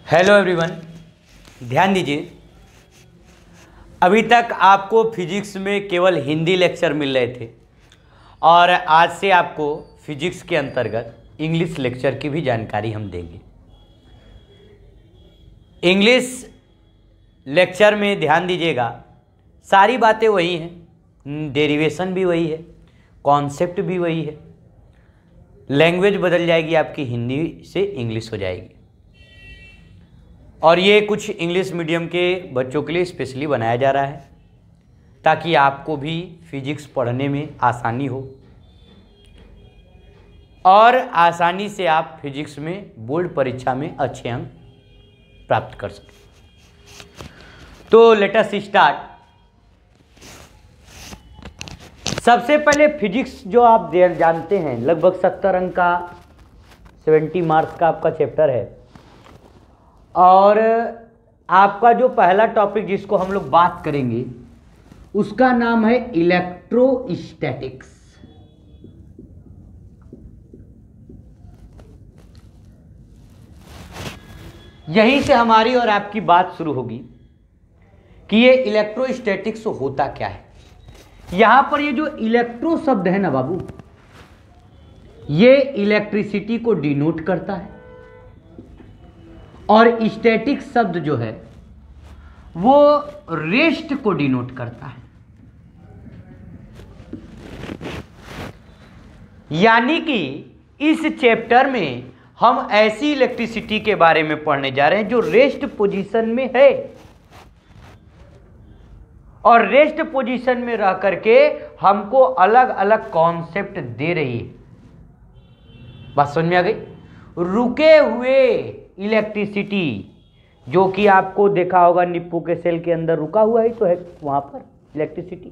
Hello everyone, ध्यान दीजिए। अभी तक आपको फिजिक्स में केवल हिंदी लेक्चर मिल रहे थे और आज से आपको फिजिक्स के अंतर्गत इंग्लिश लेक्चर की भी जानकारी हम देंगे। इंग्लिश लेक्चर में ध्यान दीजिएगा, सारी बातें वही हैं, डेरिवेशन भी वही है, कॉन्सेप्ट भी वही है, लैंग्वेज बदल जाएगी, आपकी हिंदी से इंग्लिश हो जाएगी। और ये कुछ इंग्लिश मीडियम के बच्चों के लिए स्पेशली बनाया जा रहा है ताकि आपको भी फिजिक्स पढ़ने में आसानी हो और आसानी से आप फिजिक्स में बोर्ड परीक्षा में अच्छे अंक प्राप्त कर सकें। तो लेट अस स्टार्ट। सबसे पहले फिजिक्स जो आप जानते हैं, लगभग 70 अंक का 70 मार्क्स का आपका चैप्टर है और आपका जो पहला टॉपिक जिसको हम लोग बात करेंगे उसका नाम है इलेक्ट्रोस्टैटिक्स। यहीं से हमारी और आपकी बात शुरू होगी कि ये इलेक्ट्रोस्टैटिक्स होता क्या है। यहां पर ये जो इलेक्ट्रो शब्द है ना बाबू, ये इलेक्ट्रिसिटी को डिनोट करता है और स्टैटिक शब्द जो है वो रेस्ट को डिनोट करता है। यानी कि इस चैप्टर में हम ऐसी इलेक्ट्रिसिटी के बारे में पढ़ने जा रहे हैं जो रेस्ट पोजीशन में है और रेस्ट पोजीशन में रह करके हमको अलग अलग कॉन्सेप्ट दे रही है। बात समझ में आ गई? रुके हुए इलेक्ट्रिसिटी, जो कि आपको देखा होगा निप्पो के सेल के अंदर रुका हुआ ही तो है वहां पर इलेक्ट्रिसिटी।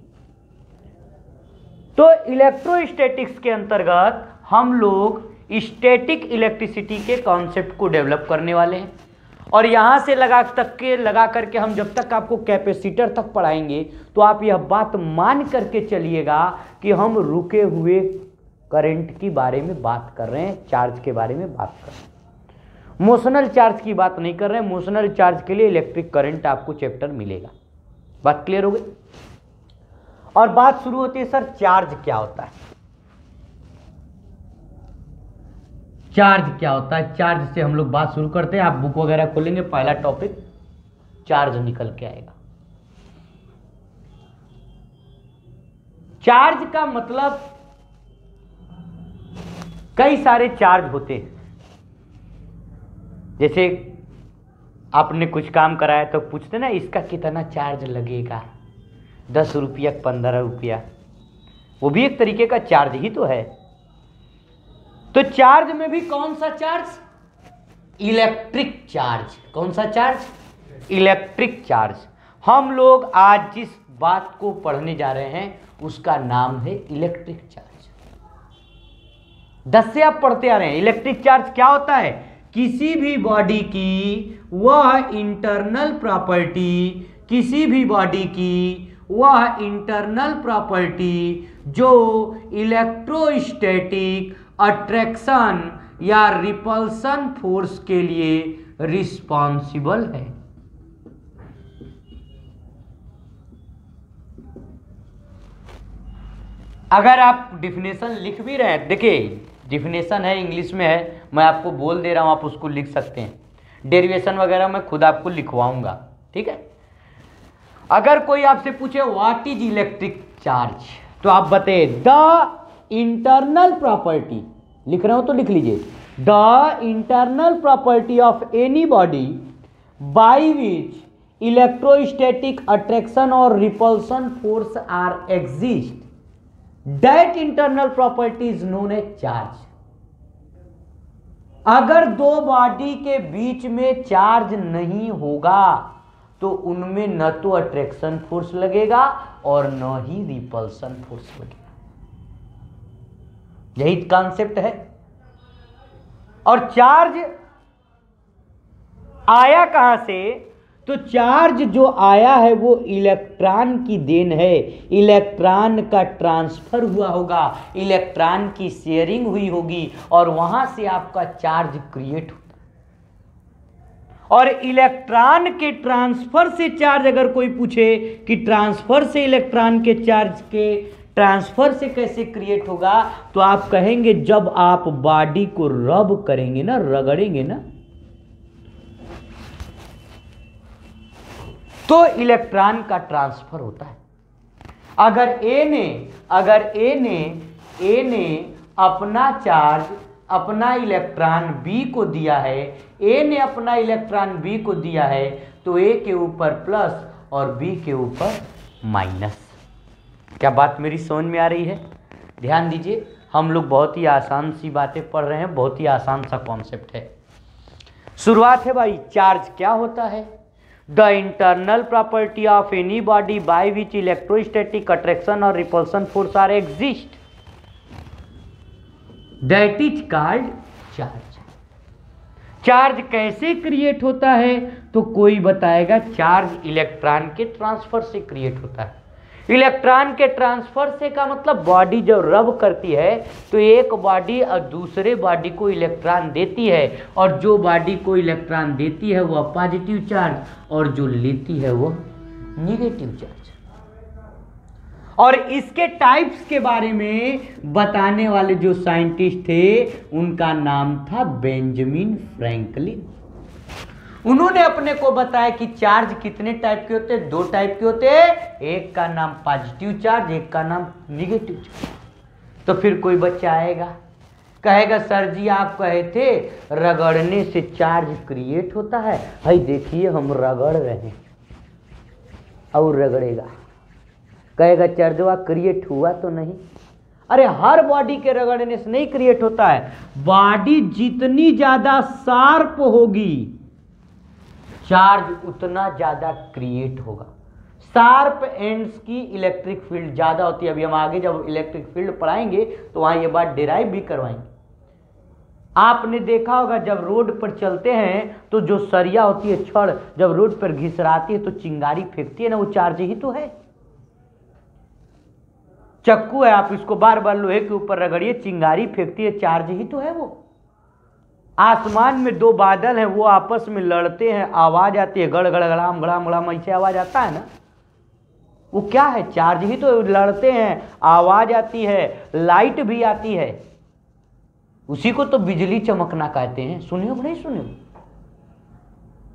तो इलेक्ट्रोस्टैटिक्स के अंतर्गत हम लोग स्टैटिक इलेक्ट्रिसिटी के कॉन्सेप्ट को डेवलप करने वाले हैं और यहां से लगा करके हम जब तक आपको कैपेसिटर तक पढ़ाएंगे तो आप यह बात मान करके चलिएगा कि हम रुके हुए करंट की बारे में बात कर रहे हैं, चार्ज के बारे में बात कर रहे हैं। मोशनल चार्ज की बात नहीं कर रहे हैं। मोशनल चार्ज के लिए इलेक्ट्रिक करंट आपको चैप्टर मिलेगा। बात क्लियर हो गई? और बात शुरू होती है, सर चार्ज क्या होता है? चार्ज क्या होता है? चार्ज से हम लोग बात शुरू करते हैं। आप बुक वगैरह खोलेंगे, पहला टॉपिक चार्ज निकल के आएगा। चार्ज का मतलब कई सारे चार्ज होते हैं। जैसे आपने कुछ काम कराया तो पूछते ना इसका कितना चार्ज लगेगा, 10 रुपया 15 रुपया, वो भी एक तरीके का चार्ज ही तो है। तो चार्ज में भी कौन सा चार्ज? Electric charge. कौन सा चार्ज? Electric charge. हम लोग आज जिस बात को पढ़ने जा रहे हैं उसका नाम है इलेक्ट्रिक चार्ज। 10 से आप पढ़ते आ रहे हैं। इलेक्ट्रिक चार्ज क्या होता है? किसी भी बॉडी की वह इंटरनल प्रॉपर्टी, किसी भी बॉडी की वह इंटरनल प्रॉपर्टी जो इलेक्ट्रोस्टैटिक अट्रैक्शन या रिपल्सन फोर्स के लिए रिस्पॉन्सिबल है। अगर आप डिफिनेशन लिख भी रहे हैं, देखिए डिफिनेशन है, इंग्लिश में है, मैं आपको बोल दे रहा हूं, आप उसको लिख सकते हैं। डेरिवेशन वगैरह मैं खुद आपको लिखवाऊंगा, ठीक है? अगर कोई आपसे पूछे व्हाट इज इलेक्ट्रिक चार्ज, तो आप बताइए द इंटरनल प्रॉपर्टी। लिख रहे हो तो लिख लीजिए, the internal property of any body by which electrostatic attraction और repulsion force are exist, that internal property is known as charge. अगर दो बॉडी के बीच में चार्ज नहीं होगा तो उनमें न तो अट्रैक्शन फोर्स लगेगा और न ही रिपल्सन फोर्स लगेगा। यही कॉन्सेप्ट है। और चार्ज आया कहां से? तो चार्ज जो आया है वो इलेक्ट्रॉन की देन है। इलेक्ट्रॉन का ट्रांसफर हुआ होगा, इलेक्ट्रॉन की शेयरिंग हुई होगी और वहां से आपका चार्ज क्रिएट होता है। और इलेक्ट्रॉन के ट्रांसफर से चार्ज अगर कोई पूछे कि ट्रांसफर से इलेक्ट्रॉन के चार्ज के ट्रांसफर से कैसे क्रिएट होगा, तो आप कहेंगे जब आप बॉडी को रब करेंगे ना, रगड़ेंगे ना, तो इलेक्ट्रॉन का ट्रांसफर होता है। अगर ए ने अपना चार्ज अपना इलेक्ट्रॉन बी को दिया है, ए ने अपना इलेक्ट्रॉन बी को दिया है, तो ए के ऊपर प्लस और बी के ऊपर माइनस। क्या बात मेरी समझ में आ रही है? ध्यान दीजिए, हम लोग बहुत ही आसान सी बातें पढ़ रहे हैं, बहुत ही आसान सा कॉन्सेप्ट है। शुरुआत है भाई, चार्ज क्या होता है? The internal property of any body by which electrostatic attraction और repulsion force are exist, that is called charge. Charge कैसे क्रिएट होता है? तो कोई बताएगा चार्ज इलेक्ट्रॉन के ट्रांसफर से क्रिएट होता है। इलेक्ट्रॉन के ट्रांसफर से का मतलब बॉडी जब रब करती है तो एक बॉडी और दूसरे बॉडी को इलेक्ट्रॉन देती है, और जो बॉडी को इलेक्ट्रॉन देती है वह पॉजिटिव चार्ज और जो लेती है वह निगेटिव चार्ज। और इसके टाइप्स के बारे में बताने वाले जो साइंटिस्ट थे उनका नाम था बेंजामिन फ्रैंकलिन। उन्होंने अपने को बताया कि चार्ज कितने टाइप के होते हैं? 2 टाइप के होते हैं, एक का नाम पॉजिटिव चार्ज, एक का नाम निगेटिव चार्ज। तो फिर कोई बच्चा आएगा कहेगा सर जी आप कहे थे रगड़ने से चार्ज क्रिएट होता है, भाई देखिए हम रगड़ रहे हैं और रगड़ेगा, कहेगा चार्जवा क्रिएट हुआ तो नहीं। अरे हर बॉडी के रगड़ने से नहीं क्रिएट होता है, बॉडी जितनी ज्यादा शार्प होगी चार्ज उतना ज्यादा क्रिएट होगा। शार्प एंड्स की इलेक्ट्रिक फील्ड ज्यादा होती है। अभी हम आगे जब इलेक्ट्रिक फील्ड पढ़ाएंगे तो वहां ये बात डिराइव भी करवाएंगे। आपने देखा होगा जब रोड पर चलते हैं तो जो सरिया होती है छड़ जब रोड पर घिसराती है तो चिंगारी फेंकती है ना, वो चार्ज ही तो है। चक्कू है, आप इसको बार बार लोहे के ऊपर रगड़िए, चिंगारी फेंकती है, चार्ज ही तो है वो। आसमान में 2 बादल हैं, वो आपस में लड़ते हैं, आवाज आती है गड़ गड़ गड़ाम गड़ाम गड़ाम, ऐसे आवाज आता है ना, वो क्या है? चार्ज ही तो। लड़ते हैं, आवाज आती है, लाइट भी आती है, उसी को तो बिजली चमकना कहते हैं। सुने हो नहीं सुने?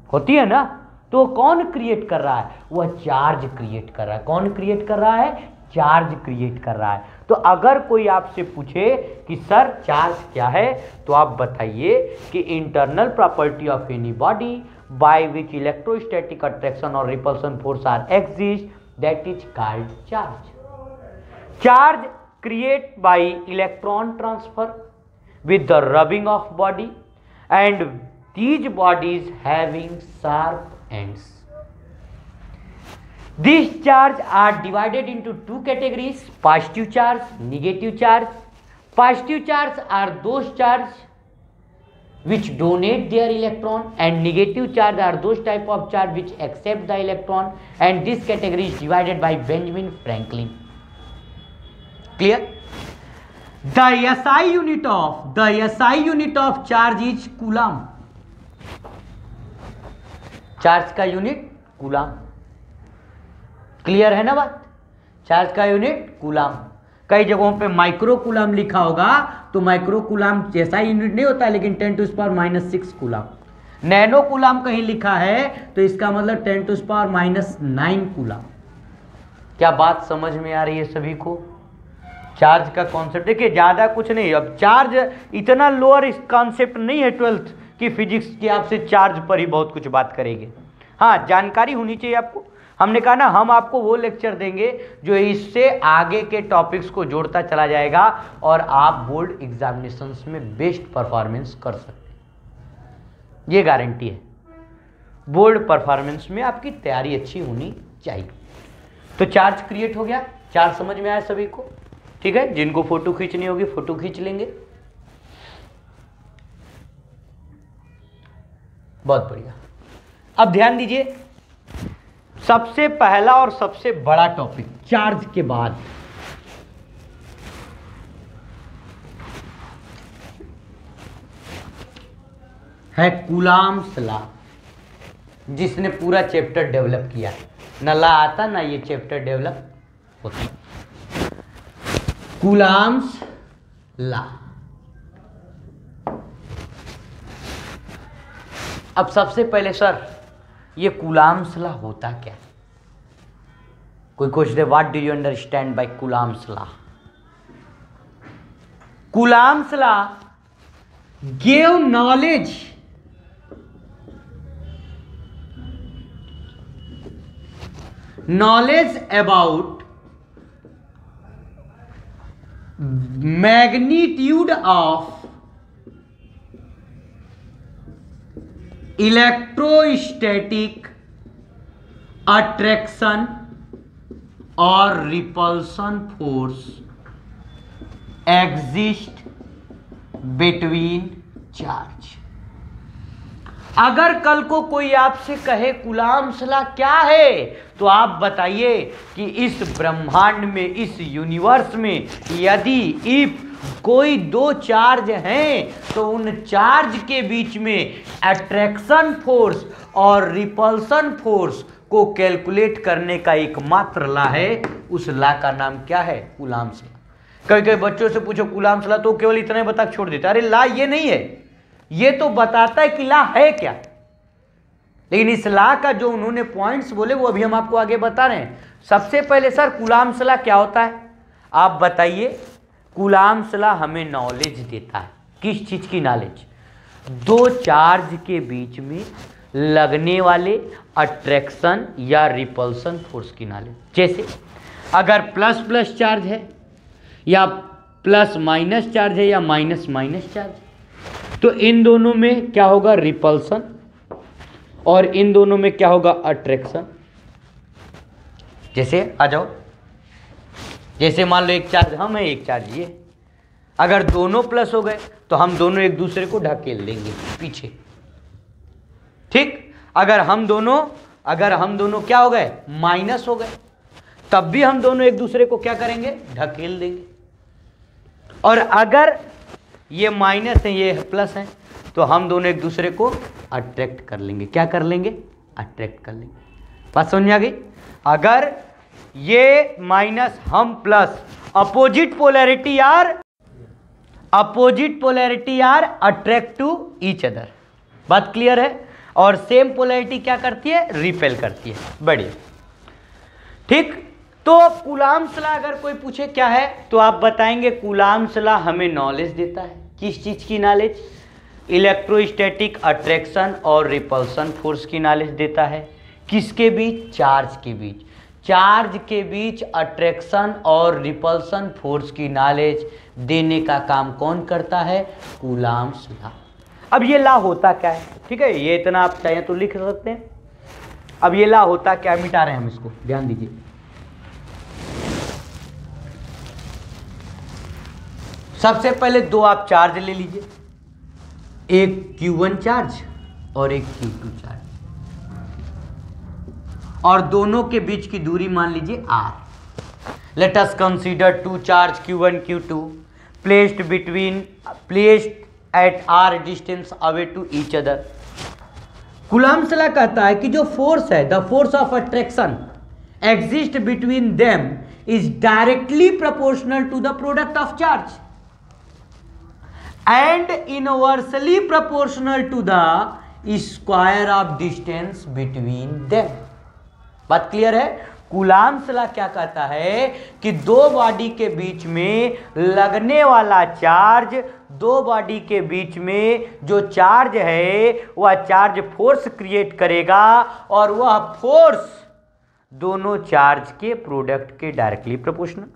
होती है ना। तो कौन क्रिएट कर रहा है? वह चार्ज क्रिएट कर रहा है। कौन क्रिएट कर रहा है? चार्ज क्रिएट कर रहा है। तो अगर कोई आपसे पूछे कि सर चार्ज क्या है, तो आप बताइए कि internal property of any body by which electrostatic attraction और repulsion force are exist, that is called charge. Charge create by electron transfer with the rubbing of body and these bodies having sharp ends. These charge are divided into 2 categories: positive charge, negative charge. Positive charge are those charge which donate their electron, and negative charge are those type of charge which accept the electron, and this category is divided by Benjamin Franklin. Clear? The SI unit of charge is coulomb. Charge का unit coulomb. Clear है ना बात? Charge का unit coulomb. कई जगहों पे micro coulomb लिखा होगा, तो माइक्रो कूलम जैसा यूनिट नहीं होता, लेकिन 10⁻⁻⁶ कूलम। नैनो कूलम कहीं लिखा है तो इसका मतलब 10⁻⁹ कूलम। क्या बात समझ में आ रही है सभी को? चार्ज का कॉन्सेप्ट देखिए, ज़्यादा कुछ नहीं। अब चार्ज इतना लोअर कॉन्सेप्ट नहीं है 12th की फिजिक्स की, आपसे चार्ज पर ही बहुत कुछ बात करेंगे। हाँ, जानकारी होनी चाहिए आपको। हमने कहा ना हम आपको वो लेक्चर देंगे जो इससे आगे के टॉपिक्स को जोड़ता चला जाएगा और आप बोर्ड एग्जामिनेशंस में बेस्ट परफॉर्मेंस कर सकते हैं, ये गारंटी है। बोर्ड परफॉर्मेंस में आपकी तैयारी अच्छी होनी चाहिए। तो चार्ज क्रिएट हो गया, चार्ज समझ में आया सभी को? ठीक है, जिनको फोटो खींचनी होगी फोटो खींच लेंगे। बहुत बढ़िया। अब ध्यान दीजिए, सबसे पहला और सबसे बड़ा टॉपिक चार्ज के बाद है कूलम्स लॉ। जिसने पूरा चैप्टर डेवलप किया, न ला आता ना ये चैप्टर डेवलप होता। कूलाम्स ला। अब सबसे पहले सर ये कूलाम्स ला होता क्या? कोई question, what do you understand by Coulomb's law? Coulomb's law give knowledge about magnitude of electrostatic attraction or repulsion force exist between charge। अगर कल को कोई आपसे कहे कूलाम्स ला क्या है, तो आप बताइए कि इस ब्रह्मांड में, इस यूनिवर्स में यदि इफ कोई दो चार्ज हैं तो उन चार्ज के बीच में अट्रैक्शन फोर्स और रिपल्सन फोर्स को कैलकुलेट करने का एकमात्र ला है, उस ला का नाम क्या है? कूलाम्स ला। कई कई बच्चों से पूछो कूलाम्स ला तो केवल इतना ही बता छोड़ देता, अरे ला ये नहीं है, ये तो बताता है कि ला है क्या। लेकिन इस ला का जो उन्होंने पॉइंट्स बोले वो अभी हम आपको आगे बता रहे हैं। सबसे पहले सर कूलाम्स ला क्या होता है आप बताइए? कूलाम्स ला हमें नॉलेज देता है। किस चीज की नॉलेज? दो चार्ज के बीच में लगने वाले अट्रैक्शन या रिपल्सन फोर्स की नॉलेज। जैसे अगर प्लस प्लस चार्ज है या प्लस माइनस चार्ज है या माइनस माइनस चार्ज, तो इन दोनों में क्या होगा? रिपल्सन, और इन दोनों में क्या होगा? अट्रैक्शन। जैसे आ जाओ, जैसे मान लो एक चार्ज हम है, एक चार्ज ये, अगर दोनों प्लस हो गए तो हम दोनों एक दूसरे को ढकेल देंगे पीछे, ठीक। अगर हम दोनों क्या हो गए? माइनस हो गए, तब भी हम दोनों एक दूसरे को क्या करेंगे? ढकेल देंगे। और अगर ये माइनस है ये प्लस है तो हम दोनों एक दूसरे को अट्रैक्ट कर लेंगे। क्या कर लेंगे? अट्रैक्ट कर लेंगे। बात समझ में आ गई? अगर ये माइनस हम plus, opposite polarity are attract to each other. बात क्लियर है? और सेम पोलैरिटी क्या करती है? रिपेल करती है। बढ़िया, ठीक। तो कूलाम्स ला अगर कोई पूछे क्या है तो आप बताएंगे कूलाम्स ला हमें नॉलेज देता है। किस चीज की नॉलेज? इलेक्ट्रोस्टैटिक अट्रैक्शन और रिपल्सन फोर्स की नॉलेज देता है। किसके बीच? चार्ज के बीच। चार्ज के बीच अट्रैक्शन और रिपल्सन फोर्स की नॉलेज देने का काम कौन करता है? कूलाम्स ला। अब ये ला होता क्या है? ठीक है, ये इतना आप चाहें तो लिख सकते हैं। अब ये ला होता क्या? मिटा रहे हैं हम इसको, ध्यान दीजिए। सबसे पहले दो आप चार्ज ले लीजिए, एक Q1 चार्ज और एक Q2 चार्ज, और दोनों के बीच की दूरी मान लीजिए r। Let us consider two charge Q1 Q2 placed at r distance away to each other। Coulomb's law कहता है कि जो फोर्स है, the force of attraction exist between them is directly proportional to the product of charge and inversely proportional to the square of distance between them। बात clear है? Coulombs ला क्या कहता है कि दो बॉडी के बीच में लगने वाला चार्ज, दो बॉडी के बीच में जो चार्ज है वह चार्ज फोर्स क्रिएट करेगा, और वह फोर्स दोनों चार्ज के प्रोडक्ट के डायरेक्टली प्रोपोर्शनल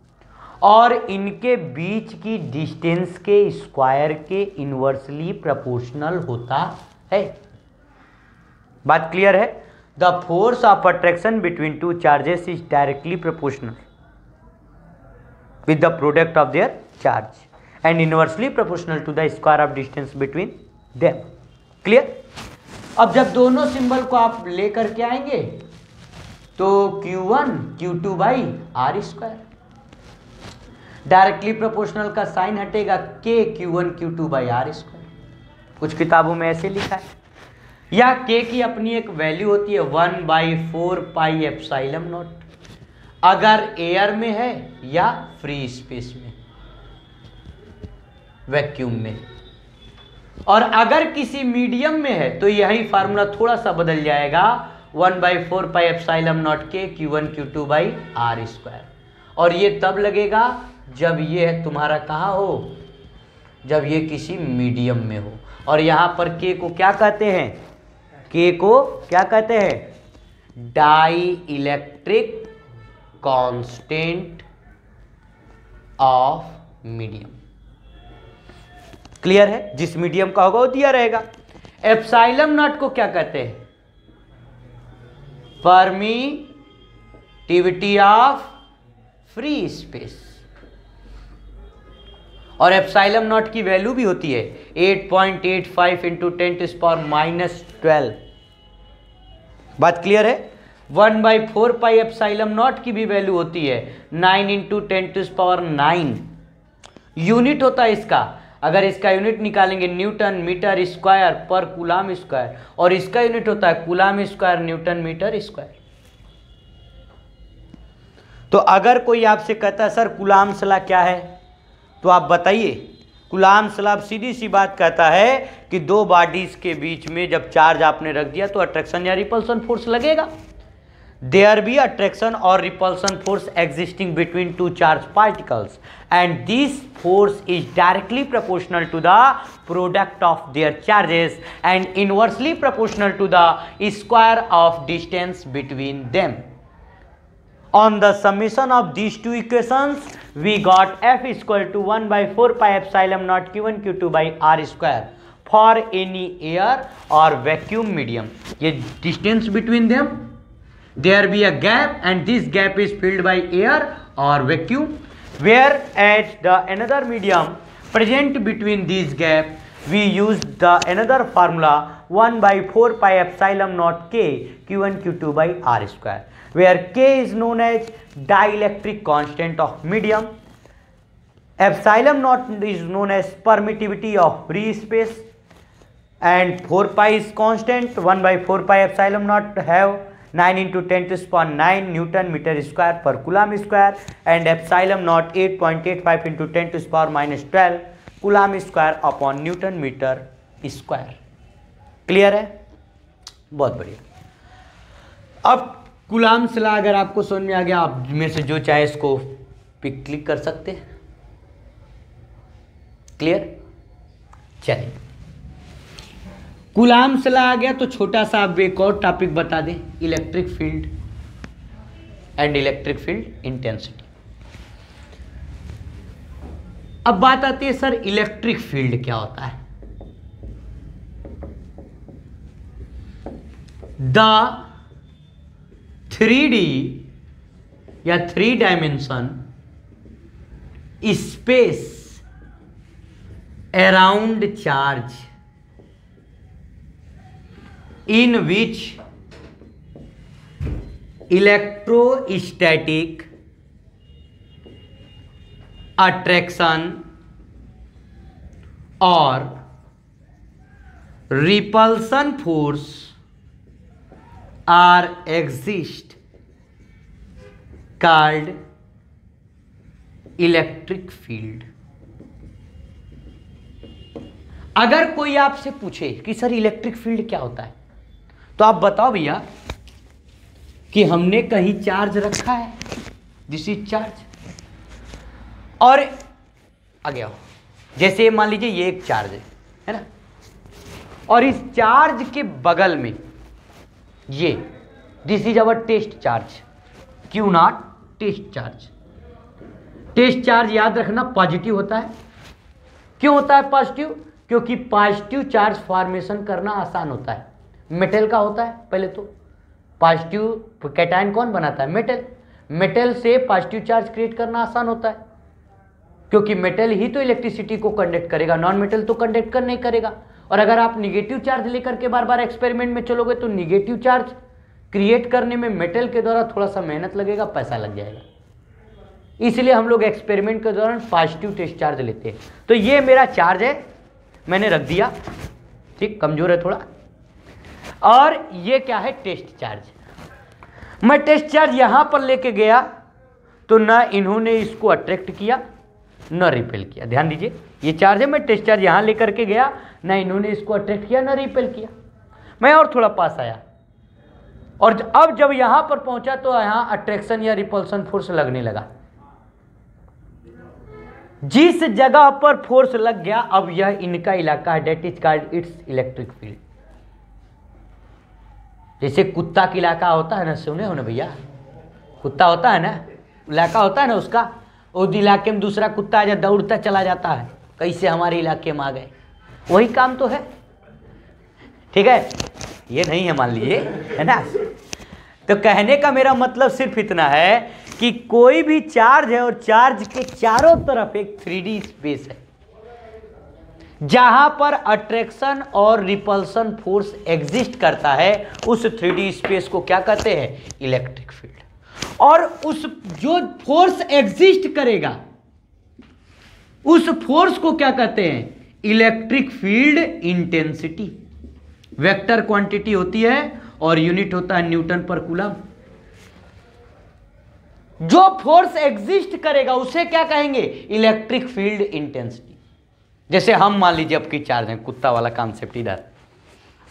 और इनके बीच की डिस्टेंस के स्क्वायर के इनवर्सली प्रोपोर्शनल होता है। बात क्लियर है? The force of attraction between two charges is directly proportional with the product of their charge and inversely proportional to the square of distance between them. Clear? अब जब दोनों symbol को आप लेकर के आएंगे तो Q1 Q2 by R square, directly proportional का साइन हटेगा, K Q1 Q2 by R square. कुछ किताबों में ऐसे लिखा है। या के की अपनी एक वैल्यू होती है 1/4πε0, अगर एयर में है या फ्री स्पेस में, वैक्यूम में। और अगर किसी मीडियम में है तो यही फार्मूला थोड़ा सा बदल जाएगा, 1/4πε0 के Q1 Q2/r²। और ये तब लगेगा जब ये तुम्हारा कहाँ हो, जब ये किसी मीडियम में हो। और यहां पर के को क्या कहते हैं, के को क्या कहते हैं, dielectric constant of medium. Clear है, जिस मीडियम का होगा वो दिया रहेगा। एप्सिलॉन नॉट को क्या कहते हैं, परमिटिविटी ऑफ फ्री स्पेस। और एप्सिलॉन नॉट की वैल्यू भी होती है 8.85 × 10⁻⁻12। बात क्लियर है। 1/4πε0 की भी वैल्यू होती है 9 × 10⁹ यूनिट होता है इसका। अगर इसका यूनिट निकालेंगे न्यूटन मीटर स्क्वायर पर कूलाम स्क्वायर, और इसका यूनिट होता है coulomb square newton metre square. तो अगर कोई आपसे कहता है सर कूलाम्स लॉ क्या है, तो आप बताइए। कूलाम्स लॉ सीधी सी बात कहता है कि दो बॉडीज के बीच में जब चार्ज आपने रख दिया तो अट्रैक्शन या रिपल्सन फोर्स लगेगा। There be attraction or repulsion force existing between two charged particles, and this force is directly proportional to the product of their charges and inversely proportional to the square of distance between them. On the summation of these two equations, we got F = 1/4πε0 Q1 Q2/r² for any air or vacuum medium. ये distance between them, there be a gap, and this gap is filled by air or vacuum, whereas the another medium present between these gap, we use the another formula 1/4πε0 k Q1 Q2/r², where k is known as dielectric constant of medium, epsilon naught is known as permittivity of free space, and 4 pi is constant. 1/4πε0 have 9 × 10⁹ Newton meter square per coulomb square, and epsilon naught 8.85 × 10⁻12 coulomb square upon Newton meter square। Clear है, बहुत बढ़िया। अब coulombs law अगर आपको समझ में आ गया, आप में से जो चाहे इसको पिक क्लिक कर सकते हैं। क्लियर, चलिए कूलाम्स लॉ आ गया तो छोटा सा आप एक और टॉपिक बता दें, electric field and electric field intensity. अब बात आती है सर इलेक्ट्रिक फील्ड क्या होता है। द 3D या 3 dimension space around charge in which electrostatic attraction or repulsion force are exist called electric field। अगर कोई आपसे पूछे कि सर इलेक्ट्रिक फील्ड क्या होता है, तो आप बताओ भैया कि हमने कहीं चार्ज रखा है, दिस इज चार्ज, और आगे आओ, जैसे मान लीजिए ये एक चार्ज है ना, और इस चार्ज के बगल में ये this is our test charge, Q naught test charge. Test charge याद रखना पॉजिटिव होता है। क्यों होता है पॉजिटिव? क्योंकि पॉजिटिव चार्ज फॉर्मेशन करना आसान होता है। मेटल का होता है पहले तो, पॉजिटिव कैटायन कौन बनाता है? मेटल। मेटल से पॉजिटिव चार्ज क्रिएट करना आसान होता है, क्योंकि मेटल ही तो इलेक्ट्रिसिटी को कंडक्ट करेगा, नॉन मेटल तो कंडक्ट कर नहीं करेगा। और अगर आप निगेटिव चार्ज लेकर के बार बार एक्सपेरिमेंट में चलोगे तो निगेटिव चार्ज क्रिएट करने में मेटल के द्वारा थोड़ा सा मेहनत लगेगा, पैसा लग जाएगा। इसलिए हम लोग एक्सपेरिमेंट के दौरान पॉजिटिव टेस्ट चार्ज लेते हैं। तो ये मेरा चार्ज है, मैंने रख दिया, ठीक, कमजोर है थोड़ा। और ये क्या है, टेस्ट चार्ज। मैं टेस्ट चार्ज यहां पर लेके गया तो ना इन्होंने इसको अट्रैक्ट किया न रिपेल किया। ध्यान दीजिए, ये चार्ज है, मैं टेस्ट चार्ज यहां लेकर के गया, ना इन्होंने इसको अट्रैक्ट किया ना रिपेल किया। मैं और थोड़ा पास आया और अब जब यहां पर पहुंचा तो यहां अट्रैक्शन या रिपल्सन फोर्स लगने लगा। जिस जगह पर फोर्स लग गया अब यह इनका इलाका है, that is called its electric field. जैसे कुत्ता का इलाका होता है ना, सुने हो ना भैया, कुत्ता होता है ना, इलाका होता है ना उसका, उस इलाके में दूसरा कुत्ता आ जाए दौड़ता चला जाता है, कैसे हमारे इलाके में आ गए, वही काम तो है। ठीक है, ये नहीं है मान लीजिए, है ना। तो कहने का मेरा मतलब सिर्फ इतना है कि कोई भी चार्ज है और चार्ज के चारों तरफ एक 3D स्पेस है जहां पर अट्रैक्शन और रिपल्सन फोर्स एग्जिस्ट करता है, उस 3D स्पेस को क्या कहते हैं, इलेक्ट्रिक फील्ड। और उस जो फोर्स एग्जिस्ट करेगा उस फोर्स को क्या कहते हैं, electric field intensity. Vector quantity होती है और यूनिट होता है न्यूटन पर कूलम। जो फोर्स एग्जिस्ट करेगा उसे क्या कहेंगे, इलेक्ट्रिक फील्ड इंटेंसिटी। जैसे हम मान लीजिए अब की चार्ज है, कुत्ता वाला कॉन्सेप्ट इधर,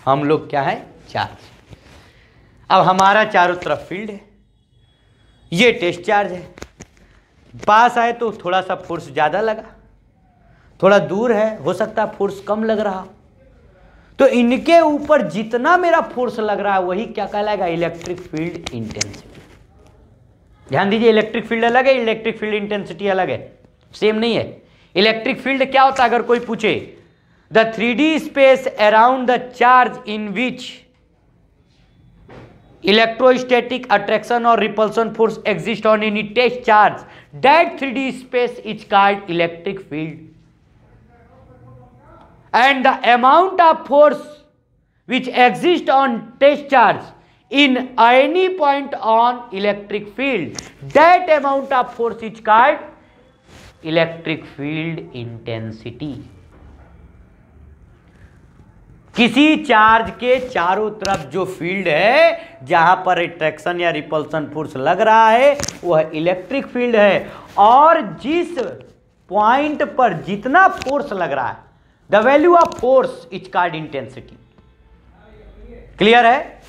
हम लोग क्या है, चार्ज। अब हमारा चारों तरफ फील्ड है, ये टेस्ट चार्ज है, पास आए तो थोड़ा सा फोर्स ज़्यादा लगा, थोड़ा दूर है हो सकता है फोर्स कम लग रहा। तो इनके ऊपर जितना मेरा फोर्स लग रहा है वही क्या कहलाएगा, इलेक्ट्रिक फील्ड इंटेंसिटी। ध्यान दीजिए, इलेक्ट्रिक फील्ड अलग है, इलेक्ट्रिक फील्ड इंटेंसिटी अलग है, सेम नहीं है। इलेक्ट्रिक फील्ड क्या होता है, अगर कोई पूछे, the 3D space around the charge in which electrostatic attraction or repulsion force exists on any test charge, that 3D space is called electric field. And the amount of force which exists on test charge in any point on electric field, that amount of force is called electric field intensity. किसी charge के चारों तरफ जो field है जहां पर attraction या repulsion force लग रहा है वह इलेक्ट्रिक फील्ड है, और जिस पॉइंट पर जितना फोर्स लग रहा है, the value of force is called intensity. Clear है।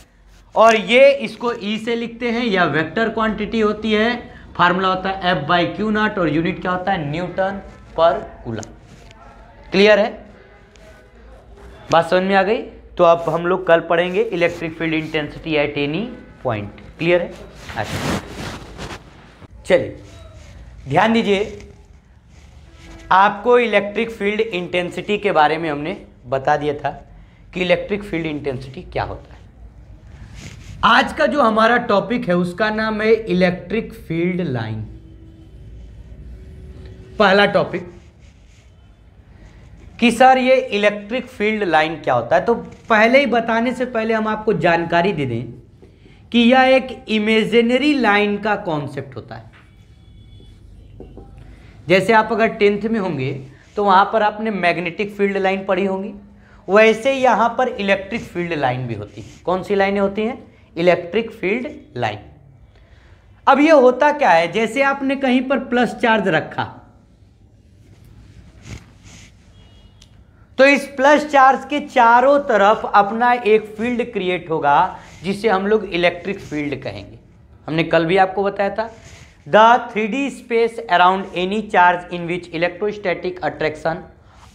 और ये इसको ई से लिखते हैं, या वेक्टर क्वांटिटी होती है, फार्मूला होता है F/Q0 और यूनिट क्या होता है, न्यूटन पर कूलम। क्लियर है, बात समझ में आ गई। तो अब हम लोग कल पढ़ेंगे electric field intensity at any point. Clear है। अच्छा चलिए ध्यान दीजिए, आपको इलेक्ट्रिक फील्ड इंटेंसिटी के बारे में हमने बता दिया था कि इलेक्ट्रिक फील्ड इंटेंसिटी क्या होता है। आज का जो हमारा टॉपिक है उसका नाम है इलेक्ट्रिक फील्ड लाइन। पहला टॉपिक कि सर ये इलेक्ट्रिक फील्ड लाइन क्या होता है, तो पहले ही बताने से पहले हम आपको जानकारी दे दें कि यह एक इमेजिनरी लाइन का कॉन्सेप्ट होता है। जैसे आप अगर 10th में होंगे तो वहां पर आपने मैग्नेटिक फील्ड लाइन पढ़ी होंगी, वैसे यहां पर इलेक्ट्रिक फील्ड लाइन भी होती है। कौन सी लाइनें होती हैं, इलेक्ट्रिक फील्ड लाइन। अब ये होता क्या है, जैसे आपने कहीं पर प्लस चार्ज रखा तो इस प्लस चार्ज के चारों तरफ अपना एक फील्ड क्रिएट होगा जिसे हम लोग इलेक्ट्रिक फील्ड कहेंगे। हमने कल भी आपको बताया था, the 3D space around any charge in which electrostatic attraction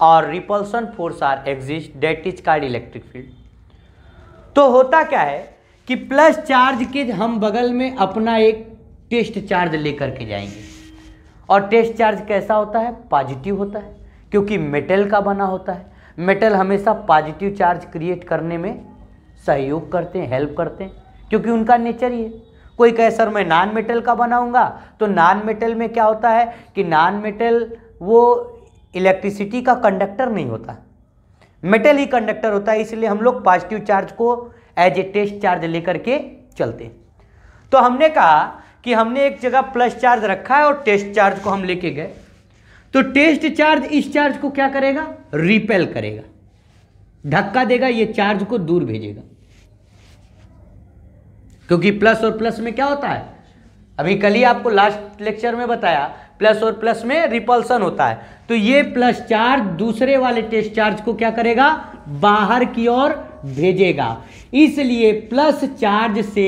और repulsion force are exist, that is called electric field. तो होता क्या है कि प्लस चार्ज के हम बगल में अपना एक टेस्ट चार्ज लेकर के जाएंगे, और टेस्ट चार्ज कैसा होता है, पॉजिटिव होता है, क्योंकि मेटल का बना होता है। मेटल हमेशा पॉजिटिव चार्ज क्रिएट करने में सहयोग करते हैं, हेल्प करते हैं, क्योंकि उनका नेचर ही है। कोई कहे सर मैं नॉन मेटल का बनाऊंगा, तो नॉन मेटल में क्या होता है कि नॉन मेटल वो इलेक्ट्रिसिटी का कंडक्टर नहीं होता, मेटल ही कंडक्टर होता है, इसलिए हम लोग पॉजिटिव चार्ज को एज ए टेस्ट चार्ज लेकर के चलते हैं। तो हमने कहा कि हमने एक जगह प्लस चार्ज रखा है और टेस्ट चार्ज को हम लेके गए, तो टेस्ट चार्ज इस चार्ज को क्या करेगा, रिपेल करेगा, धक्का देगा, ये चार्ज को दूर भेजेगा। क्योंकि प्लस और प्लस में क्या होता है, अभी कल ही आपको लास्ट लेक्चर में बताया, प्लस और प्लस में रिपल्सन होता है। तो ये प्लस चार्ज दूसरे वाले टेस्ट चार्ज को क्या करेगा, बाहर की ओर भेजेगा। इसलिए प्लस चार्ज से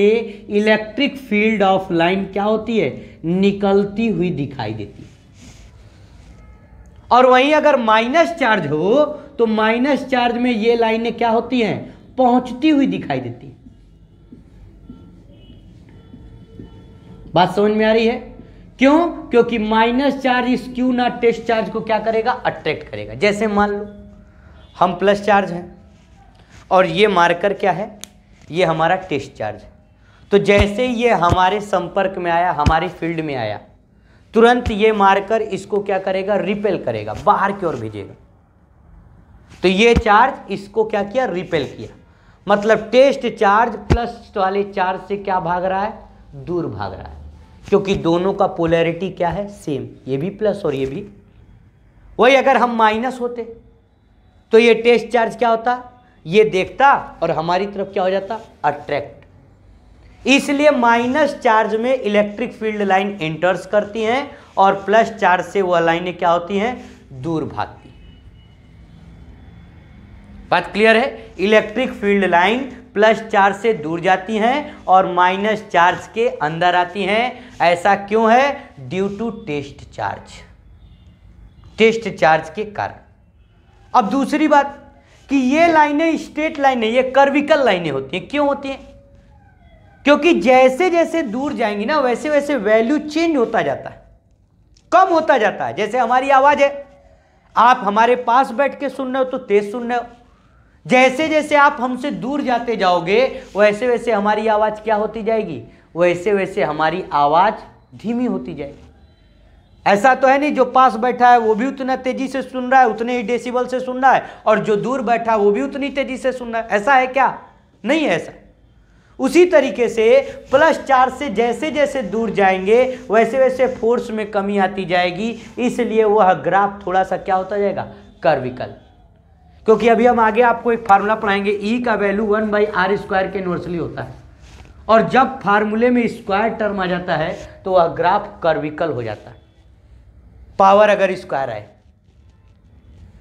इलेक्ट्रिक फील्ड ऑफ लाइन क्या होती है, निकलती हुई दिखाई देती है। और वहीं अगर माइनस चार्ज हो तो माइनस चार्ज में ये लाइनें क्या होती हैं, पहुंचती हुई दिखाई देती है। बात समझ में आ रही है? क्यों? क्योंकि माइनस चार्ज इस क्यू नॉट टेस्ट चार्ज को क्या करेगा, अट्रैक्ट करेगा। जैसे मान लो हम प्लस चार्ज हैं और ये मार्कर क्या है, ये हमारा टेस्ट चार्ज है। तो जैसे ये हमारे संपर्क में आया, हमारी फील्ड में आया, तुरंत ये मार्कर इसको क्या करेगा, रिपेल करेगा, बाहर की ओर भेजेगा। तो ये चार्ज इसको क्या किया, रिपेल किया। मतलब टेस्ट चार्ज प्लस वाले चार्ज से क्या भाग रहा है, दूर भाग रहा है, क्योंकि दोनों का पोलैरिटी क्या है, सेम, ये भी प्लस और ये भी। वही अगर हम माइनस होते तो ये टेस्ट चार्ज क्या होता, ये देखता और हमारी तरफ क्या हो जाता, अट्रैक्ट। इसलिए माइनस चार्ज में इलेक्ट्रिक फील्ड लाइन एंटर्स करती हैं और प्लस चार्ज से वह लाइनें क्या होती हैं, दूर भागती हैं। बात क्लियर है? Electric field line plus charge से दूर जाती हैं और माइनस चार्ज के अंदर आती हैं। ऐसा क्यों है? Due to test charge, test charge के कारण। अब दूसरी बात कि ये लाइनें स्ट्रेट लाइनें, ये कर्विकल लाइनें होती हैं। क्यों होती हैं? क्योंकि जैसे जैसे दूर जाएंगी ना, वैसे वैसे वैल्यू चेंज होता जाता है, कम होता जाता है। जैसे हमारी आवाज है, आप हमारे पास बैठ के सुन रहे हो तो तेज सुन रहे हो, जैसे जैसे आप हमसे दूर जाते जाओगे वैसे वैसे हमारी आवाज क्या होती जाएगी, वैसे वैसे हमारी आवाज धीमी होती जाएगी। ऐसा तो है नहीं जो पास बैठा है वो भी उतना तेजी से सुन रहा है, उतने ही डेसिबल से सुन रहा है, और जो दूर बैठा है वो भी उतनी तेजी से सुन रहा है। ऐसा है क्या? नहीं है ऐसा। उसी तरीके से प्लस चार्ज से जैसे जैसे दूर जाएंगे वैसे वैसे फोर्स में कमी आती जाएगी। इसलिए वह ग्राफ थोड़ा सा क्या होता जाएगा, कर्विकल। क्योंकि अभी हम आगे आपको एक फार्मूला पढ़ाएंगे, ई का वैल्यू 1/r² के इनवर्सली होता है, और जब फार्मूले में स्क्वायर टर्म आ जाता है तो वह ग्राफ कर्विकल हो जाता है। पावर अगर स्क्वायर आए,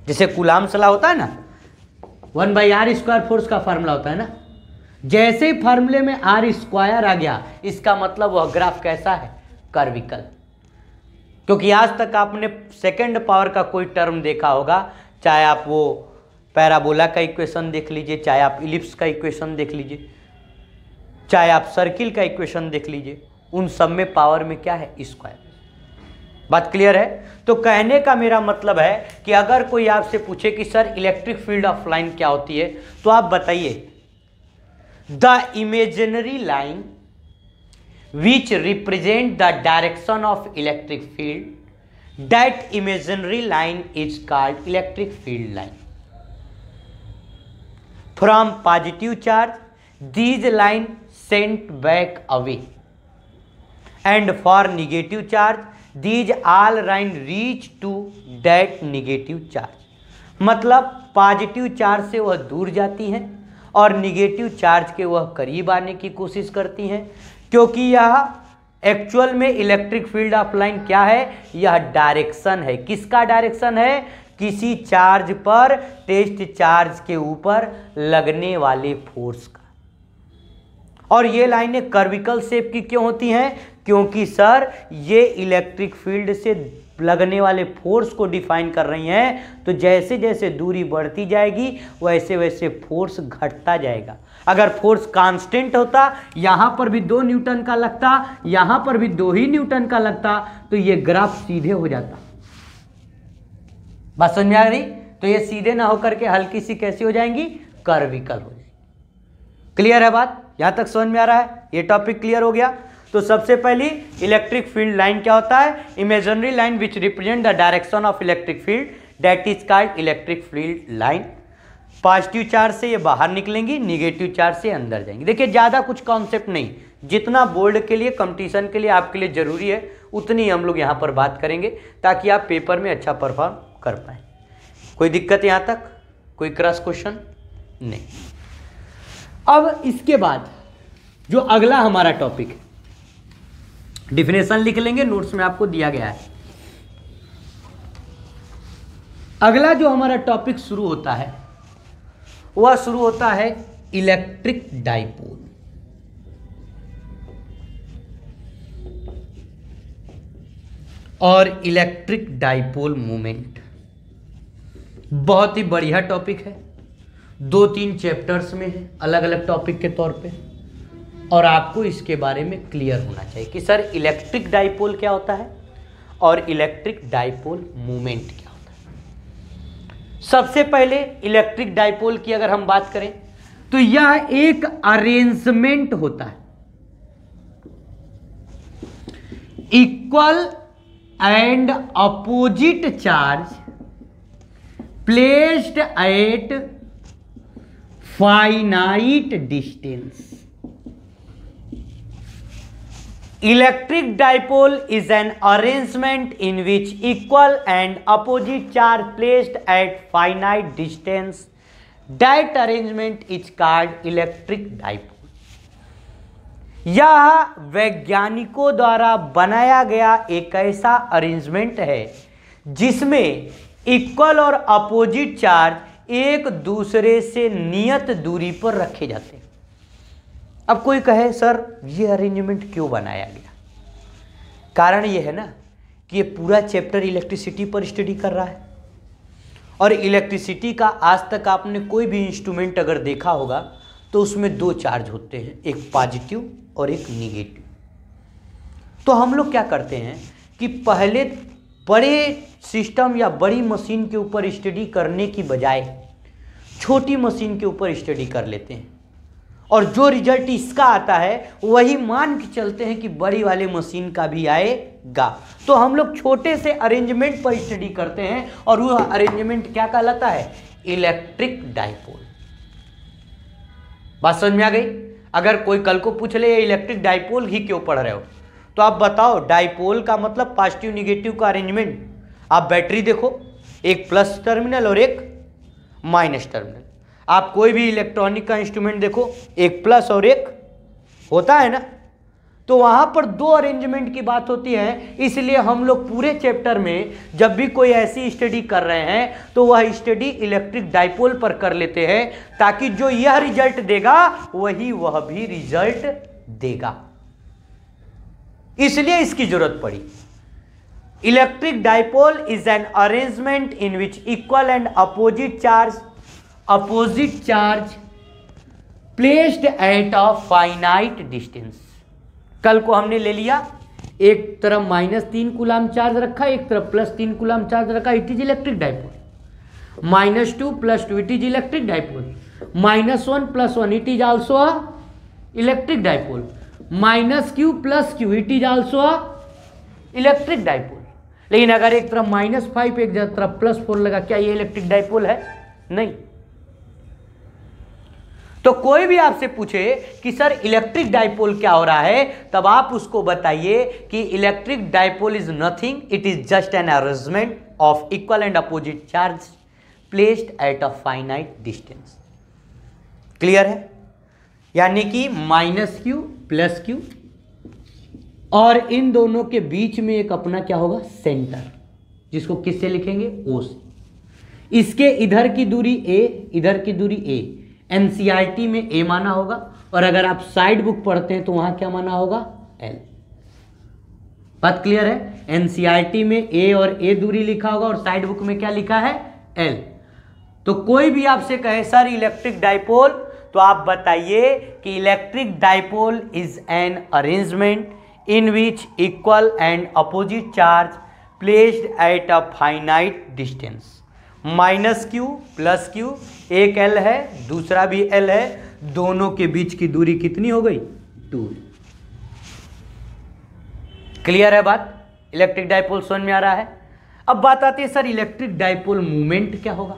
जैसे कूलाम्स लॉ होता है ना, 1/r² फोर्स का फार्मूला होता है ना, जैसे ही फार्मूले में r स्क्वायर आ गया इसका मतलब वह ग्राफ कैसा है, कर्विकल। क्योंकि आज तक आपने सेकंड पावर का कोई टर्म देखा होगा, चाहे आप वो पैराबोला का इक्वेशन देख लीजिए, चाहे आप इलिप्स का इक्वेशन देख लीजिए, चाहे आप सर्किल का इक्वेशन देख लीजिए, उन सब में पावर में क्या है, स्क्वायर। बात क्लियर है? तो कहने का मेरा मतलब है कि अगर कोई आपसे पूछे कि sir electric field of line क्या होती है, तो आप बताइए, the imaginary line which represent the direction of electric field, that imaginary line is called electric field line. From positive charge these line sent back away, and for negative charge these all line reach to that negative charge। मतलब positive charge से वह दूर जाती हैं और negative charge के वह करीब आने की कोशिश करती हैं, क्योंकि यह एक्चुअल में इलेक्ट्रिक फील्ड ऑफ लाइन क्या है, यह डायरेक्शन है। किसका डायरेक्शन है? किसी चार्ज पर टेस्ट चार्ज के ऊपर लगने वाले फोर्स का। और ये लाइनें कर्विकल शेप की क्यों होती हैं? क्योंकि सर ये इलेक्ट्रिक फील्ड से लगने वाले फोर्स को डिफाइन कर रही हैं। तो जैसे जैसे दूरी बढ़ती जाएगी वैसे वैसे फोर्स घटता जाएगा। अगर फोर्स कांस्टेंट होता, यहाँ पर भी 2 न्यूटन का लगता, यहाँ पर भी 2 ही न्यूटन का लगता, तो ये ग्राफ सीधे हो जाता। बात समझ में आ रही? तो ये सीधे ना होकर के हल्की सी कैसी हो जाएंगी, कर्विकल हो जाएगी। क्लियर है बात? यहां तक समझ में आ रहा है? ये टॉपिक क्लियर हो गया। तो सबसे पहली इलेक्ट्रिक फील्ड लाइन क्या होता है? Imaginary line which represent the direction of electric field, that is called electric field line. Positive charge से ये बाहर निकलेंगी, निगेटिव चार्ज से अंदर जाएंगी। देखिए ज़्यादा कुछ कॉन्सेप्ट नहीं, जितना बोर्ड के लिए, कंपटीशन के लिए आपके लिए जरूरी है उतनी हम लोग यहाँ पर बात करेंगे, ताकि आप पेपर में अच्छा परफॉर्म कर पाए। कोई दिक्कत यहाँ तक? कोई क्रॉस क्वेश्चन? नहीं। अब इसके बाद जो अगला हमारा टॉपिक है, डिफिनेशन लिख लेंगे, नोट्स में आपको दिया गया है। अगला जो हमारा टॉपिक शुरू होता है वह शुरू होता है इलेक्ट्रिक डाइपोल। और इलेक्ट्रिक डाइपोल मोमेंट बहुत ही बढ़िया टॉपिक है, 2-3 चैप्टर्स में है अलग अलग टॉपिक के तौर पे, और आपको इसके बारे में क्लियर होना चाहिए कि सर इलेक्ट्रिक डाइपोल क्या होता है और इलेक्ट्रिक डाइपोल मोमेंट क्या होता है। सबसे पहले इलेक्ट्रिक डाइपोल की अगर हम बात करें तो यह एक अरेंजमेंट होता है equal and opposite charge placed eight finite distance. Electric dipole is an arrangement in which equal and opposite charge placed at finite distance. That arrangement is called electric dipole. यह वैज्ञानिकों द्वारा बनाया गया एक ऐसा अरेंजमेंट है जिसमें इक्वल और अपोजिट चार्ज एक दूसरे से नियत दूरी पर रखे जाते हैं। अब कोई कहे सर ये अरेंजमेंट क्यों बनाया गया? कारण ये है ना कि ये पूरा चैप्टर इलेक्ट्रिसिटी पर स्टडी कर रहा है, और इलेक्ट्रिसिटी का आज तक आपने कोई भी इंस्ट्रूमेंट अगर देखा होगा तो उसमें 2 चार्ज होते हैं, एक पॉजिटिव और एक निगेटिव। तो हम लोग क्या करते हैं कि पहले बड़े सिस्टम या बड़ी मशीन के ऊपर स्टडी करने की बजाय छोटी मशीन के ऊपर स्टडी कर लेते हैं, और जो रिजल्ट इसका आता है वही मान के चलते हैं कि बड़ी वाले मशीन का भी आएगा। तो हम लोग छोटे से अरेंजमेंट पर स्टडी करते हैं, और वह अरेंजमेंट क्या कहलाता है? Electric dipole. बात समझ में आ गई? अगर कोई कल को पूछ ले इलेक्ट्रिक डाइपोल ही क्यों पढ़ रहे हो, तो आप बताओ डाइपोल का मतलब पॉजिटिव निगेटिव का अरेंजमेंट। आप बैटरी देखो, एक प्लस टर्मिनल और एक माइनस टर्मिनल। आप कोई भी इलेक्ट्रॉनिक का इंस्ट्रूमेंट देखो, एक प्लस और एक होता है ना, तो वहां पर 2 अरेंजमेंट की बात होती है। इसलिए हम लोग पूरे चैप्टर में जब भी कोई ऐसी स्टडी कर रहे हैं तो वह स्टडी इलेक्ट्रिक डाइपोल पर कर लेते हैं, ताकि जो यह रिजल्ट देगा वही वह भी रिजल्ट देगा। इसलिए इसकी जरूरत पड़ी। Electric dipole is an arrangement in which equal and opposite charge placed at a finite distance. कल को हमने ले लिया, एक तरफ -3 कूलाम चार्ज रखा, एक तरफ +3 कूलाम चार्ज रखा, it is electric dipole. -2 + 2 it is electric dipole. -1 + 1 it is also a electric dipole. -q + q it is also a electric dipole. लेकिन अगर एक तरफ -5 एक तरफ +4 लगा, क्या ये इलेक्ट्रिक डाइपोल है? नहीं। तो कोई भी आपसे पूछे कि सर इलेक्ट्रिक डाइपोल क्या हो रहा है, तब आप उसको बताइए कि electric dipole is nothing, it is just an arrangement of equal and opposite charge placed at a finite distance. Clear है? यानी कि -q + q, और इन दोनों के बीच में एक अपना क्या होगा? सेंटर, जिसको किससे लिखेंगे? O से। इसके इधर की दूरी a, इधर की दूरी a। एनसीईआरटी में ए माना होगा, और अगर आप साइड बुक पढ़ते हैं तो वहां क्या माना होगा? एल। बात क्लियर है? एनसीईआरटी में ए और ए दूरी लिखा होगा, और साइड बुक में क्या लिखा है? एल। तो कोई भी आपसे कहे सर इलेक्ट्रिक डाइपोल, तो आप बताइए कि electric dipole is an arrangement in which equal and opposite charge placed at a finite distance. -q + q, एक L है दूसरा भी L है, दोनों के बीच की दूरी कितनी हो गई? 2। क्लियर है बात? इलेक्ट्रिक डाइपोल समझ में आ रहा है? अब बात आती है सर इलेक्ट्रिक डाइपोल मूवमेंट क्या होगा?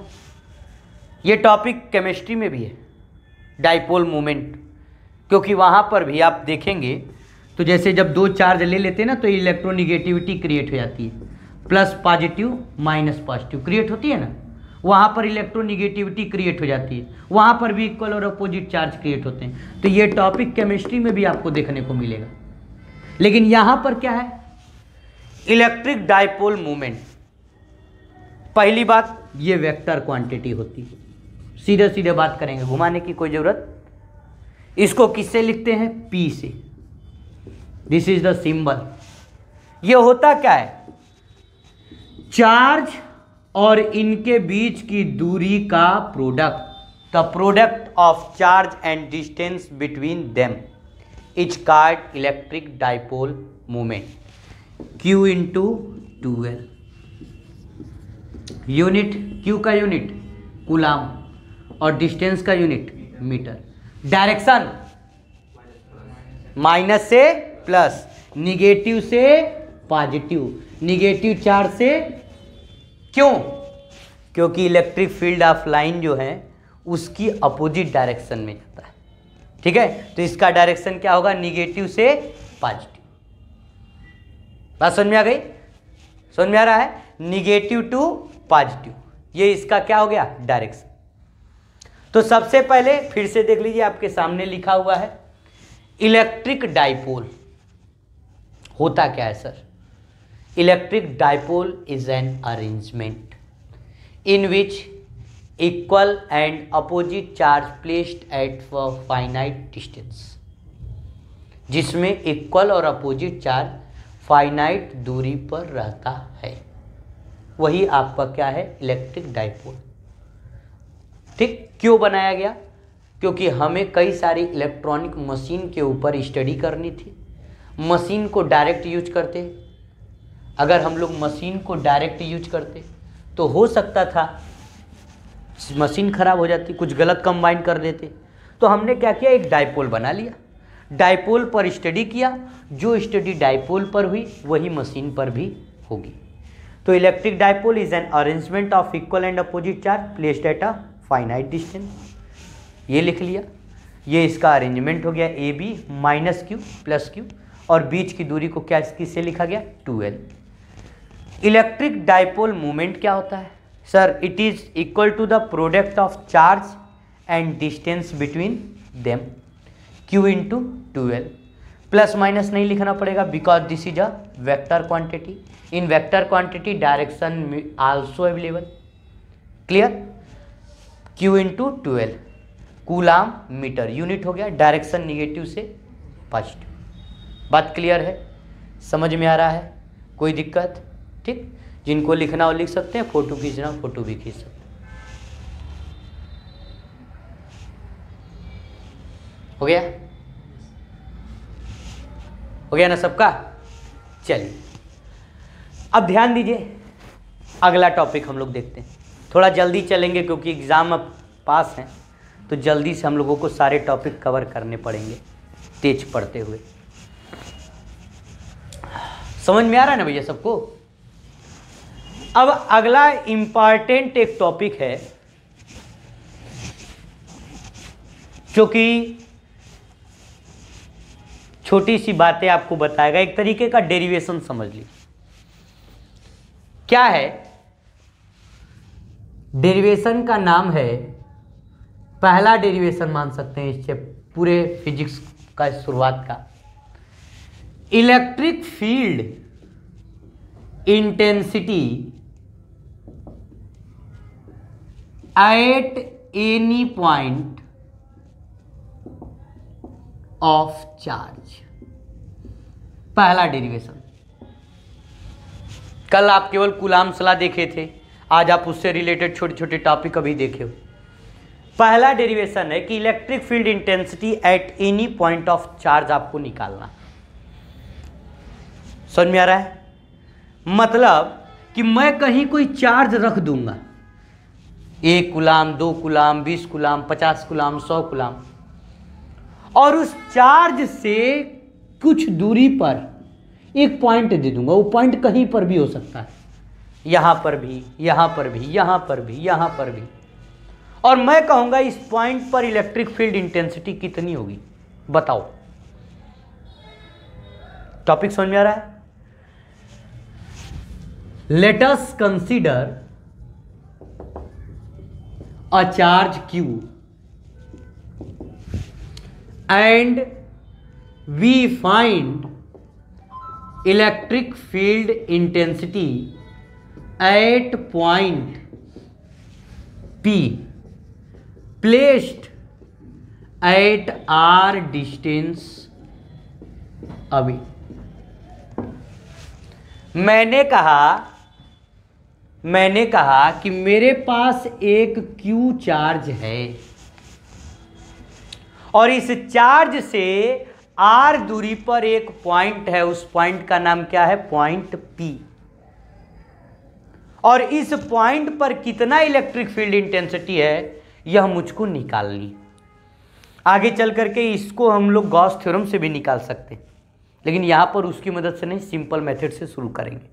यह टॉपिक केमिस्ट्री में भी है, डाइपोल मूवमेंट, क्योंकि वहां पर भी आप देखेंगे तो जैसे जब 2 चार्ज ले लेते हैं ना तो इलेक्ट्रोनिगेटिविटी क्रिएट हो जाती है, plus positive minus positive create होती है ना। वहां पर इलेक्ट्रोनिगेटिविटी क्रिएट हो जाती है, वहां पर भी इक्वल और अपोजिट चार्ज क्रिएट होते हैं। तो ये टॉपिक केमिस्ट्री में भी आपको देखने को मिलेगा। लेकिन यहां पर क्या है, इलेक्ट्रिक डाइपोल मूवमेंट। पहली बात, ये वेक्टर क्वांटिटी होती है, सीधे सीधे बात करेंगे, घुमाने की कोई जरूरत। इसको किससे लिखते हैं, P से। This is the symbol. ये होता क्या है, चार्ज और इनके बीच की दूरी का product, the product of charge and distance between them is called electric dipole movement. Q into 2L। Unit, Q का यूनिट कूलाम और डिस्टेंस का यूनिट मीटर। डायरेक्शन माइनस से प्लस, निगेटिव से पॉजिटिव, निगेटिव चार्ज से, क्यों, क्योंकि electric field of line जो है उसकी अपोजिट डायरेक्शन में जाता है। ठीक है, तो इसका डायरेक्शन क्या होगा, निगेटिव से पॉजिटिव। बात समझ में आ गई, समझ में आ रहा है, निगेटिव टू पॉजिटिव, ये इसका क्या हो गया, डायरेक्शन। तो सबसे पहले फिर से देख लीजिए, आपके सामने लिखा हुआ है इलेक्ट्रिक डाइपोल। होता क्या है sir, electric dipole is an arrangement in which equal and opposite charge placed eight finite distance, जिसमें इक्वल और अपोजिट चार्ज फाइनाइट दूरी पर रहता है, वही आपका क्या है, इलेक्ट्रिक डाइपोल। ठीक, क्यों बनाया गया, क्योंकि हमें कई सारी इलेक्ट्रॉनिक मशीन के ऊपर स्टडी करनी थी। मशीन को डायरेक्ट यूज करते, अगर हम लोग मशीन को डायरेक्ट यूज करते तो हो सकता था मशीन खराब हो जाती, कुछ गलत कंबाइन कर देते। तो हमने क्या किया, एक डाइपोल बना लिया, डाइपोल पर स्टडी किया, जो स्टडी डाइपोल पर हुई वही मशीन पर भी होगी। तो electric dipole is an arrangement of equal and opposite charge placed at a finite distance. ये लिख लिया, ये इसका अरेंजमेंट हो गया, A B minus Q plus Q, और बीच की दूरी को क्या किससे लिखा गया, 2L। इलेक्ट्रिक डाइपोल मूवमेंट क्या होता है sir, it is equal to the product of charge and distance between them, Q into 2L। Plus minus नहीं लिखना पड़ेगा because this is a vector quantity. In vector quantity direction also available. Clear, Q into 2L, coulomb metre, unit हो गया, direction negative से positive. बात clear है, समझ में आ रहा है, कोई दिक्कत। ठीक, जिनको लिखना हो लिख सकते हैं, फोटो खींचना फोटो भी खींच सकते हैं। हो गया, हो गया ना सबका। चलिए अब ध्यान दीजिए, अगला टॉपिक हम लोग देखते हैं। थोड़ा जल्दी चलेंगे क्योंकि एग्जाम अब पास हैं, तो जल्दी से हम लोगों को सारे टॉपिक कवर करने पड़ेंगे तेज पढ़ते हुए। समझ में आ रहा है ना भैया सबको। अब अगला इंपॉर्टेंट एक टॉपिक है जो कि छोटी सी बातें आपको बताएगा, एक तरीके का डेरिवेशन समझ लीजिए। क्या है डेरिवेशन का नाम है, पहला डेरिवेशन मान सकते हैं इससे पूरे फिजिक्स का शुरुआत का, electric field intensity at any point of charge. पहला डेरिवेशन, कल आप केवल कूलाम सला देखे थे, आज आप उससे रिलेटेड छोटे छोटे टॉपिक अभी देखे हो। पहला डेरिवेशन है कि electric field intensity at any point of charge आपको निकालना। समझ में आ रहा है, मतलब कि मैं कहीं कोई चार्ज रख दूंगा, 1 coulomb, 2 coulomb, 20 coulomb, 50 coulomb, 100 coulomb, और उस चार्ज से कुछ दूरी पर एक पॉइंट दे दूंगा। वो पॉइंट कहीं पर भी हो सकता है, यहां पर भी, यहां पर भी, यहां पर भी, यहां पर भी, और मैं कहूंगा इस पॉइंट पर इलेक्ट्रिक फील्ड इंटेंसिटी कितनी होगी, बताओ। टॉपिक समझ में आ रहा है। Late us consider a charge q and we find electric field intensity at point P placed at r distance away। मैंने कहा कि मेरे पास एक Q चार्ज है और इस चार्ज से R दूरी पर एक पॉइंट है, उस पॉइंट का नाम क्या है? Point P। और इस पॉइंट पर कितना इलेक्ट्रिक फील्ड इंटेंसिटी है यह मुझको निकालनी। आगे चल करके इसको हम लोग गॉस थ्योरम से भी निकाल सकते हैं, लेकिन यहां पर उसकी मदद से नहीं, सिंपल मेथड से शुरू करेंगे।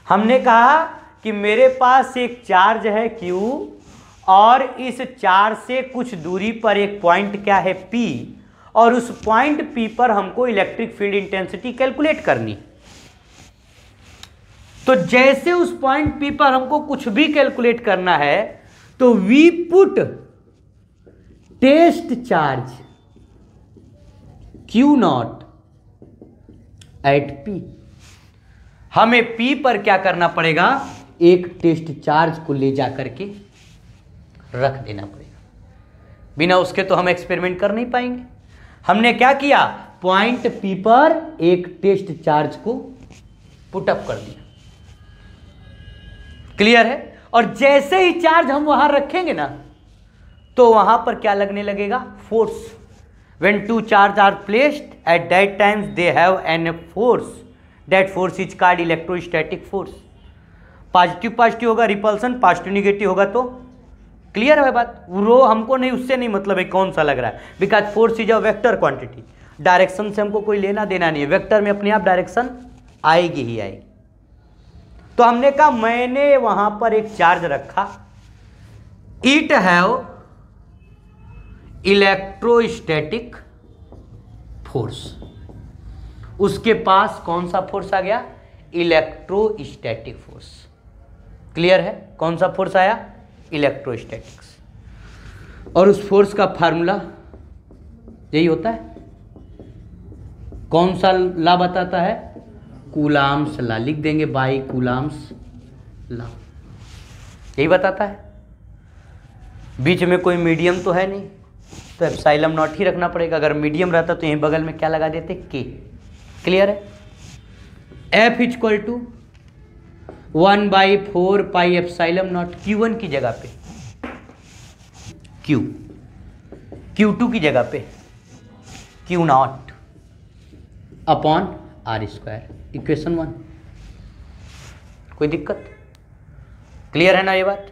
हमने कहा कि मेरे पास एक चार्ज है Q और इस चार्ज से कुछ दूरी पर एक पॉइंट क्या है? P, और उस पॉइंट P पर हमको इलेक्ट्रिक फील्ड इंटेंसिटी कैलकुलेट करनी। तो जैसे उस पॉइंट P पर हमको कुछ भी कैलकुलेट करना है तो we put test charge Q0 at P। हमें P पर क्या करना पड़ेगा? एक टेस्ट चार्ज को ले जाकर के रख देना पड़ेगा। बिना उसके तो हम एक्सपेरिमेंट कर नहीं पाएंगे। हमने क्या किया? पॉइंट P पर एक टेस्ट चार्ज को पुटअप कर दिया। क्लियर है? और जैसे ही चार्ज हम वहां रखेंगे ना तो वहां पर क्या लगने लगेगा? Force. When two charges are placed at that time they have an force. That force is called electrostatic force. Positive positive होगा रिपल्सन, पॉजिटिव निगेटिव होगा तो क्लियर है बात। रो हमको नहीं, उससे नहीं मतलब है कौन सा लग रहा है, because force is a vector quantity. Direction से हमको कोई लेना देना नहीं है, वेक्टर में अपने आप डायरेक्शन आएगी ही आएगी। तो हमने कहा मैंने वहां पर एक चार्ज रखा, इट हैव इलेक्ट्रोस्टैटिक फोर्स। उसके पास कौन सा फोर्स आ गया? Electrostatic force. क्लियर है? कौन सा फोर्स आया? इलेक्ट्रोस्टैटिक्स। और उस फोर्स का फार्मूला यही होता है। कौन सा लॉ बताता है? Coulombs law. लिख देंगे बाय कूलाम्स लॉ, यही बताता है। बीच में कोई मीडियम तो है नहीं, तो एप्सिलॉन नॉट ही रखना पड़ेगा। अगर मीडियम रहता तो यहीं बगल में क्या लगा देते? के। क्लियर है? F equal to 1/4 pi epsilon naught Q1 की जगह पे Q, Q2 की जगह पे Q0 upon R square. Equation 1। कोई दिक्कत? क्लियर है ना ये बात?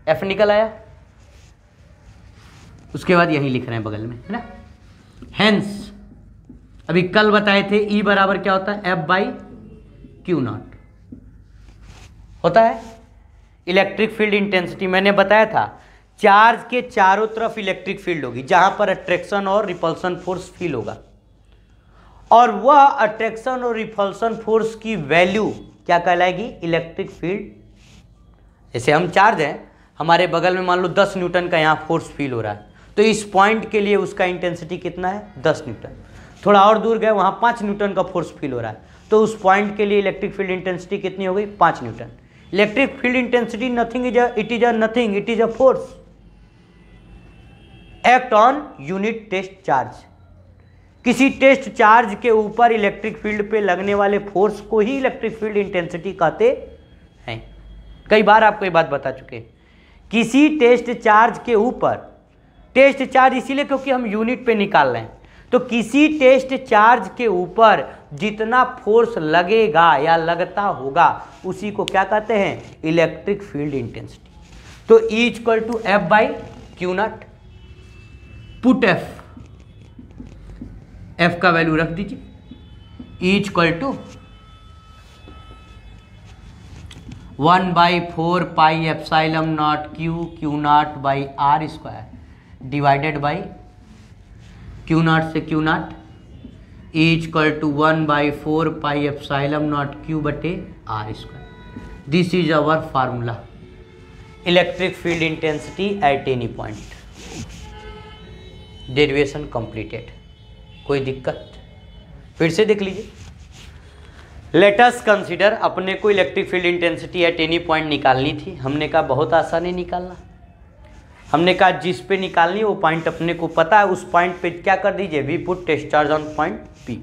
F निकल आया। उसके बाद यही लिख रहे हैं बगल में, है ना। हेंस अभी कल बताए थे E बराबर क्या होता है? F/Q0 होता है इलेक्ट्रिक फील्ड इंटेंसिटी। मैंने बताया था चार्ज के चारों तरफ इलेक्ट्रिक फील्ड होगी, जहां पर अट्रैक्शन और रिपल्सन फोर्स फील होगा, और वह अट्रैक्शन और रिपल्सन फोर्स की वैल्यू क्या कहलाएगी? Electric field. जैसे हम चार्ज हैं, हमारे बगल में मान लो 10 न्यूटन का यहाँ फोर्स फील हो रहा है, तो इस पॉइंट के लिए उसका इंटेंसिटी कितना है? 10 न्यूटन। थोड़ा और दूर गए, वहाँ 5 न्यूटन का फोर्स फील हो रहा है, तो उस पॉइंट के लिए इलेक्ट्रिक फील्ड इंटेंसिटी कितनी हो गई? 5 newton. Electric field intensity nothing is it is a nothing, it is a force act on unit test charge. किसी टेस्ट चार्ज के ऊपर इलेक्ट्रिक फील्ड पे लगने वाले फोर्स को ही इलेक्ट्रिक फील्ड इंटेंसिटी कहते हैं। कई बार आपको ये बात बता चुके हैं। किसी टेस्ट चार्ज के ऊपर, टेस्ट चार्ज इसीलिए क्योंकि हम यूनिट पे निकाल रहे हैं, तो किसी टेस्ट चार्ज के ऊपर जितना फोर्स लगेगा या लगता होगा उसी को क्या कहते हैं? Electric field intensity. तो E equal to F/Q0। Put F का वैल्यू रख दीजिए। E equal to 1/4 pi epsilon naught Q0/R square divided by Q0 से Q0 E equal to 1/4 pi epsilon naught Q/R square. This is our formula. Electric field intensity at any point. Derivation completed. कोई दिक्कत? फिर से देख लीजिए। Late us consider, अपने को electric field intensity at any point निकालनी थी। हमने कहा बहुत आसान है निकालना। हमने कहा जिस पे निकालनी है वो पॉइंट अपने को पता है, उस पॉइंट पे क्या कर दीजिए, we put test charge on point P.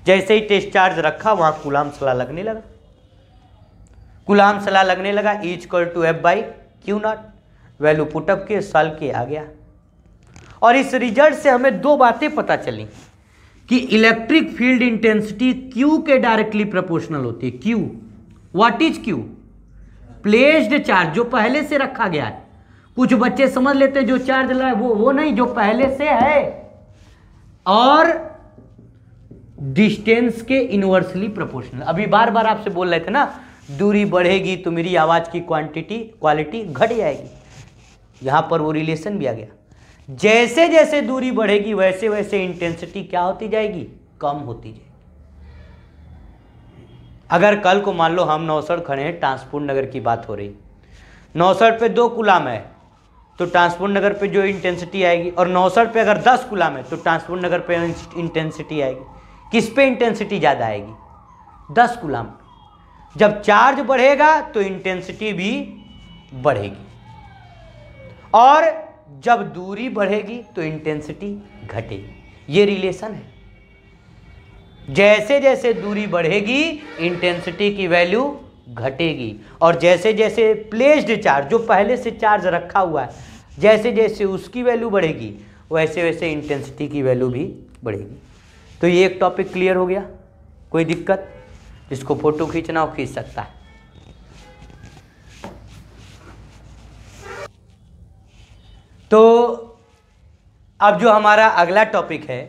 जैसे ही टेस्ट चार्ज रखा वहां कूलाम्ब सला लगने लगा। कूलाम्ब सला लगने लगा E=F/Q0। वैल्यू पुटअप के सॉल्व के आ गया। और इस रिजल्ट से हमें दो बातें पता चली कि इलेक्ट्रिक फील्ड इंटेंसिटी Q के डायरेक्टली प्रोपोर्शनल होती है। Q, what is Q? Placed charge, जो पहले से रखा गया है। कुछ बच्चे समझ लेते हैं जो चार्ज लाए वो नहीं, जो पहले से है, और डिस्टेंस के इनवर्सली प्रोपोर्शनल। अभी बार बार आपसे बोल रहे थे ना, दूरी बढ़ेगी तो मेरी आवाज की क्वालिटी घट जाएगी। यहां पर वो रिलेशन भी आ गया। जैसे जैसे दूरी बढ़ेगी वैसे वैसे इंटेंसिटी क्या होती जाएगी, कम होती जाएगी। अगर कल को मान लो हम नौसड़ खड़े हैं, ट्रांसपोर्ट नगर की बात हो रही, नौसड़ पे 2 कूलाम है तो ट्रांसपोर्ट नगर पे जो इंटेंसिटी आएगी, और नौसड़ पे अगर 10 कूलाम है तो ट्रांसपोर्ट नगर पे इंटेंसिटी आएगी। किस पे इंटेंसिटी ज़्यादा आएगी? 10 कूलाम। जब चार्ज बढ़ेगा तो इंटेंसिटी भी बढ़ेगी, और जब दूरी बढ़ेगी तो इंटेंसिटी घटेगी। ये रिलेशन है। जैसे जैसे दूरी बढ़ेगी इंटेंसिटी की वैल्यू घटेगी, और जैसे जैसे प्लेस्ड चार्ज, जो पहले से चार्ज रखा हुआ है, जैसे जैसे उसकी वैल्यू बढ़ेगी वैसे वैसे इंटेंसिटी की वैल्यू भी बढ़ेगी। तो ये एक टॉपिक क्लियर हो गया। कोई दिक्कत? जिसको फोटो खींचना हो खींच सकता है। तो अब जो हमारा अगला टॉपिक है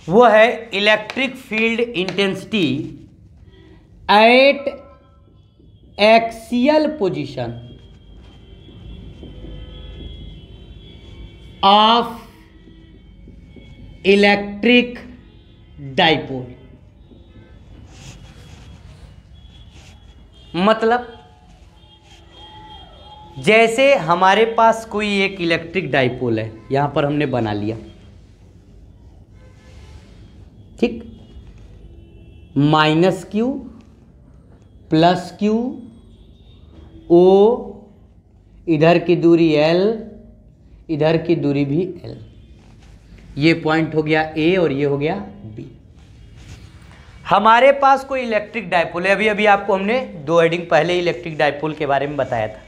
वो है electric field intensity eight axial position of electric dipole. मतलब जैसे हमारे पास कोई एक इलेक्ट्रिक डाइपोल है, यहां पर हमने बना लिया, ठीक, -Q +Q, O, इधर की दूरी L, इधर की दूरी भी L। ये पॉइंट हो गया A और ये हो गया B। हमारे पास कोई इलेक्ट्रिक डाइपोल है। अभी अभी आपको हमने 2 हेडिंग पहले इलेक्ट्रिक डाइपोल के बारे में बताया था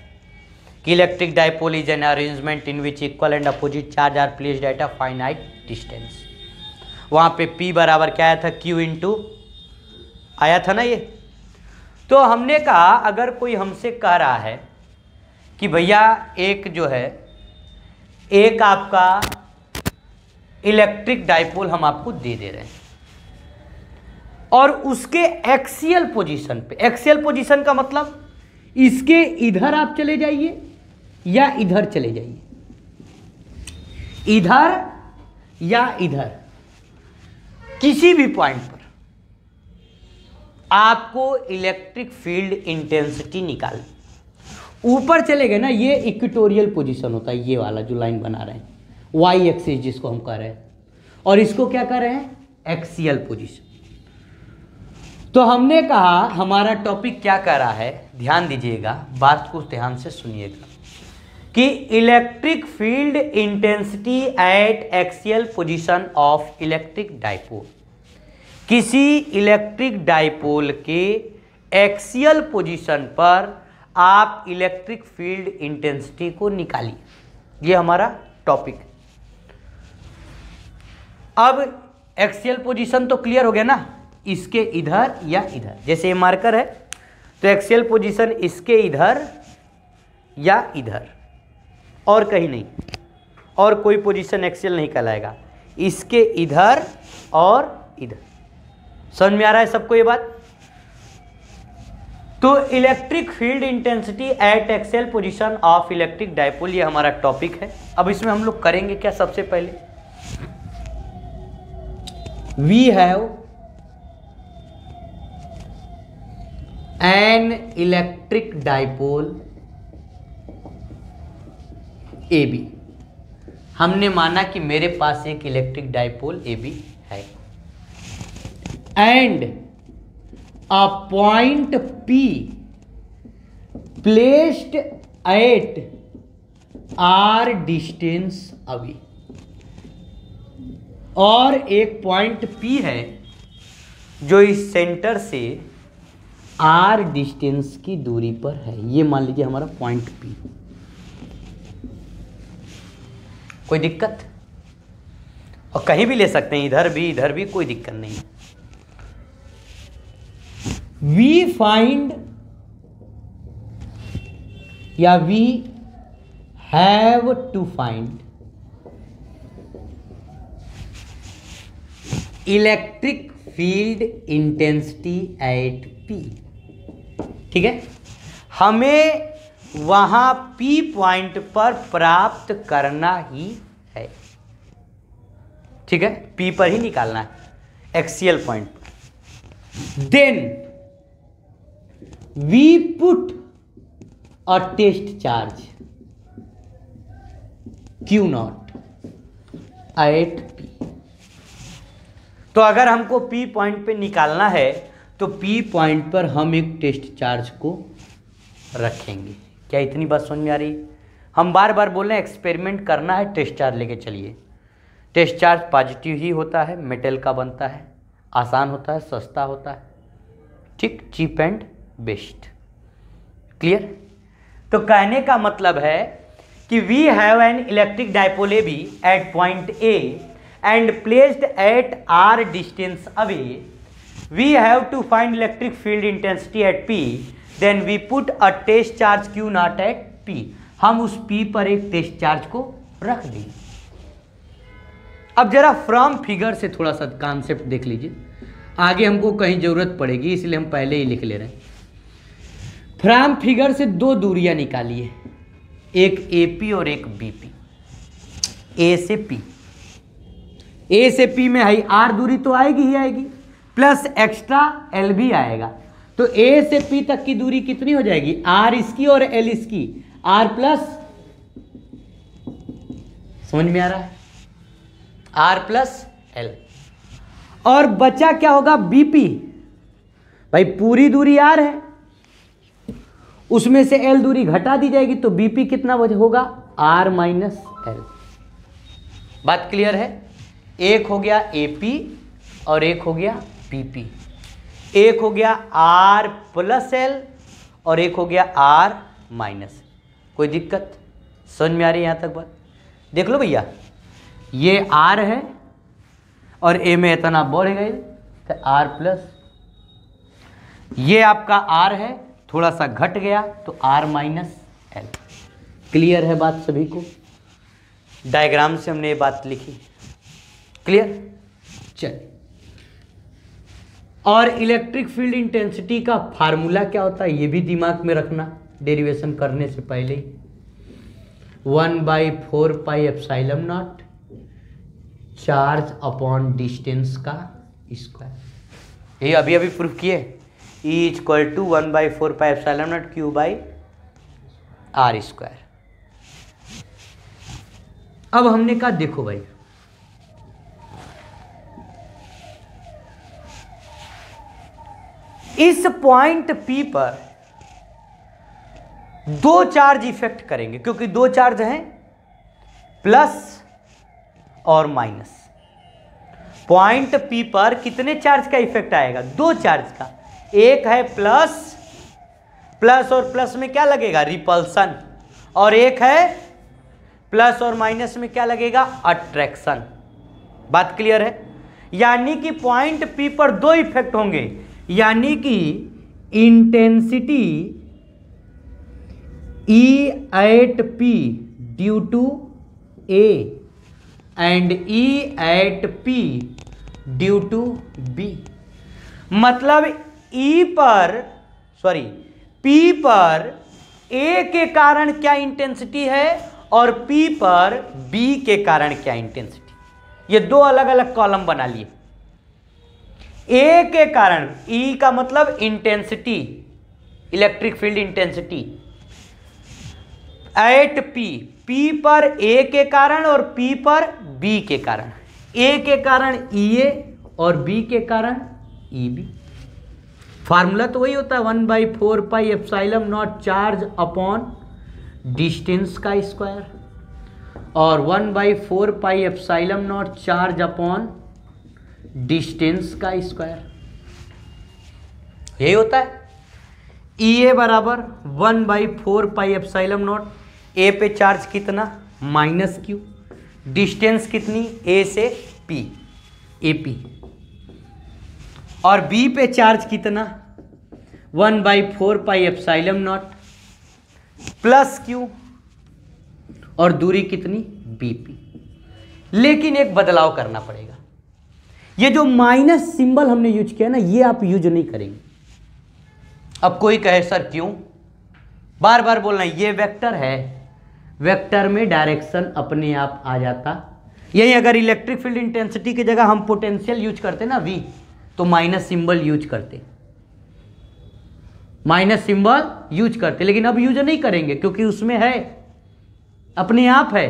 कि electric dipole is an arrangement in which equal and opposite charge are placed at a finite distance. वहाँ पे P बराबर क्या आया था, Q इंटू आया था ना ये। तो हमने कहा अगर कोई हमसे कह रहा है कि भैया एक जो है, एक आपका इलेक्ट्रिक डाइपोल हम आपको दे रहे हैं, और उसके एक्सियल पोजीशन पे, एक्सियल पोजीशन का मतलब इसके इधर आप चले जाइए या इधर चले जाइए, इधर या इधर, किसी भी पॉइंट पर आपको इलेक्ट्रिक फील्ड इंटेंसिटी निकालनी। ऊपर चले गए ना, ये इक्वेटोरियल पोजीशन होता है, ये वाला जो लाइन बना रहे हैं, वाई एक्सिस जिसको हम कह रहे हैं, और इसको क्या कर रहे हैं, एक्सियल पोजीशन। तो हमने कहा हमारा टॉपिक क्या कर रहा है, ध्यान दीजिएगा, बात को ध्यान से सुनिएगा, कि electric field intensity eight axial position of electric dipole. किसी इलेक्ट्रिक डाइपोल के एक्सियल पोजीशन पर आप इलेक्ट्रिक फील्ड इंटेंसिटी को निकालिए। ये हमारा टॉपिक है। अब एक्सियल पोजीशन तो क्लियर हो गया ना, इसके इधर या इधर, जैसे ये मार्कर है तो एक्सियल पोजीशन इसके इधर या इधर, और कहीं नहीं, और कोई पोजीशन एक्सियल नहीं कहलाएगा, इसके इधर और इधर। समझ में आ रहा है सबको ये बात? तो electric field intensity eight axial position of electric dipole, ये हमारा टॉपिक है। अब इसमें हम लोग करेंगे क्या, सबसे पहले we have an electric dipole A B. हमने माना कि मेरे पास एक इलेक्ट्रिक डाइपोल ए बी है and a point P placed at R distance away, और एक पॉइंट पी है जो इस सेंटर से आर डिस्टेंस की दूरी पर है। ये मान लीजिए हमारा पॉइंट पी। कोई दिक्कत? और कहीं भी ले सकते हैं, इधर भी कोई दिक्कत नहीं है। वी फाइंड या we have to find electric field intensity at P. ठीक है, हमें वहां पी पॉइंट पर प्राप्त करना ही है। ठीक है, पी पर ही निकालना है, एक्सियल पॉइंट पर। Then we put a test charge Q naught at P. तो अगर हमको पी पॉइंट पे निकालना है तो पी पॉइंट पर हम एक टेस्ट चार्ज को रखेंगे। क्या इतनी बात समझ में आ रही? हम बार बार बोल रहे हैं एक्सपेरिमेंट करना है, टेस्ट चार्ज लेके चलिए। टेस्ट चार्ज पॉजिटिव ही होता है, मेटल का बनता है, आसान होता है, सस्ता होता है, ठीक, चीप एंड बेस्ट। क्लियर? तो कहने का मतलब है कि we have an electric dipole A B at point A and placed at R distance away. We have to find electric field intensity at P, then we put a test charge Q naught at P। हम उस P पर एक test charge को रख देंगे। अब जरा from figure से थोड़ा सा कॉन्सेप्ट देख लीजिए, आगे हमको कहीं जरूरत पड़ेगी इसलिए हम पहले ही लिख ले रहे हैं। फ्रॉम फिगर से दो दूरियां निकालिए, एक AP और एक BP। A से P, A से P में है R दूरी तो आएगी ही आएगी, प्लस एक्स्ट्रा L भी आएगा। तो A से P तक की दूरी कितनी हो जाएगी? R इसकी और L इसकी, R प्लस, समझ में आ रहा है, R प्लस L। और बचा क्या होगा? BP। भाई पूरी दूरी R है, उसमें से L दूरी घटा दी जाएगी तो BP कितना होगा? R minus L। बात क्लियर है? एक हो गया AP और एक हो गया PP। एक हो गया R प्लस L और एक हो गया R माइनस। कोई दिक्कत समझ में आ रही है यहाँ तक बात? देख लो भैया, ये R है और A में इतना बढ़ गए तो R प्लस, ये आपका R है थोड़ा सा घट गया तो R माइनस L। क्लियर है बात सभी को? डायग्राम से हमने ये बात लिखी, क्लियर? चलिए, और इलेक्ट्रिक फील्ड इंटेंसिटी का फार्मूला क्या होता है ये भी दिमाग में रखना डेरिवेशन करने से पहले ही। 1/4 pi epsilon naught charge upon distance का स्क्वायर। ये अभी अभी प्रूफ किए, E equal to 1/4 pi epsilon naught Q by R square. अब हमने कहा देखो भाई, इस पॉइंट P पर दो चार्ज इफेक्ट करेंगे, क्योंकि दो चार्ज हैं प्लस और माइनस। पॉइंट P पर कितने चार्ज का इफेक्ट आएगा? दो चार्ज का। एक है प्लस, प्लस और प्लस में क्या लगेगा? रिपल्सन। और एक है प्लस और माइनस में क्या लगेगा? अट्रैक्शन। बात क्लियर है? यानी कि पॉइंट P पर दो इफेक्ट होंगे, यानी कि intensity E at P due to A and E at P due to B। मतलब P पर A के कारण क्या इंटेंसिटी है और P पर B के कारण क्या इंटेंसिटी। ये दो अलग अलग कॉलम बना लिए। A के कारण, E का मतलब intensity, electric field intensity eight P, P पर A के कारण और P पर B के कारण। A के कारण EA और B के कारण EB। फार्मूला तो वही होता है 1/4 pi epsilon naught charge upon distance का स्क्वायर और 1/4 pi epsilon naught charge upon distance का स्क्वायर, यही होता है। EA बराबर 1/4 पाई एप्सिलॉन नॉट, A पे चार्ज कितना -Q, डिस्टेंस कितनी A से P AP, और B पे चार्ज कितना 1/4 पाई एप्सिलॉन नॉट +Q और दूरी कितनी BP। लेकिन एक बदलाव करना पड़ेगा, ये जो माइनस सिंबल हमने यूज किया ना, ये आप यूज नहीं करेंगे। अब कोई कहे सर क्यों, बार बार बोलना, ये वेक्टर है, वेक्टर में डायरेक्शन अपने आप आ जाता। यही अगर इलेक्ट्रिक फील्ड इंटेंसिटी की जगह हम पोटेंशियल यूज करते ना V, तो माइनस सिंबल यूज करते, माइनस सिंबल यूज करते, लेकिन अब यूज नहीं करेंगे क्योंकि उसमें है, अपने आप है।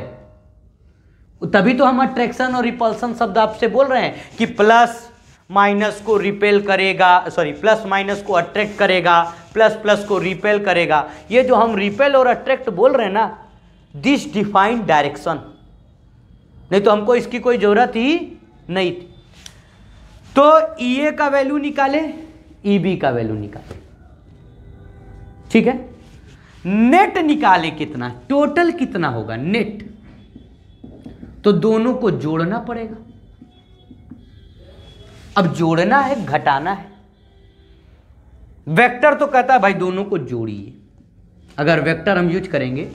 तभी तो हम अट्रैक्शन और रिपल्सन शब्द आपसे बोल रहे हैं कि प्लस माइनस को रिपेल करेगा, सॉरी प्लस माइनस को अट्रैक्ट करेगा, प्लस प्लस को रिपेल करेगा। ये जो हम रिपेल और अट्रैक्ट बोल रहे हैं ना, दिस डिफाइंड डायरेक्शन, नहीं तो हमको इसकी कोई जरूरत ही नहीं थी। तो EA का वैल्यू निकाले, EB का वैल्यू निकाले, ठीक है। नेट निकाले कितना, टोटल कितना होगा नेट, तो दोनों को जोड़ना पड़ेगा। अब जोड़ना है घटाना है, वेक्टर तो कहता है भाई दोनों को जोड़िए। अगर वेक्टर हम यूज करेंगे,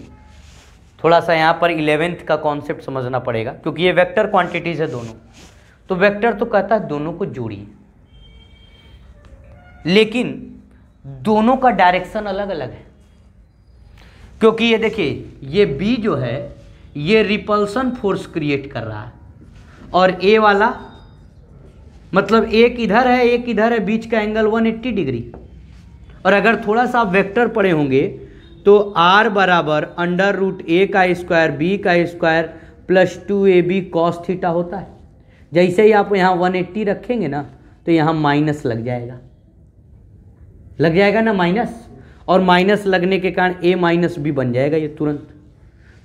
थोड़ा सा यहां पर 11th का कॉन्सेप्ट समझना पड़ेगा क्योंकि ये वेक्टर क्वांटिटीज है दोनों, तो वेक्टर तो कहता है दोनों को जोड़िए, लेकिन दोनों का डायरेक्शन अलग अलग है। क्योंकि ये देखिए, ये B जो है ये रिपल्सन फोर्स क्रिएट कर रहा है, और A वाला मतलब एक इधर है एक इधर है, बीच का एंगल 180 डिग्री। और अगर थोड़ा सा आप वेक्टर पढ़े होंगे तो R बराबर √A का स्क्वायर B का square plus 2AB cos theta होता है। जैसे ही आप यहाँ 180 रखेंगे ना, तो यहाँ माइनस लग जाएगा ना माइनस, और माइनस लगने के कारण A माइनस B बन जाएगा ये तुरंत।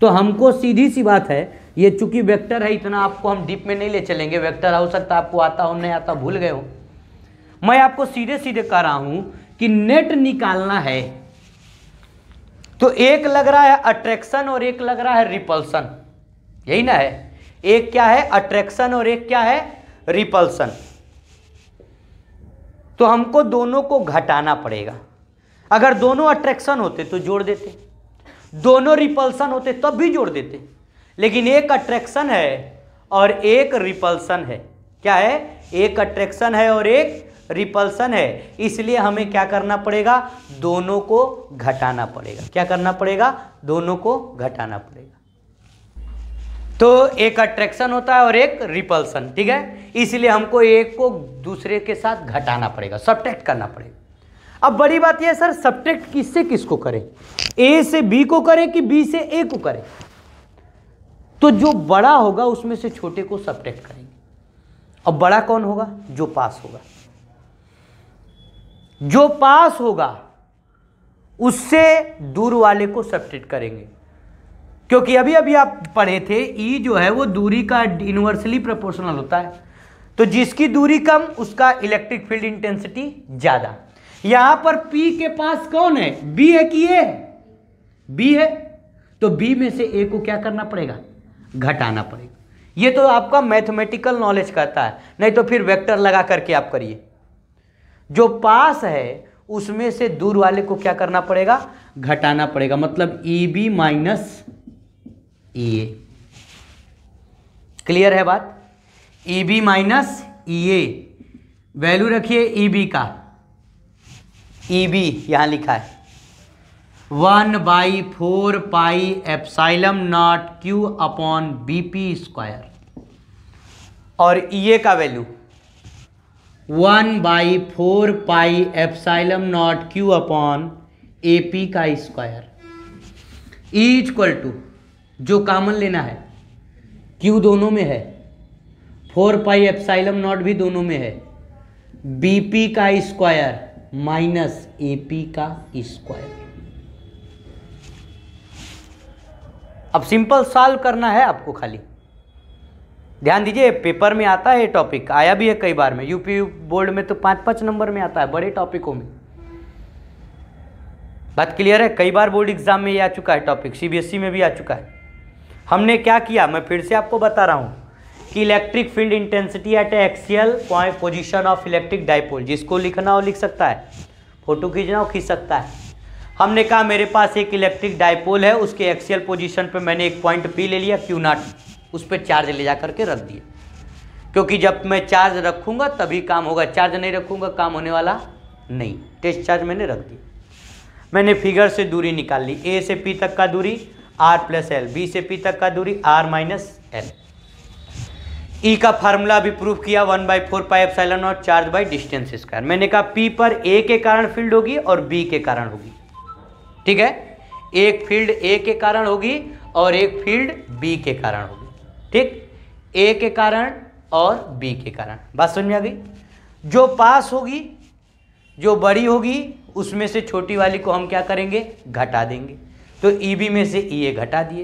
तो हमको सीधी सी बात है, ये चूंकि वेक्टर है, इतना आपको हम डीप में नहीं ले चलेंगे, वेक्टर हो सकता है आपको आता हो नहीं आता, भूल गए हो। मैं आपको सीधे सीधे कह रहा हूं कि नेट निकालना है, तो एक लग रहा है अट्रैक्शन और एक लग रहा है रिपल्सन, यही ना है। एक क्या है अट्रैक्शन और एक क्या है रिपल्सन, तो हमको दोनों को घटाना पड़ेगा। अगर दोनों अट्रैक्शन होते तो जोड़ देते, दोनों रिपल्सन होते तब भी जोड़ देते, लेकिन एक अट्रैक्शन है और एक रिपल्सन है। क्या है, एक अट्रैक्शन है और एक रिपल्सन है, इसलिए हमें क्या करना पड़ेगा, दोनों को घटाना पड़ेगा। क्या करना पड़ेगा, दोनों को घटाना पड़ेगा। तो एक अट्रैक्शन होता है और एक रिपल्सन, ठीक है, इसलिए हमको एक को दूसरे के साथ घटाना पड़ेगा, सब्ट्रैक्ट करना पड़ेगा। अब बड़ी बात यह है सर, सब्ट्रैक्ट किससे किसको करें, A से B को करें कि B से A को करें। तो जो बड़ा होगा उसमें से छोटे को सब्ट्रैक्ट करेंगे। अब बड़ा कौन होगा, जो पास होगा, जो पास होगा उससे दूर वाले को सब्ट्रैक्ट करेंगे। क्योंकि अभी अभी आप पढ़े थे E जो है वो दूरी का इनवर्सली प्रोपोर्शनल होता है, तो जिसकी दूरी कम उसका इलेक्ट्रिक फील्ड इंटेंसिटी ज्यादा। यहां पर P के पास कौन है, B है कि A है, B है, तो B में से A को क्या करना पड़ेगा, घटाना पड़ेगा। ये तो आपका मैथमेटिकल नॉलेज कहता है, नहीं तो फिर वेक्टर लगा करके आप करिए। जो पास है उसमें से दूर वाले को क्या करना पड़ेगा, घटाना पड़ेगा, मतलब EB माइनस EA। क्लियर है बात, EB माइनस EA। वैल्यू रखिए EB का, EB यहां लिखा है 1/4 pi epsilon naught Q upon BP square, और EA का value 1/4 pi epsilon naught Q upon AP का स्क्वायर, E इक्वल टू जो कॉमन लेना है, Q दोनों में है, 4 पाई एप्सिलॉन नॉट भी दोनों में है, BP का स्क्वायर माइनस AP का स्क्वायर। अब सिंपल सॉल्व करना है आपको, खाली ध्यान दीजिए, पेपर में आता है ये टॉपिक, आया भी है कई बार में, यूपी बोर्ड में तो 5-5 नंबर में आता है बड़े टॉपिकों में। बात क्लियर है, कई बार बोर्ड एग्जाम में ये आ चुका है टॉपिक, सीबीएसई में भी आ चुका है। हमने क्या किया, मैं फिर से आपको बता रहा हूँ कि electric field intensity eight axial position of electric dipole, जिसको लिखना हो लिख सकता है, फोटो खींचना हो खींच सकता है। हमने कहा मेरे पास एक इलेक्ट्रिक डाइपोल है, उसके एक्सियल पोजीशन पे मैंने एक पॉइंट P ले लिया, Q0, उस पर चार्ज ले जा करके रख दिया, क्योंकि जब मैं चार्ज रखूंगा तभी काम होगा, चार्ज नहीं रखूंगा काम होने वाला नहीं। टेस्ट चार्ज मैंने रख दिया। मैंने फिगर से दूरी निकाल ली, A से P तक का दूरी R + L, B से P तक का दूरी R - L। E का फार्मूला भी प्रूफ किया, 1/4 pi epsilon naught charge by distance square. मैंने कहा P पर A के कारण फील्ड होगी और B के कारण होगी, ठीक है, एक फील्ड A के कारण होगी और एक फील्ड B के कारण होगी, ठीक, A के कारण और B के कारण। बात समझ में आ गई? जो पास होगी, जो बड़ी होगी, उसमें से छोटी वाली को हम क्या करेंगे, घटा देंगे। तो EB में से EA घटा दिए,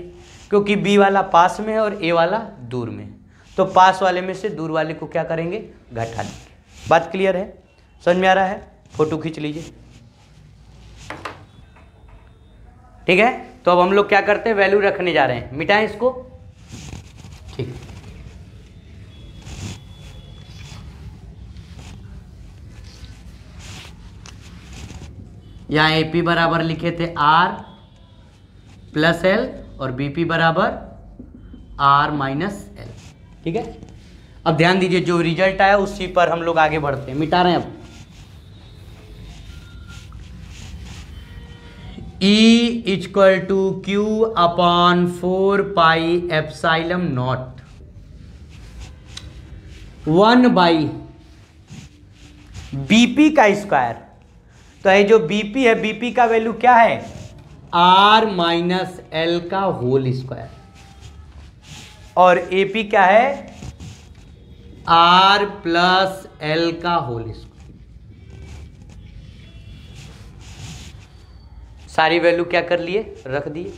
क्योंकि B वाला पास में है और A वाला दूर में है, तो पास वाले में से दूर वाले को क्या करेंगे, घटा देंगे। बात क्लियर है, समझ में आ रहा है? फोटो खींच लीजिए, ठीक है। तो अब हम लोग क्या करते हैं, वैल्यू रखने जा रहे हैं, मिटाएं इसको, ठीक। यहाँ AP बराबर लिखे थे R + L और BP बराबर R - L, ठीक है। अब ध्यान दीजिए, जो रिजल्ट आया उसी पर हम लोग आगे बढ़ते हैं, मिटा रहे हैं अब। E = Q/4 pi epsilon not 1/BP का स्क्वायर। तो ये जो BP है, BP का वैल्यू क्या है, R - L का होल स्क्वायर, और AP क्या है, R + L का होल स्क्वायर। सारी वैल्यू क्या कर लिए, रख दिए।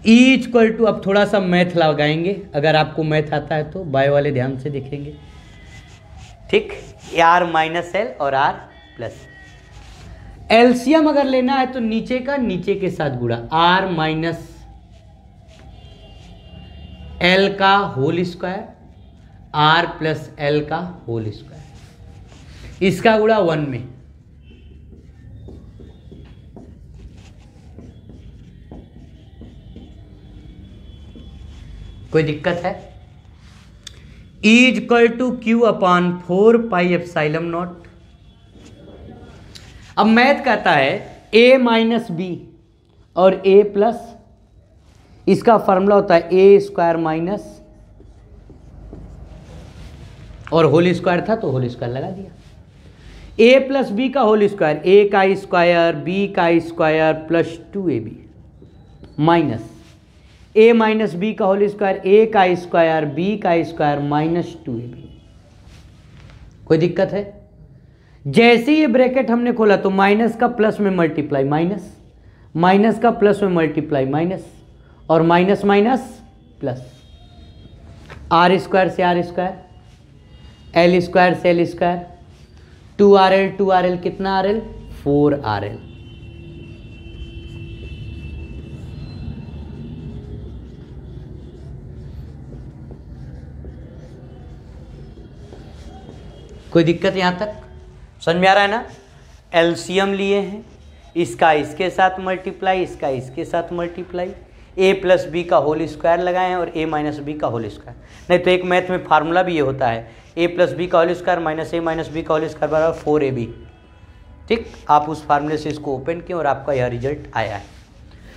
E = अब थोड़ा सा मैथ लगाएंगे, अगर आपको मैथ आता है तो बायो वाले ध्यान से देखेंगे, ठीक। R - L और R + एलसीएम अगर लेना है तो नीचे का नीचे के साथ गुणा, R - L का होल स्क्वायर, R + L का होल स्क्वायर, इसका गुणा 1 में। कोई दिक्कत है? E = Q/4 pi epsilon not. अब मैथ कहता है A - B और A प्लस, इसका फॉर्मूला होता है A² माइनस, और होल स्क्वायर था तो होल स्क्वायर लगा दिया। A + B का होल स्क्वायर, A का स्क्वायर B का square plus 2AB minus A - B का होल स्क्वायर, A का स्क्वायर B का स्क्वायर माइनस 2AB। कोई दिक्कत है? जैसे ये ब्रैकेट हमने खोला तो माइनस का प्लस में मल्टीप्लाई माइनस, माइनस का प्लस में मल्टीप्लाई माइनस, और माइनस माइनस प्लस, R² से R², L² से L², 2RL कितना RL, 4RL। कोई दिक्कत यहां तक समझ में आ रहा है ना? एलसीएम लिए हैं, इसका इसके साथ मल्टीप्लाई, इसका इसके साथ मल्टीप्लाई, A + B का होल स्क्वायर लगाए हैं और A - B का होल स्क्वायर। नहीं तो एक मैथ में फार्मूला भी ये होता है, A + B का whole square minus A - B का होल स्क्वायर बराबर 4AB, ठीक। आप उस फार्मूले से इसको ओपन किए और आपका यह रिजल्ट आया है।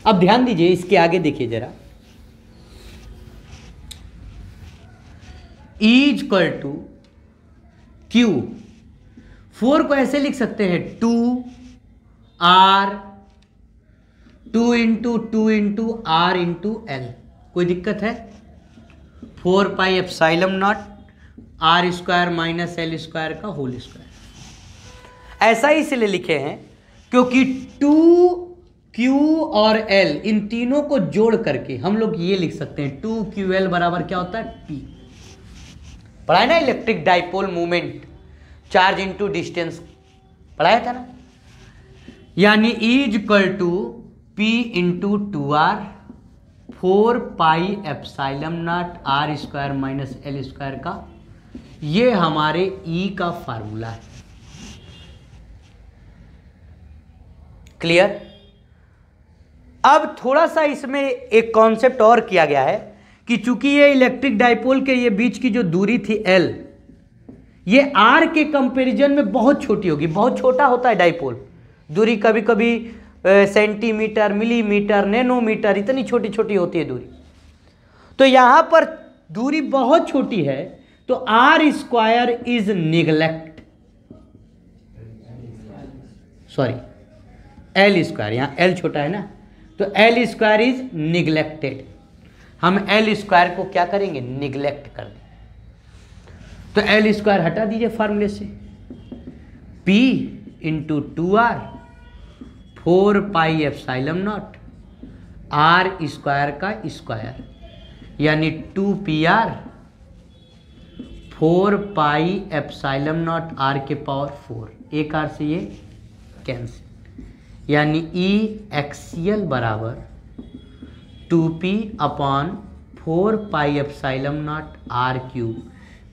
अब ध्यान दीजिए, इसके आगे देखिए जरा, E = Q, 4 को ऐसे लिख सकते हैं 2R 2 × R × L, कोई दिक्कत है? 4 pi epsilon not R square minus L square का होल स्क्वायर। ऐसा इसलिए लिखे हैं क्योंकि 2Q और L इन तीनों को जोड़ करके हम लोग ये लिख सकते हैं 2QL बराबर क्या होता है? P। पढ़ा है ना electric dipole movement, charge into distance, पढ़ाया था ना। यानी E = P × 2R 4 pi epsilon not R square minus L square का, ये हमारे E का फार्मूला है। क्लियर? अब थोड़ा सा इसमें एक कॉन्सेप्ट और किया गया है कि चूंकि ये इलेक्ट्रिक डाइपोल के ये बीच की जो दूरी थी L, ये R के कंपैरिजन में बहुत छोटी होगी। बहुत छोटा होता है डाइपोल, दूरी कभी कभी सेंटीमीटर, मिलीमीटर, नैनोमीटर, इतनी छोटी छोटी होती है दूरी। तो यहां पर दूरी बहुत छोटी है, तो R square is neglect, sorry L square, यहां L छोटा है ना, तो L स्क्वायर इज निगलेक्टेड। हम L स्क्वायर को क्या करेंगे? निगलेक्ट कर दें। तो L स्क्वायर हटा दीजिए फार्मूले से, P × 2R 4 pi epsilon not R square का स्क्वायर, यानी 2PR 4 pi epsilon not R के पावर 4, एक R से ये कैंसिल, यानी E एक्सियल बराबर 2P / 4 pi epsilon naught R³।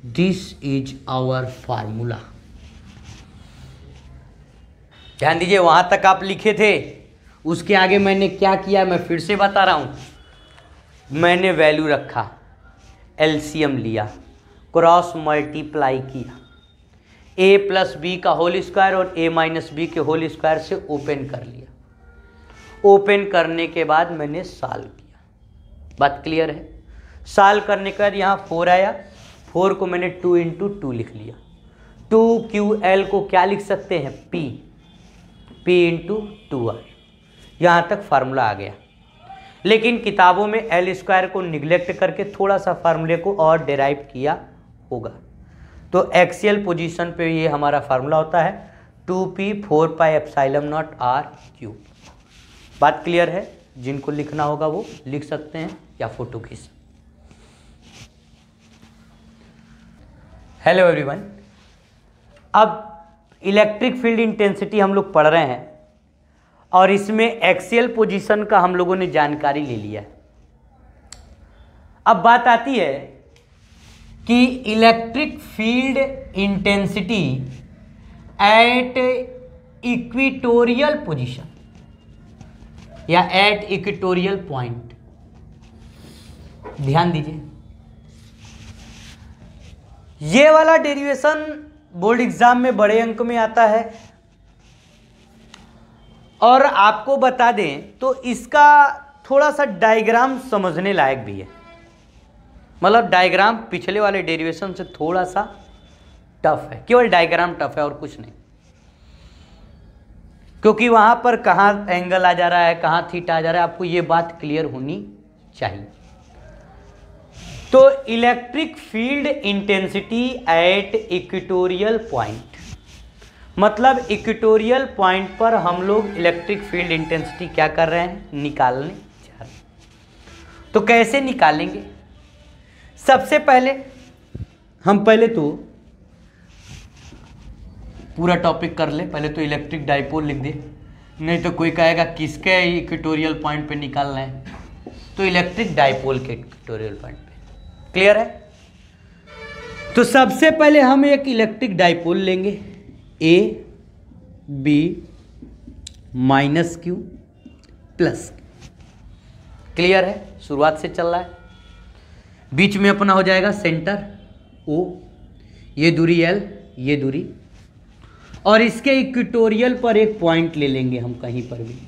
This is our formula. ध्यान दीजिए, वहां तक आप लिखे थे, उसके आगे मैंने क्या किया मैं फिर से बता रहा हूं। मैंने वैल्यू रखा, एलसीएम लिया, क्रॉस मल्टीप्लाई किया, a + b का होल स्क्वायर और a - b के होल स्क्वायर से ओपन कर लिया। ओपन करने के बाद मैंने सॉल्व किया। बात क्लियर है? सॉल्व करने के बाद यहाँ 4 आया, 4 को मैंने 2 × 2 लिख लिया। 2QL को क्या लिख सकते हैं? P × 2R। यहाँ तक फार्मूला आ गया। लेकिन किताबों में L स्क्वायर को निगलेक्ट करके थोड़ा सा फार्मूले को और डेराइव किया होगा। तो एक्सियल पोजीशन पे ये हमारा फार्मूला होता है 2P 4 pi epsilon naught R³। बात क्लियर है? जिनको लिखना होगा वो लिख सकते हैं या फोटो खींच। हेलो एवरीवन, अब इलेक्ट्रिक फील्ड इंटेंसिटी हम लोग पढ़ रहे हैं और इसमें एक्सियल पोजीशन का हम लोगों ने जानकारी ले लिया है। अब बात आती है कि electric field intensity at equatorial position या एट इक्वेटोरियल पॉइंट। ध्यान दीजिए, ये वाला डेरिवेशन बोर्ड एग्जाम में बड़े अंक में आता है और आपको बता दें तो इसका थोड़ा सा डायग्राम समझने लायक भी है। मतलब डायग्राम पिछले वाले डेरिवेशन से थोड़ा सा टफ है, केवल डायग्राम टफ है और कुछ नहीं, क्योंकि वहां पर कहाँ एंगल आ जा रहा है, कहाँ थीटा आ जा रहा है, आपको ये बात क्लियर होनी चाहिए। तो electric field intensity at equatorial point, मतलब इक्वेटोरियल पॉइंट पर हम लोग इलेक्ट्रिक फील्ड इंटेंसिटी क्या कर रहे हैं? निकालने जा रहे हैं। तो कैसे निकालेंगे? सबसे पहले हम तो पूरा टॉपिक कर ले, पहले तो इलेक्ट्रिक डाइपोल लिख दे, नहीं तो कोई कहेगा किसके इक्वेटोरियल पॉइंट पे निकालना है, तो इलेक्ट्रिक डाइपोल के इक्वेटोरियल पॉइंट पे। क्लियर है? तो सबसे पहले हम एक इलेक्ट्रिक डाइपोल लेंगे, A B - Q + क्लियर है? शुरुआत से चल रहा है। बीच में अपना हो जाएगा सेंटर O, ये दूरी L, ये दूरी, और इसके इक्वेटोरियल पर एक पॉइंट ले लेंगे हम, कहीं पर भी,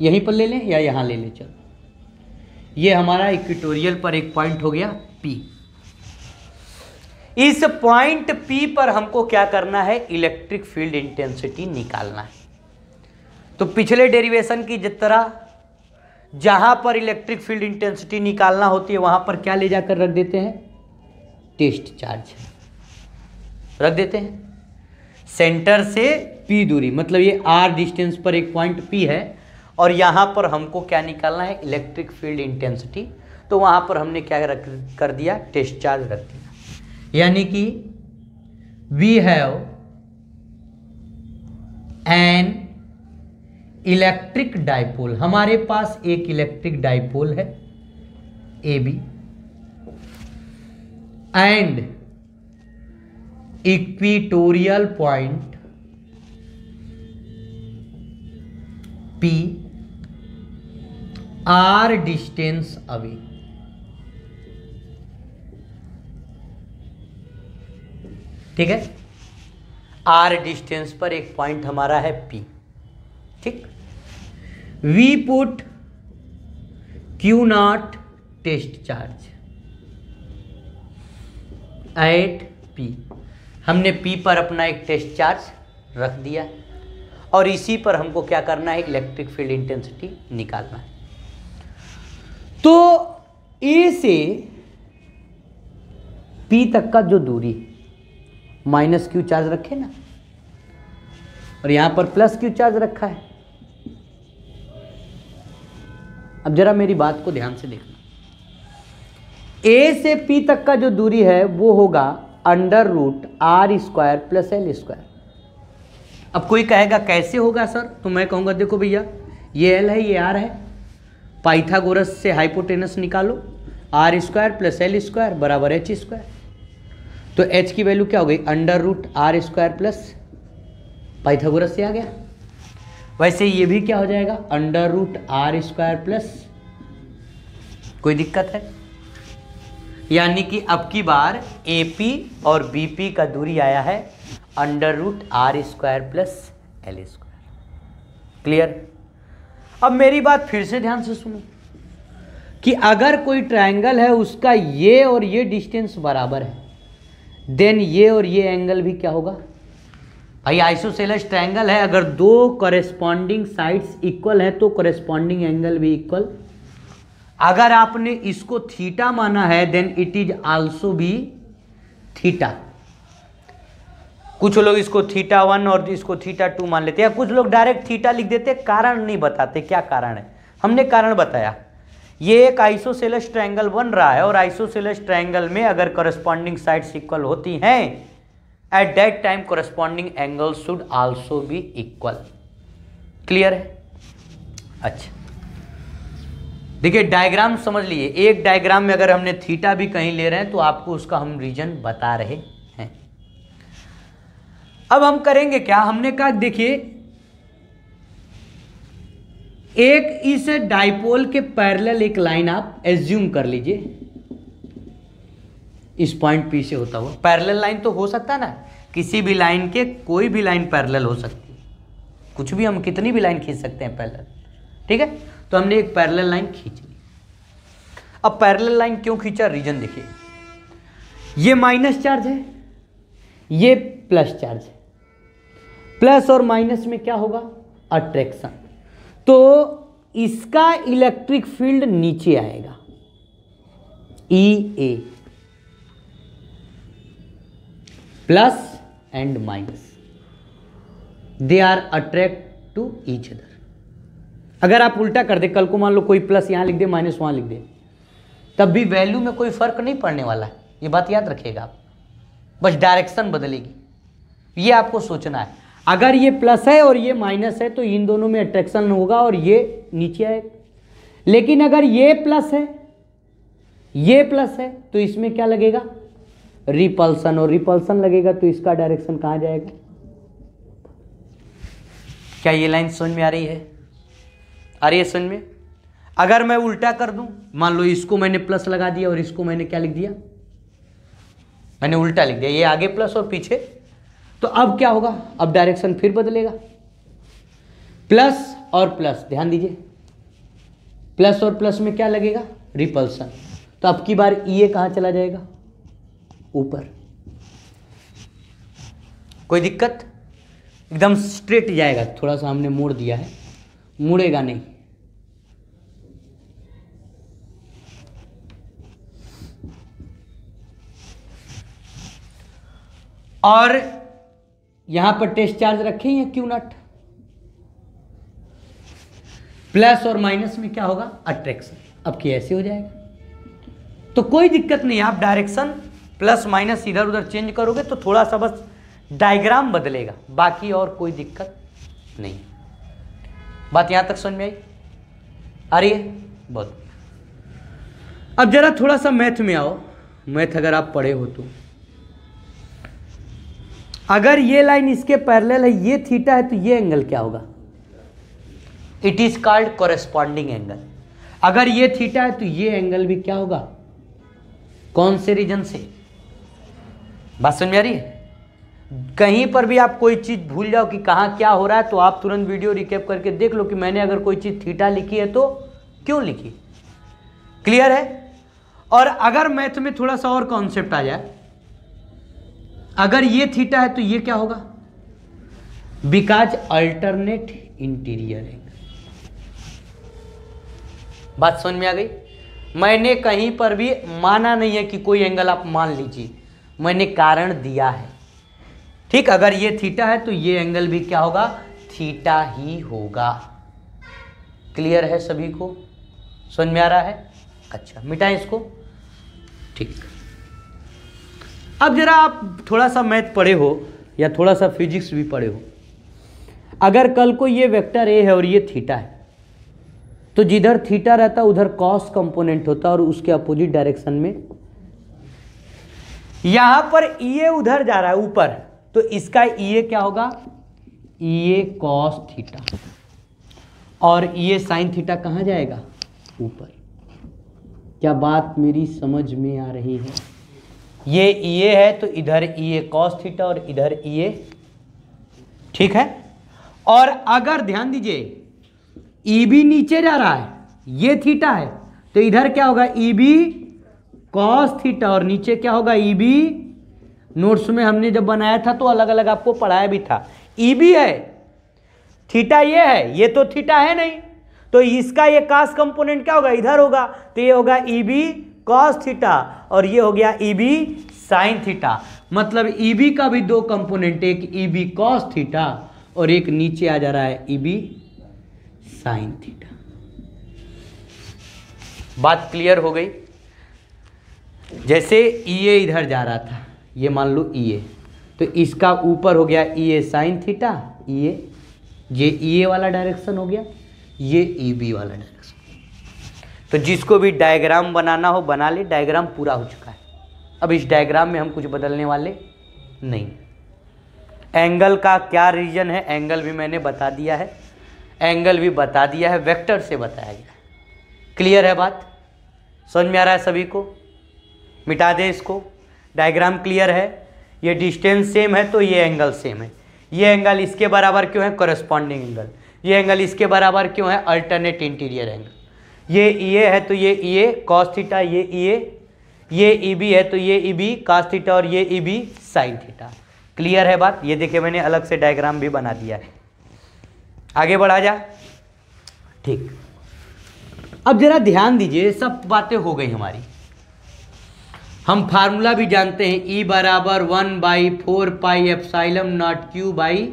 यहीं पर ले लें या यहाँ ले लें, चलो, ये हमारा इक्वेटोरियल पर एक पॉइंट हो गया P। इस पॉइंट P पर हमको क्या करना है? इलेक्ट्रिक फील्ड इंटेंसिटी निकालना है। तो पिछले डेरिवेशन की जिस तरह जहां पर इलेक्ट्रिक फील्ड इंटेंसिटी निकालना होती है वहां पर क्या ले जाकर रख देते हैं, टेस्ट चार्ज रख देते हैं। सेंटर से P दूरी, मतलब ये R डिस्टेंस पर एक पॉइंट P है और यहाँ पर हमको क्या निकालना है, इलेक्ट्रिक फील्ड इंटेंसिटी। तो वहाँ पर हमने क्या कर दिया, टेस्ट चार्ज रख दिया। यानी कि we have an electric dipole, हमारे पास एक इलेक्ट्रिक डाइपोल है AB and equatorial point P R distance away. ठीक है, R डिस्टेंस पर एक पॉइंट हमारा है P। ठीक, we put Q0 test charge at P, हमने P पर अपना एक टेस्ट चार्ज रख दिया और इसी पर हमको क्या करना है, इलेक्ट्रिक फील्ड इंटेंसिटी निकालना है। तो A से P तक का जो दूरी -Q चार्ज रखे ना, और यहां पर +Q चार्ज रखा है। अब जरा मेरी बात को ध्यान से देखना, A से P तक का जो दूरी है वो होगा √R² + L²। अब कोई कहेगा कैसे होगा सर, तो मैं कहूँगा देखो भैया, ये L है, ये R है, पाइथागोरस से हाइपोटेनस निकालो, R² + L² = H²। तो H की वैल्यू क्या हो गई, √R² प्लस पाइथागोरस से आ गया। वैसे ये भी क्या हो जाएगा, √R² प्लस, कोई दिक्कत है? यानी कि अब की बार AP और BP का दूरी आया है √R² प्लस L²। क्लियर? अब मेरी बात फिर से ध्यान से सुनो कि अगर कोई ट्रायंगल है उसका ये और ये डिस्टेंस बराबर है, देन ये और ये एंगल भी क्या होगा भाई, आइसोसेलेस ट्रायंगल है, अगर दो कॉरेस्पॉन्डिंग साइड्स इक्वल है तो कॉरेस्पॉन्डिंग एंगल भी इक्वल। अगर आपने इसको थीटा माना है देन इट इज आल्सो भी थीटा। कुछ लोग इसको θ1 और इसको θ2 मान लेते हैं, कुछ लोग डायरेक्ट थीटा लिख देते, कारण नहीं बताते क्या कारण है। हमने कारण बताया, ये एक आइसोसेलेस ट्रायंगल बन रहा है और आइसोसेलेस ट्रायंगल में अगर कॉरेस्पॉन्डिंग साइड्स इक्वल होती हैं, at that time corresponding angle should also be equal. Clear है? अच्छा, देखिए डायग्राम समझ लीजिए, एक डायग्राम में अगर हमने थीटा भी कहीं ले रहे हैं तो आपको उसका हम रीजन बता रहे हैं। अब हम करेंगे क्या, हमने कहा देखिए एक इस डाइपोल के पैरेलल एक लाइन आप एज्यूम कर लीजिए, इस पॉइंट P से होता हुआ। पैरेलल लाइन तो हो सकता है ना, किसी भी लाइन के कोई भी लाइन पैरेलल हो सकती है, कुछ भी, हम कितनी भी लाइन खींच सकते हैं पैरेलल। ठीक है, तो हमने एक पैरेलल लाइन खींच ली। अब पैरेलल लाइन क्यों खींचा, रीजन देखिए, ये माइनस चार्ज है, ये प्लस चार्ज है, प्लस और माइनस में क्या होगा, अट्रैक्शन। तो इसका इलेक्ट्रिक फील्ड नीचे आएगा, EA, plus and minus, they are attract to each other. अगर आप उल्टा कर दे, कल को मान लो कोई प्लस यहां लिख दे, माइनस वहां लिख दे, तब भी वैल्यू में कोई फर्क नहीं पड़ने वाला है, ये बात याद रखिएगा आप, बस डायरेक्शन बदलेगी, ये आपको सोचना है। अगर ये प्लस है और ये माइनस है तो इन दोनों में अट्रैक्शन होगा और ये नीचे आएगा, लेकिन अगर ये प्लस है, ये प्लस है, तो इसमें क्या लगेगा, रिपल्सन, और रिपल्सन लगेगा तो इसका डायरेक्शन कहां जाएगा। क्या ये लाइन समझ में आ रही है, आ रही है समझ में? अगर मैं उल्टा कर दूं, मान लो इसको मैंने प्लस लगा दिया और इसको मैंने क्या लिख दिया, मैंने उल्टा लिख दिया, ये आगे प्लस और पीछे, तो अब क्या होगा, अब डायरेक्शन फिर बदलेगा, प्लस और प्लस, ध्यान दीजिए, प्लस और प्लस में क्या लगेगा, रिपल्सन। तो अब की बार ये कहां चला जाएगा, ऊपर। कोई दिक्कत, एकदम स्ट्रेट जाएगा, थोड़ा सा हमने मोड़ दिया है, मुड़ेगा नहीं। और यहां पर टेस्ट चार्ज रखे हैं क्यू नॉट, प्लस और माइनस में क्या होगा अट्रैक्शन। अब कैसे हो जाएगा, तो कोई दिक्कत नहीं, आप डायरेक्शन प्लस माइनस इधर उधर चेंज करोगे तो थोड़ा सा बस डायग्राम बदलेगा, बाकी और कोई दिक्कत नहीं। बात यहां तक समझ में आई? आ रही है? बहुत। अब जरा थोड़ा सा मैथ में आओ। मैथ अगर आप पढ़े हो तो, अगर ये लाइन इसके पैरेलल है, ये थीटा है, तो ये एंगल क्या होगा? It is called corresponding angle. अगर ये थीटा है तो ये एंगल भी क्या होगा? कौन से रीजन से? बात समझ में आ रही है? कहीं पर भी आप कोई चीज भूल जाओ कि कहाँ क्या हो रहा है, तो आप तुरंत वीडियो रिकैप करके देख लो कि मैंने अगर कोई चीज थीटा लिखी है तो क्यों लिखी। क्लियर है? और अगर मैथ में थोड़ा सा और कॉन्सेप्ट आ जाए, अगर ये थीटा है तो ये क्या होगा? Because alternate interior angle. बात समझ में आ गई? मैंने कहीं पर भी माना नहीं है कि कोई एंगल आप मान लीजिए, मैंने कारण दिया है। ठीक, अगर ये थीटा है तो ये एंगल भी क्या होगा? थीटा ही होगा। क्लियर है सभी को? समझ में आ रहा है? अच्छा, मिटाएं इसको। ठीक, अब जरा आप थोड़ा सा मैथ पढ़े हो या थोड़ा सा फिजिक्स भी पढ़े हो, अगर कल को ये वेक्टर ए है और ये थीटा है, तो जिधर थीटा रहता उधर कॉस कंपोनेंट होता और उसके अपोजिट डायरेक्शन में, यहां पर ये उधर जा रहा है ऊपर, तो इसका ये क्या होगा? ये कॉस थीटा, और ये साइन थीटा कहां जाएगा? ऊपर। क्या बात मेरी समझ में आ रही है? ये है तो इधर ये कॉस थीटा और इधर ये, ठीक है। और अगर ध्यान दीजिए ई बी नीचे जा रहा है, ये थीटा है, तो इधर क्या होगा? ई बी कॉस थीटा, और नीचे क्या होगा? E B. नोट्स में हमने जब बनाया था तो अलग अलग आपको पढ़ाया भी था। ई बी है, थीटा ये है, ये तो थीटा है नहीं, तो इसका ये कॉस कंपोनेंट क्या होगा? इधर होगा, तो ये होगा ई बी कॉस थीटा, और ये हो गया ई बी साइन थीटा। मतलब ई बी का भी दो कंपोनेंट, एक ई बी कॉस थीटा और एक नीचे आ जा रहा है ई बी साइन थीटा। बात क्लियर हो गई? जैसे ये इधर जा रहा था, ये मान लो ये, तो इसका ऊपर हो गया ये साइन थीटा, ये वाला डायरेक्शन हो गया, ये ई बी वाला डायरेक्शन। तो जिसको भी डायग्राम बनाना हो बना ले, डायग्राम पूरा हो चुका है। अब इस डायग्राम में हम कुछ बदलने वाले नहीं। एंगल का क्या रीजन है, एंगल भी मैंने बता दिया है, एंगल भी बता दिया है, वेक्टर से बताया गया। क्लियर है बात? समझ में आ रहा है सभी को? मिटा दे इसको। डायग्राम क्लियर है? ये डिस्टेंस सेम है तो ये एंगल सेम है। ये एंगल इसके बराबर क्यों है? Corresponding angle. ये एंगल इसके बराबर क्यों है? Alternate interior angle. ये है तो ये कॉस थीटा, ये ई बी है तो ये ई बी कॉस थीटा और ये E B sine theta. Clear है बात? ये देखिए मैंने अलग से डायग्राम भी बना दिया है। आगे बढ़ा जा। ठीक, अब जरा ध्यान दीजिए, सब बातें हो गई हमारी। हम फार्मूला भी जानते हैं, E बराबर 1/4 pi epsilon naught Q by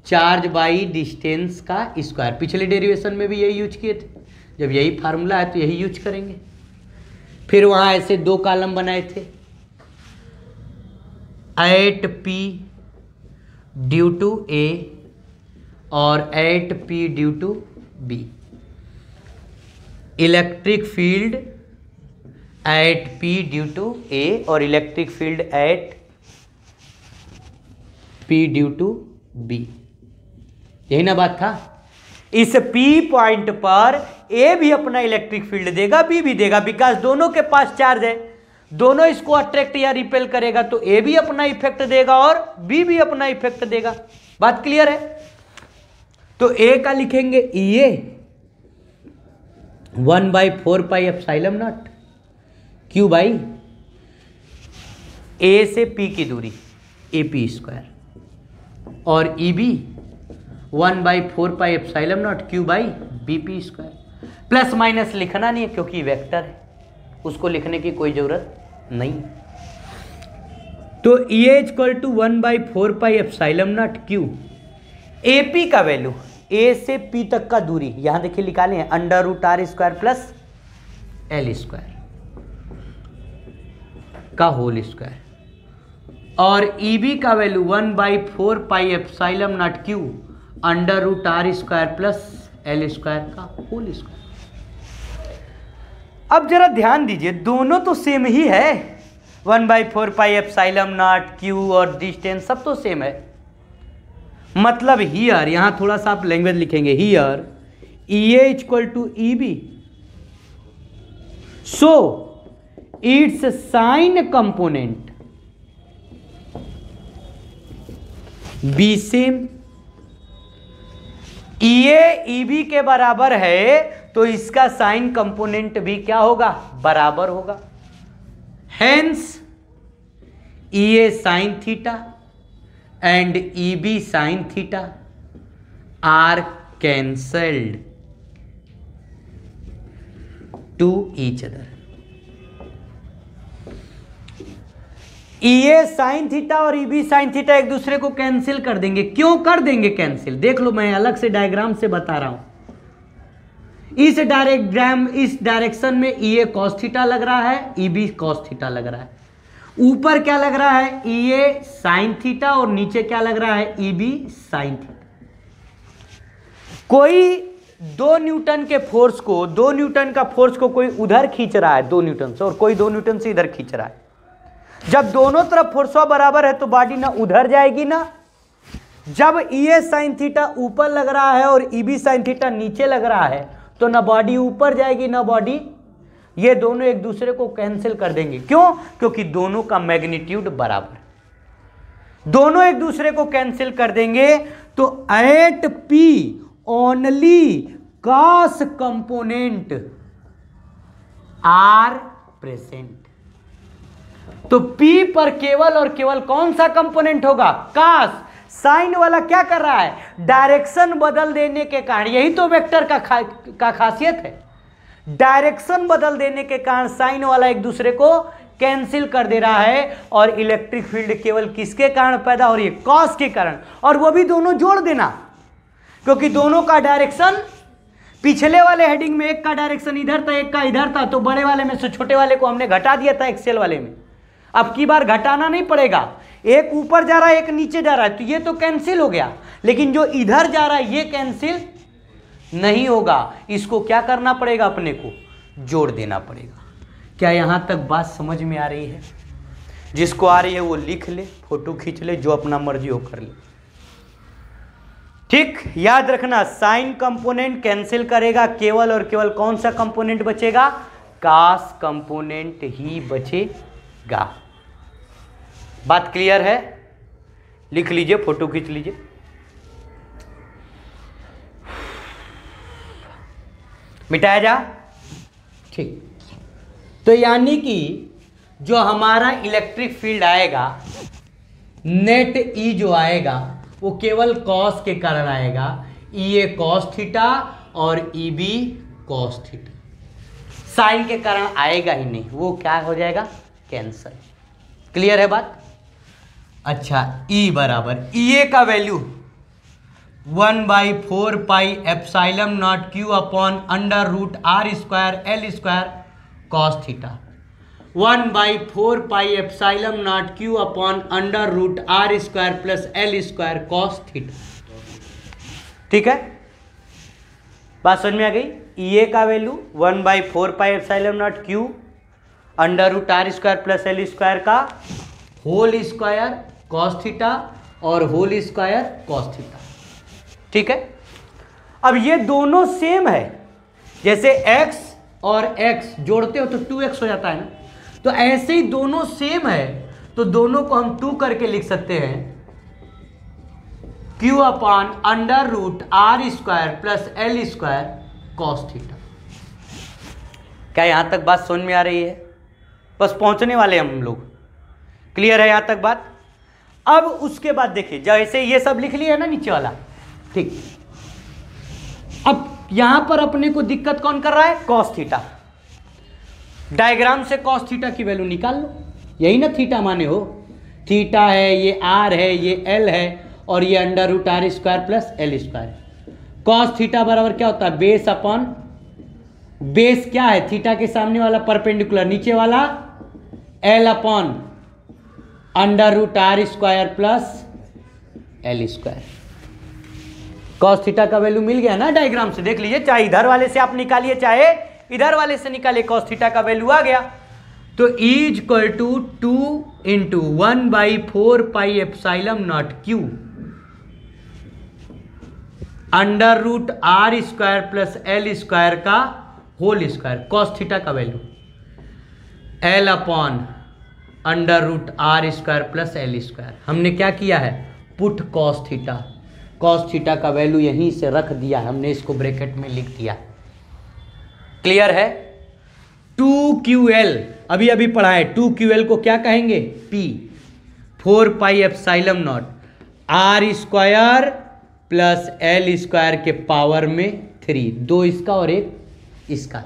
charge by distance का स्क्वायर। पिछले डेरिवेशन में भी यही यूज किए थे। जब यही फार्मूला है तो यही यूज करेंगे। फिर वहाँ ऐसे दो कॉलम बनाए थे, at P due to A और at P due to B। Electric field at P due to A और electric field at P due to B। यही ना बात था? इस P पॉइंट पर A भी अपना इलेक्ट्रिक फील्ड देगा, B भी देगा, बिकॉज दोनों के पास चार्ज है। दोनों इसको अट्रैक्ट या रिपेल करेगा तो A भी अपना इफेक्ट देगा और B भी अपना इफेक्ट देगा। बात क्लियर है? तो A का लिखेंगे ये 1/4 pi epsilon naught Q by A से P की दूरी AP स्क्वायर, और EB 1/4 pi epsilon naught Q by BP square. Plus minus लिखना नहीं है क्योंकि वेक्टर है, उसको लिखने की कोई जरूरत नहीं। तो ई A equal to 1/4πε0 A P का वैल्यू, ए से पी तक का दूरी यहां देखिए निकाले हैं, √r² प्लस L² का होल स्क्वायर, और ई बी का value 1/4πε0 Q √r² plus L² का होल स्क्वायर। अब जरा ध्यान दीजिए, दोनों तो सेम ही है, 1/4πε0 क्यू और डिस्टेंस सब तो सेम है। मतलब हियर, यहां थोड़ा सा आप लैंग्वेज लिखेंगे, here E A equal to E B, so it's sine component be same. E A E B के बराबर है तो इसका साइन कंपोनेंट भी क्या होगा, बराबर होगा। Hence E A sine theta and E B sine theta are cancelled to each other. E A sine theta और ई बी साइन थीटा एक दूसरे को कैंसिल कर देंगे। क्यों कर देंगे कैंसिल, देख लो, मैं अलग से डायग्राम से बता रहा हूं। इस डायरेक्शन में ई ए कॉस थीटा लग रहा है, ई बी कॉस थीटा लग रहा है। ऊपर क्या लग रहा है, ई ए साइन थीटा, और नीचे क्या लग रहा है, ई बी साइन थीटा। कोई 2 न्यूटन के फोर्स को, 2 न्यूटन का फोर्स को कोई उधर खींच रहा है 2 न्यूटन से, और कोई 2 न्यूटन से इधर खींच रहा है। जब दोनों तरफ फोर्सवा बराबर है तो बॉडी ना उधर जाएगी ना। जब ई ए साइन थीटा ऊपर लग रहा है और ई बी साइन थीटा नीचे लग रहा है तो ना बॉडी ऊपर जाएगी ना बॉडी, ये दोनों एक दूसरे को कैंसिल कर देंगे। क्यों, क्योंकि दोनों का मैग्नीट्यूड बराबर, दोनों एक दूसरे को कैंसिल कर देंगे। तो at P only cos component are present. तो P पर केवल और केवल कौन सा कंपोनेंट होगा, कॉस। साइन वाला क्या कर रहा है, डायरेक्शन बदल देने के कारण, यही तो वेक्टर का खासियत है, डायरेक्शन बदल देने के कारण साइन वाला एक दूसरे को कैंसिल कर दे रहा है। और इलेक्ट्रिक फील्ड केवल किसके कारण पैदा हो रही है, कॉस के कारण, और वो भी दोनों जोड़ देना, क्योंकि दोनों का डायरेक्शन, पिछले वाले हेडिंग में एक का डायरेक्शन इधर था एक का इधर था, तो बड़े वाले में से छोटे वाले को हमने घटा दिया था एक्सेल वाले में। अब की बार घटाना नहीं पड़ेगा, एक ऊपर जा रहा है एक नीचे जा रहा है, तो ये तो कैंसिल हो गया, लेकिन जो इधर जा रहा है ये कैंसिल नहीं होगा, इसको क्या करना पड़ेगा, अपने को जोड़ देना पड़ेगा। क्या यहां तक बात समझ में आ रही है? जिसको आ रही है वो लिख ले, फोटो खींच ले, जो अपना मर्जी हो कर ले। ठीक, याद रखना, साइन कंपोनेंट कैंसिल करेगा, केवल और केवल कौन सा कंपोनेंट बचेगा, कॉस कंपोनेंट ही बचेगा। बात क्लियर है? लिख लीजिए, फोटो खींच लीजिए। मिटाया जा, ठीक। तो यानी कि जो हमारा इलेक्ट्रिक फील्ड आएगा, नेट ई जो आएगा वो केवल कॉस के कारण आएगा, ई ए कॉस थीटा और E B cos theta, sine के कारण आएगा ही नहीं, वो क्या हो जाएगा, कैंसल। क्लियर है बात? अच्छा, ई बराबर ई ए का value 1/4πε0 Q upon √r² L² cos theta, 1/4πε0 Q upon √r² plus L² cos theta. ठीक है, बात समझ में आ गई? ई ए का value 1/4πε0 Q √r² plus L² का होल स्क्वायर कॉस थीटा और होल स्क्वायर कॉस थीटा। ठीक है, अब ये दोनों सेम है, जैसे x और x जोड़ते हो तो 2x हो जाता है ना, तो ऐसे ही दोनों सेम है, तो दोनों को हम 2 करके लिख सकते हैं, q upon √r² plus L² cos theta. क्या यहां तक बात समझ में आ रही है? बस पहुंचने वाले हम लोग। क्लियर है यहां तक बात? अब उसके बाद देखिए, जैसे ये सब लिख लिया है ना नीचे वाला, ठीक। अब यहां पर अपने को दिक्कत कौन कर रहा है, कॉस थीटा। डायग्राम से कॉस थीटा की वैल्यू निकाल लो, यही ना थीटा माने हो, थीटा है, ये आर है, ये एल है, और ये under root R square plus L square. Cos theta बराबर क्या होता है, बेस अपॉन, बेस क्या है, थीटा के सामने वाला परपेंडिकुलर, नीचे वाला L upon under root R square plus L square. Cos theta का वैल्यू मिल गया ना डायग्राम से, देख लीजिए, चाहे इधर वाले से आप निकालिए चाहे इधर वाले से निकालिए, कॉस थीटा का वैल्यू आ गया। तो E equal to 2 into 1/4 pi epsilon naught Q under root R square plus L square का होल स्क्वायर। कॉस थीटा का value L upon under root R square plus L square. हमने क्या किया है, put cos theta, cos theta का value यहीं से रख दिया, हमने इसको ब्रैकेट में लिख दिया। क्लियर है। 2QL अभी अभी पढ़ा है, 2QL को क्या कहेंगे, P 4 pi epsilon naught R square plus L square के पावर में 3, 2 इसका और 1 इसका।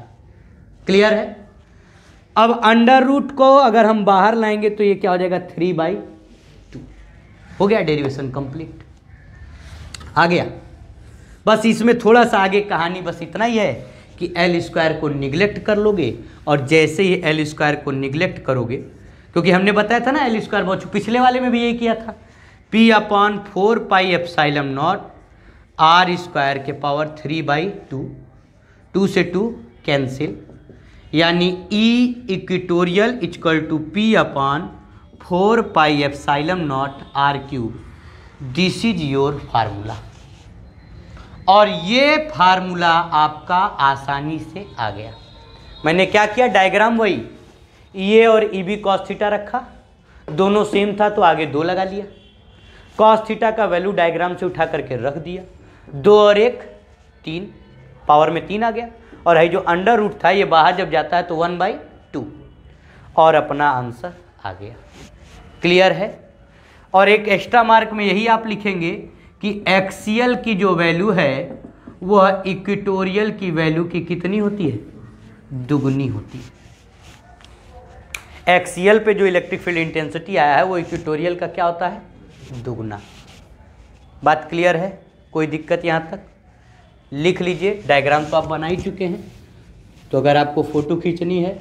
क्लियर है। अब अंडर रूट को अगर हम बाहर लाएंगे तो ये क्या हो जाएगा, 3/2। हो गया, डेरिवेशन कंप्लीट, आ गया। बस इसमें थोड़ा सा आगे कहानी बस इतना ही है कि एल स्क्वायर को निगलेक्ट कर लोगे, और जैसे ही एल स्क्वायर को निगलेक्ट करोगे, क्योंकि हमने बताया था ना एल स्क्वायर बहुत, पिछले वाले में भी यही किया था, P upon 4 pi epsilon naught R square के पावर 3/2, 2 से 2 कैंसिल, यानी E equatorial equal to P upon 4 pi epsilon naught R cube. This is your formula. और ये फार्मूला आपका आसानी से आ गया। मैंने क्या किया, डायग्राम वही, ये और ई बी कॉस थीटा रखा, दोनों सेम था तो आगे 2 लगा लिया, कॉस थीटा का वैल्यू डायग्राम से उठा करके रख दिया, 2 और 1 3, पावर में 3 आ गया, और है जो अंडर रूट था ये बाहर जब जाता है तो 1/2, और अपना आंसर आ गया। क्लियर है। और एक एक्स्ट्रा मार्क में यही आप लिखेंगे कि एक्सियल की जो वैल्यू है वह इक्वेटोरियल की वैल्यू की कितनी होती है, दुगनी होती है। एक्सियल पे जो इलेक्ट्रिक फील्ड इंटेंसिटी आया है वो इक्वेटोरियल का क्या होता है, दुगना। बात क्लियर है, कोई दिक्कत यहाँ तक। लिख लीजिए, डायग्राम तो आप बना ही चुके हैं, तो अगर आपको फ़ोटो खींचनी है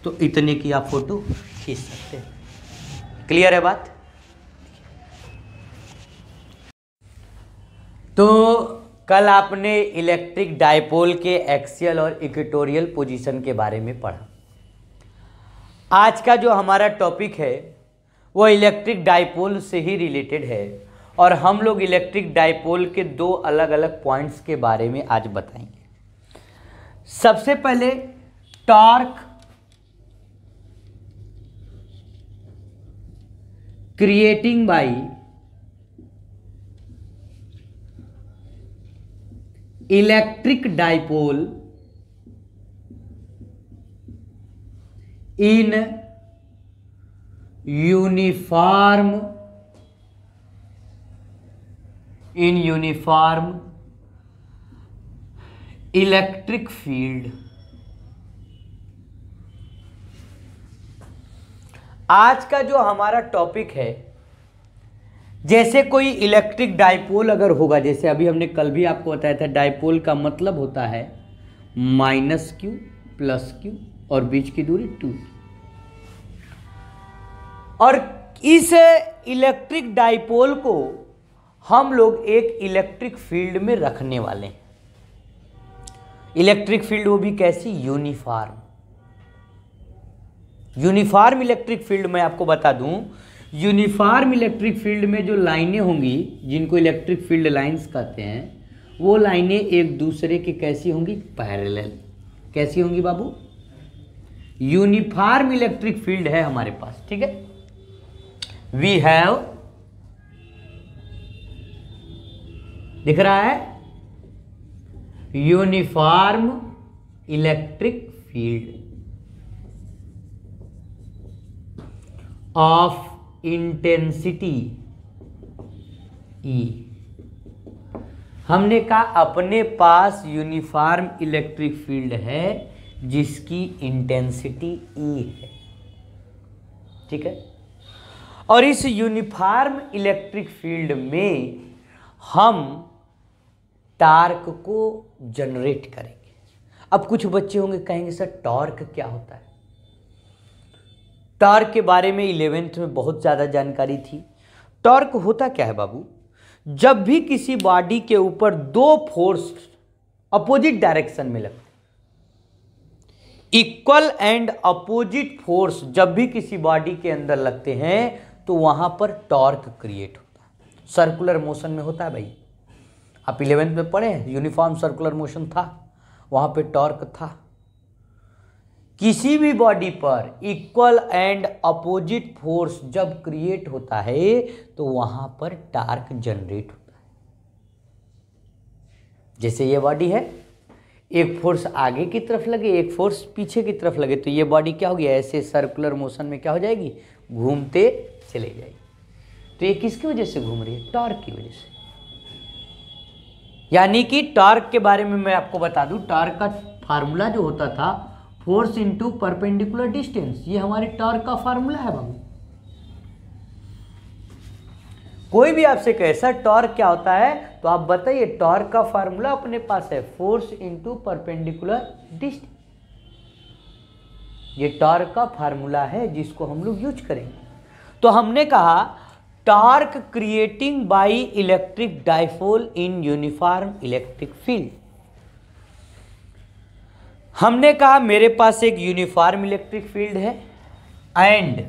तो इतने की आप फ़ोटो खींच सकते हैं। क्लियर है बात। तो कल आपने इलेक्ट्रिक डायपोल के एक्सियल और इक्वेटोरियल पोजीशन के बारे में पढ़ा। आज का जो हमारा टॉपिक है वो इलेक्ट्रिक डायपोल से ही रिलेटेड है, और हम लोग इलेक्ट्रिक डायपोल के 2 अलग अलग पॉइंट्स के बारे में आज बताएंगे। सबसे पहले torque creating by electric dipole in uniform electric field. आज का जो हमारा टॉपिक है, जैसे कोई इलेक्ट्रिक डायपोल अगर होगा, जैसे अभी हमने कल भी आपको बताया था, डायपोल का मतलब होता है -q + q और बीच की दूरी 2। और इस इलेक्ट्रिक डायपोल को हम लोग एक इलेक्ट्रिक फील्ड में रखने वाले हैं। इलेक्ट्रिक फील्ड वो भी कैसी, यूनिफॉर्म इलेक्ट्रिक फील्ड। मैं आपको बता दूं, यूनिफॉर्म इलेक्ट्रिक फील्ड में जो लाइनें होंगी, जिनको इलेक्ट्रिक फील्ड लाइंस कहते हैं, वो लाइनें एक दूसरे की कैसी होंगी, पैरेलल। कैसी होंगी बाबू, यूनिफॉर्म इलेक्ट्रिक फील्ड है हमारे पास, ठीक है। वी हैव, दिख रहा है, uniform electric field of intensity E। हमने कहा अपने पास यूनिफॉर्म इलेक्ट्रिक फील्ड है जिसकी इंटेंसिटी E है, ठीक है। और इस यूनिफॉर्म इलेक्ट्रिक फील्ड में हम टॉर्क को जनरेट करेंगे। अब कुछ बच्चे होंगे कहेंगे सर टॉर्क क्या होता है? टॉर्क के बारे में 11th में बहुत ज़्यादा जानकारी थी। टॉर्क होता क्या है बाबू? जब भी किसी बॉडी के ऊपर दो फोर्स अपोजिट डायरेक्शन में लगते, इक्वल एंड अपोजिट फोर्स जब भी किसी बॉडी के अंदर लगते हैं तो वहां पर टॉर्क क्रिएट होता है। सर्कुलर मोशन में होता है भाई, आप 11th में पढ़े हैं, यूनिफॉर्म सर्कुलर मोशन था, वहां पे टॉर्क था। किसी भी बॉडी पर इक्वल एंड अपोजिट फोर्स जब क्रिएट होता है तो वहां पर टॉर्क जनरेट होता है। जैसे ये बॉडी है, एक फोर्स आगे की तरफ लगे, एक फोर्स पीछे की तरफ लगे, तो ये बॉडी क्या होगी? ऐसे सर्कुलर मोशन में क्या हो जाएगी? घूमते चले जाएगी। तो ये किसकी वजह से घूम रही है? टॉर्क की वजह से। यानी कि टॉर्क के बारे में मैं आपको बता दूं, टॉर्क का फार्मूला जो होता था फोर्स इंटू परपेंडिकुलर डिस्टेंस, ये हमारे टॉर्क का फार्मूला है बाबू। कोई भी आपसे कहे सर टॉर्क क्या होता है, तो आप बताइए टॉर्क का फार्मूला अपने पास है फोर्स इंटू परपेंडिकुलर डिस्टेंस। ये टॉर्क का फार्मूला है जिसको हम लोग यूज करेंगे। तो हमने कहा torque creating by electric dipole in uniform electric field. हमने कहा मेरे पास एक यूनिफॉर्म इलेक्ट्रिक फील्ड है and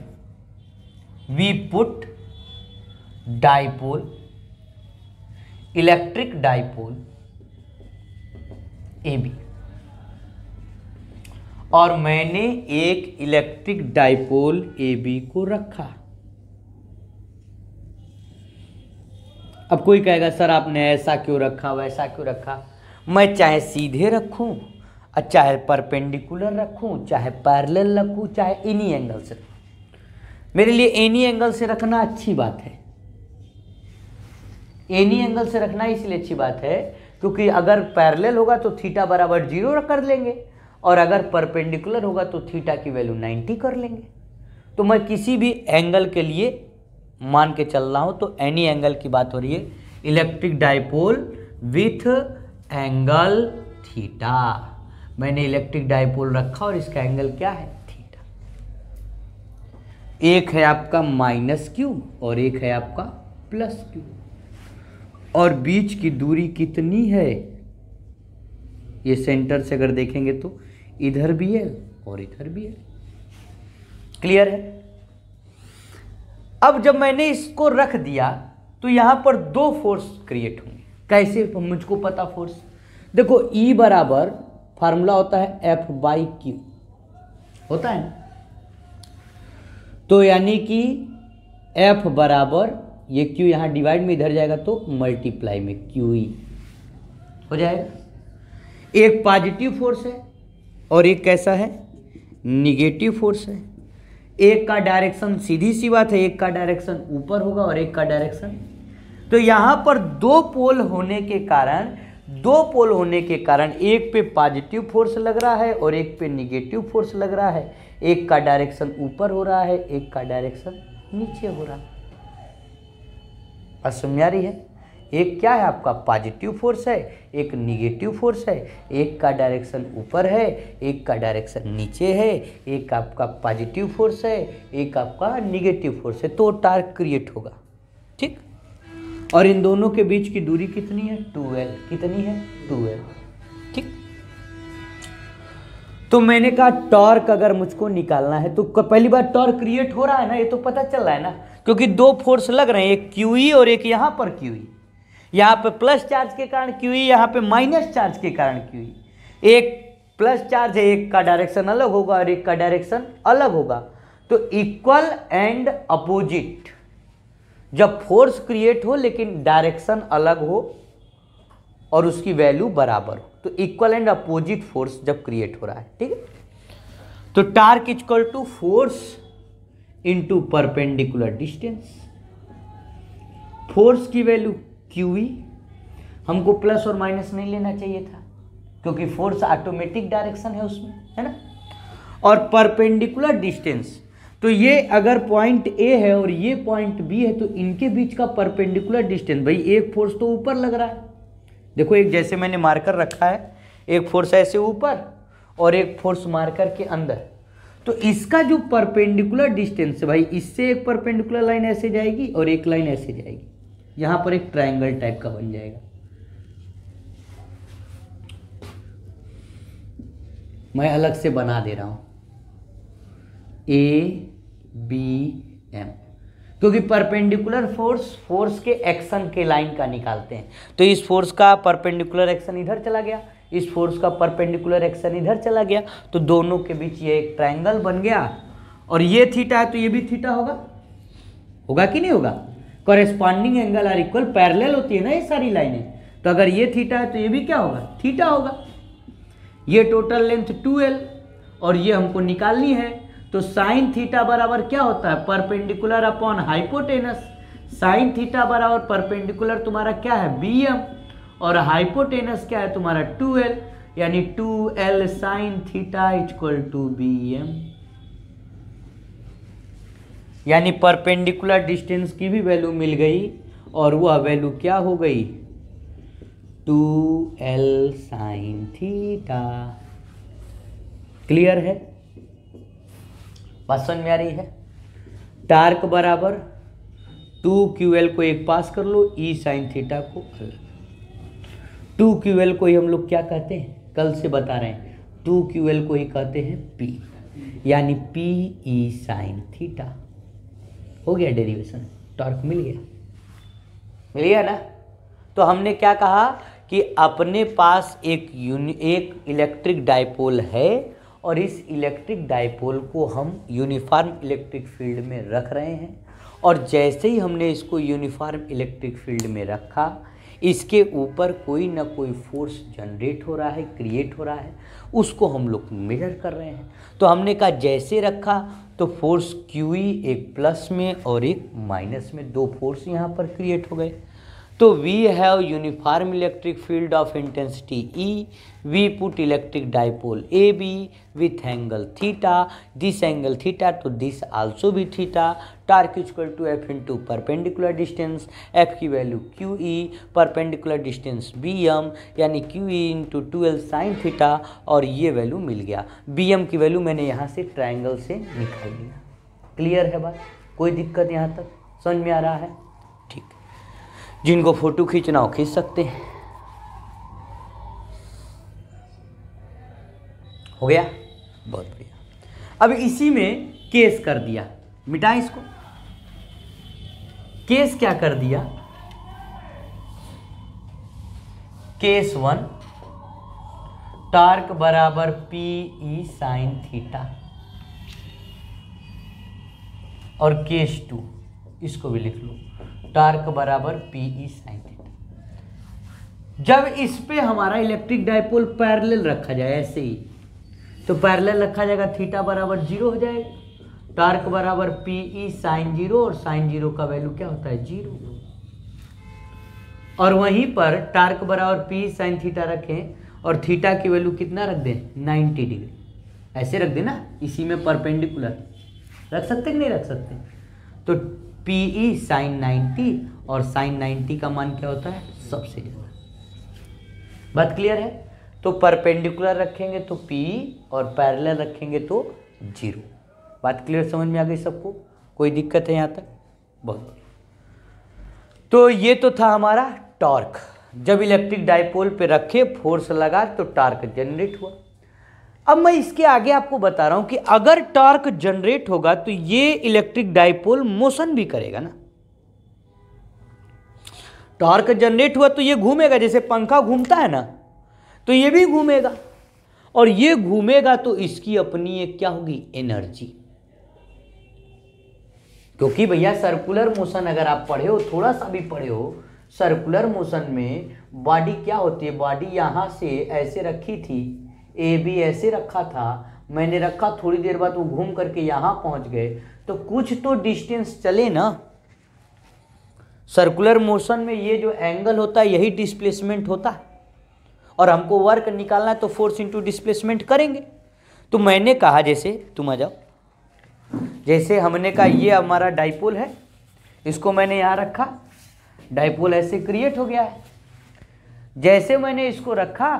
we put dipole, electric dipole AB, और मैंने एक इलेक्ट्रिक डाइपोल AB को रखा। अब कोई कहेगा सर आपने ऐसा क्यों रखा, वैसा क्यों रखा? मैं चाहे सीधे रखूं और चाहे परपेंडिकुलर रखूं, चाहे पैरेलल रखूं, चाहे एनी एंगल से रखूं। मेरे लिए एनी एंगल से रखना अच्छी बात है। एनी एंगल से रखना इसलिए अच्छी बात है क्योंकि अगर पैरेलल होगा तो थीटा बराबर 0 कर लेंगे, और अगर परपेंडिकुलर होगा तो थीटा की वैल्यू 90 कर लेंगे। तो मैं किसी भी एंगल के लिए मान के चल रहा हूं, तो एनी एंगल की बात हो रही है, electric dipole with angle theta. मैंने इलेक्ट्रिक डाइपोल रखा और इसका एंगल क्या है? थीटा। एक है आपका -q और एक है आपका +q, और बीच की दूरी कितनी है? ये सेंटर से अगर देखेंगे तो इधर भी है और इधर भी है। क्लियर है? अब जब मैंने इसको रख दिया तो यहां पर दो फोर्स क्रिएट होंगे। कैसे? मुझको पता फोर्स, देखो E बराबर फार्मूला होता है F/Q, होता है ना? तो यानी कि F बराबर ये Q यहां डिवाइड में इधर जाएगा तो मल्टीप्लाई में QE हो जाएगा। एक पॉजिटिव फोर्स है और एक कैसा है? निगेटिव फोर्स है। एक का डायरेक्शन सीधी सी बात है, एक का डायरेक्शन ऊपर होगा और एक का डायरेक्शन, तो यहां पर दो पोल होने के कारण एक पे पॉजिटिव फोर्स लग रहा है और एक पे निगेटिव फोर्स लग रहा है। एक का डायरेक्शन ऊपर हो रहा है, एक का डायरेक्शन नीचे हो रहा है। बात समझ आ रही है? एक क्या है आपका? पॉजिटिव फोर्स है, एक निगेटिव फोर्स है। एक का डायरेक्शन ऊपर है, एक का डायरेक्शन नीचे है। एक आपका पॉजिटिव फोर्स है, एक आपका निगेटिव फोर्स है, तो टॉर्क क्रिएट होगा। ठीक, और इन दोनों के बीच की दूरी कितनी है? 2L। कितनी है? 2L। ठीक, तो मैंने कहा टॉर्क अगर मुझको निकालना है तो पहली बार टॉर्क क्रिएट हो रहा है ना, ये तो पता चल रहा है ना, क्योंकि दो फोर्स लग रहे हैं, एक QE और एक यहां पर QE। यहाँ पे प्लस चार्ज के कारण QE, यहाँ पे माइनस चार्ज के कारण QE। एक प्लस चार्ज है, एक का डायरेक्शन अलग होगा और एक का डायरेक्शन अलग होगा। तो इक्वल एंड अपोजिट जब फोर्स क्रिएट हो लेकिन डायरेक्शन अलग हो और उसकी वैल्यू बराबर हो, तो इक्वल एंड अपोजिट फोर्स जब क्रिएट हो रहा है। ठीक है, तो torque equal to force into perpendicular distance. Force की वैल्यू QE, हमको प्लस और माइनस नहीं लेना चाहिए था क्योंकि फोर्स ऑटोमेटिक डायरेक्शन है उसमें, है ना। और परपेंडिकुलर डिस्टेंस, तो ये अगर पॉइंट ए है और ये पॉइंट बी है तो इनके बीच का परपेंडिकुलर डिस्टेंस, भाई एक फोर्स तो ऊपर लग रहा है, देखो एक जैसे मैंने मार्कर रखा है, एक फोर्स ऐसे ऊपर और एक फोर्स मार्कर के अंदर, तो इसका जो परपेंडिकुलर डिस्टेंस है भाई, इससे एक परपेंडिकुलर लाइन ऐसे जाएगी और एक लाइन ऐसे जाएगी, यहां पर एक ट्रायंगल टाइप का बन जाएगा। मैं अलग से बना दे रहा हूं ABM, क्योंकि परपेंडिकुलर फोर्स के एक्शन के लाइन का निकालते हैं। तो इस फोर्स का परपेंडिकुलर एक्शन इधर चला गया, इस फोर्स का परपेंडिकुलर एक्शन इधर चला गया, तो दोनों के बीच ये एक ट्रायंगल बन गया। और ये थीटा है तो ये भी थीटा होगा, होगा कि नहीं होगा? Corresponding angle are equal, parallel होती है ना ये सारी लाइनें, तो अगर ये थीटा है तो ये भी क्या होगा? थीटा होगा। ये टोटल लेंथ 2L और ये हमको निकालनी है, तो साइन थीटा बराबर क्या होता है? Perpendicular upon hypotenuse. Sine theta बराबर परपेंडिकुलर तुम्हारा क्या है? BM, और हाइपोटेनस क्या है तुम्हारा? 2L, यानी 2L sine theta equal to BM। यानी परपेंडिकुलर डिस्टेंस की भी वैल्यू मिल गई और वह वैल्यू क्या हो गई? 2L sine theta. क्लियर है? बात समझ में आ रही है? टार्क बराबर 2QL को एक पास कर लो, E साइन थीटा को अलग। 2QL को ही हम लोग क्या कहते हैं? कल से बता रहे हैं, 2QL को ही कहते हैं P, यानी PE साइन थीटा। हो गया डेरिवेशन, टॉर्क मिल गया, मिल गया ना? तो हमने क्या कहा कि अपने पास एक इलेक्ट्रिक डाइपोल है और इस इलेक्ट्रिक डाइपोल को हम यूनिफॉर्म इलेक्ट्रिक फील्ड में रख रहे हैं, और जैसे ही हमने इसको यूनिफॉर्म इलेक्ट्रिक फील्ड में रखा, इसके ऊपर कोई ना कोई फोर्स जनरेट हो रहा है, क्रिएट हो रहा है, उसको हम लोग मेजर कर रहे हैं। तो हमने कहा जैसे रखा तो फोर्स QE एक प्लस में और एक माइनस में, दो फोर्स यहाँ पर क्रिएट हो गए। तो we have uniform electric field of intensity E, we put electric dipole AB with angle theta, this angle theta तो दिस आल्सो भी theta, torque equal to F into perpendicular distance, F की value QE, perpendicular distance BM, यानी QE into 2L sine theta, और ये value मिल गया। BM की value मैंने यहाँ से ट्राइंगल से निकाल लिया। क्लियर है बात? कोई दिक्कत यहाँ तक समझ में आ रहा है? ठीक, जिनको फोटो खींचना हो खींच सकते हैं। हो गया? बहुत बढ़िया। अब इसी में केस कर दिया, मिटा इसको। केस क्या कर दिया? केस 1, टार्क बराबर PE साइन थीटा, और केस 2 इसको भी लिख लो, टार्क बराबर PE साइन थीटा। जब इस पे हमारा इलेक्ट्रिक डाइपोल पैरेलल रखा जाए ऐसे ही, तो पैरेलल रखा जाएगा, थीटा बराबर 0 हो जाएगा, टार्क बराबर PE साइन 0, और साइन 0 का वैल्यू क्या होता है? 0। और वहीं पर टार्क बराबर PE साइन थीटा रखें और थीटा की वैल्यू कितना रख दें? 90 डिग्री। ऐसे रख देना, इसी में परपेंडिकुलर रख सकते कि नहीं रख सकते? तो PE साइन 90 और साइन 90 का मान क्या होता है? सबसे ज़्यादा। बात क्लियर है? तो परपेंडिकुलर रखेंगे तो PE और पैरेलल रखेंगे तो 0। बात क्लियर समझ में आ गई सबको? कोई दिक्कत है यहाँ तक? बहुत। तो ये तो था हमारा टॉर्क। जब इलेक्ट्रिक डाइपोल पे रखे, फोर्स लगा तो टॉर्क जनरेट हुआ। अब मैं इसके आगे आपको बता रहा हूं कि अगर टॉर्क जनरेट होगा तो ये इलेक्ट्रिक डाइपोल मोशन भी करेगा ना। टॉर्क जनरेट हुआ तो ये घूमेगा, जैसे पंखा घूमता है ना, तो ये भी घूमेगा, और ये घूमेगा तो इसकी अपनी एक क्या होगी? एनर्जी। क्योंकि भैया सर्कुलर मोशन अगर आप पढ़े हो, थोड़ा सा भी पढ़े हो, सर्कुलर मोशन में बॉडी क्या होती है? बॉडी यहां से ऐसे रखी थी, AB ऐसे रखा था, मैंने रखा, थोड़ी देर बाद वो घूम करके यहां पहुंच गए, तो कुछ तो डिस्टेंस चले ना। सर्कुलर मोशन में ये जो एंगल होता है यही डिस्प्लेसमेंट होता है, और हमको वर्क निकालना है तो फोर्स इंटू डिस्प्लेसमेंट करेंगे। तो मैंने कहा, जैसे तुम आ जाओ, जैसे हमने कहा ये हमारा डाइपोल है, इसको मैंने यहाँ रखा, डाइपोल ऐसे क्रिएट हो गया है। जैसे मैंने इसको रखा,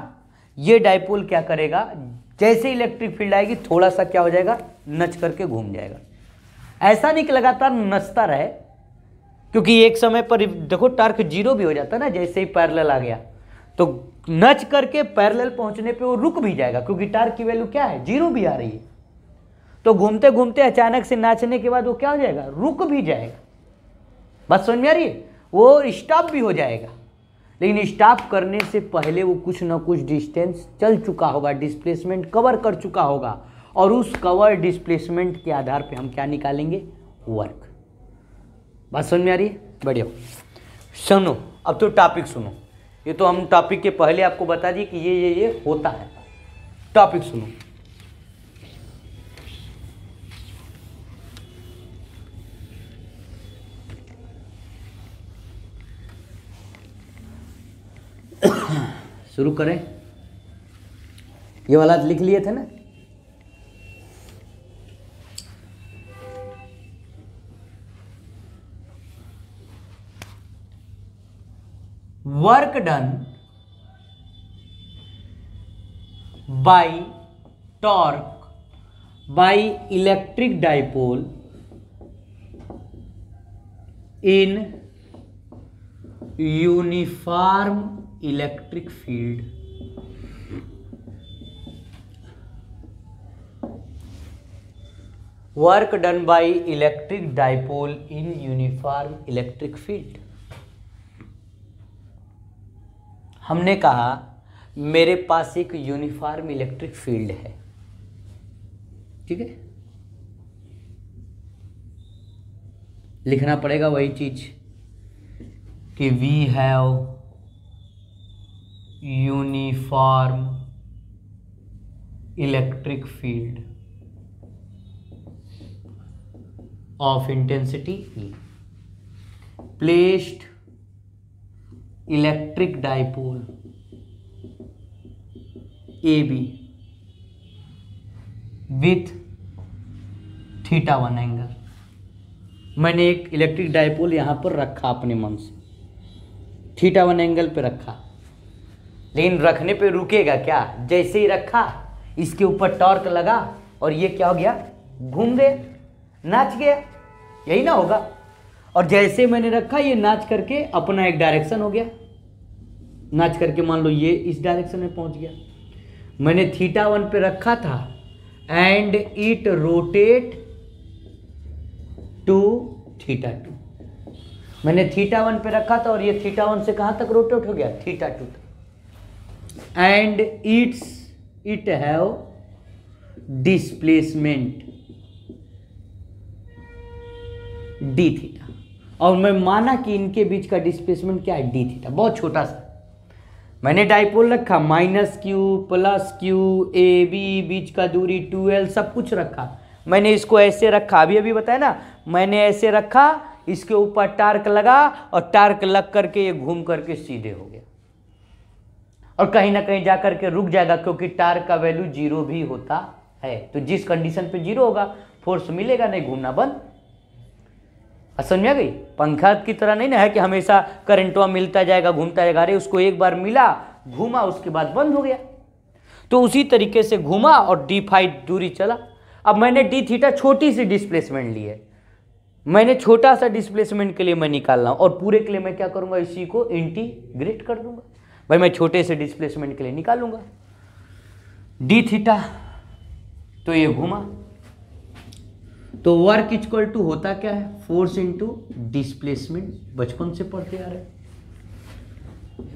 ये डाइपोल क्या करेगा, जैसे इलेक्ट्रिक फील्ड आएगी थोड़ा सा क्या हो जाएगा, नच करके घूम जाएगा। ऐसा नहीं कि लगातार नचता रहे, क्योंकि एक समय पर देखो टॉर्क जीरो भी हो जाता है ना, जैसे ही पैरेलल आ गया तो नच करके पैरेलल पहुंचने पे वो रुक भी जाएगा, क्योंकि टॉर्क की वैल्यू क्या है, जीरो भी आ रही है। तो घूमते घूमते अचानक से नाचने के बाद वो क्या हो जाएगा, रुक भी जाएगा। बात समझ में आ रही है, वो स्टॉप भी हो जाएगा, लेकिन स्टॉप करने से पहले वो कुछ ना कुछ डिस्टेंस चल चुका होगा, डिस्प्लेसमेंट कवर कर चुका होगा, और उस कवर डिस्प्लेसमेंट के आधार पे हम क्या निकालेंगे, वर्क। बात समझ में आ रही है, बढ़िया। सुनो अब तो टॉपिक सुनो, ये तो हम टॉपिक के पहले आपको बता दिए कि ये होता है। टॉपिक सुनो, शुरू करें। ये वाला लिख लिए थे ना, work done by torque bye electric dipole in uniform electric field work done by electric dipole in uniform electric field. हमने कहा मेरे पास एक यूनिफॉर्म इलेक्ट्रिक फील्ड है, ठीक है, लिखना पड़ेगा वही चीज कि we have uniform electric field of intensity E placed electric dipole AB with θ1 angle. मैंने एक इलेक्ट्रिक डाइपोल यहां पर रखा अपने मन से, θ1 एंगल पे रखा, लेकिन रखने पे रुकेगा क्या, जैसे ही रखा इसके ऊपर टॉर्क लगा और ये क्या हो गया, घूम गया, नाच गया, यही ना होगा। और जैसे मैंने रखा ये नाच करके अपना एक डायरेक्शन हो गया, नाच करके मान लो ये इस डायरेक्शन में पहुंच गया। मैंने θ1 पे रखा था एंड इट रोटेट टू θ2। मैंने θ1 पे रखा था और ये θ1 से कहां तक रोटेट हो गया, θ2 तक। And it have displacement dθ, और मैं माना कि इनके बीच का डिस्प्लेसमेंट क्या है, dθ, बहुत छोटा सा। मैंने डाइपोल रखा -q +q a b, बीच का दूरी 2l, सब कुछ रखा। मैंने इसको ऐसे रखा, अभी बताया ना, मैंने ऐसे रखा, इसके ऊपर टार्क लगा और टार्क लग करके ये घूम करके सीधे हो गया, और कहीं ना कहीं जा करके रुक जाएगा, क्योंकि टार्क का वैल्यू 0 भी होता है। तो जिस कंडीशन पे 0 होगा फोर्स मिलेगा नहीं, घूमना बंद। समझ में आ गई, पंखा की तरह नहीं ना है कि हमेशा करंटवा मिलता जाएगा, घूमता जाएगा। अरे उसको एक बार मिला, घूमा, उसके बाद बंद हो गया। तो उसी तरीके से घूमा और d दूरी चला। अब मैंने dθ छोटी सी डिस्प्लेसमेंट ली है, मैंने छोटा सा डिस्प्लेसमेंट के लिए मैं निकाल रहा हूं, और पूरे के लिए मैं क्या करूंगा, इसी को इंटीग्रेट कर दूंगा। भाई मैं छोटे से डिस्प्लेसमेंट के लिए निकालूंगा dθ, तो ये घूमा, तो वर्क इक्वल टू होता क्या है, फोर्स इंटू डिस्प्लेसमेंट। बचपन से पढ़ते आ रहे,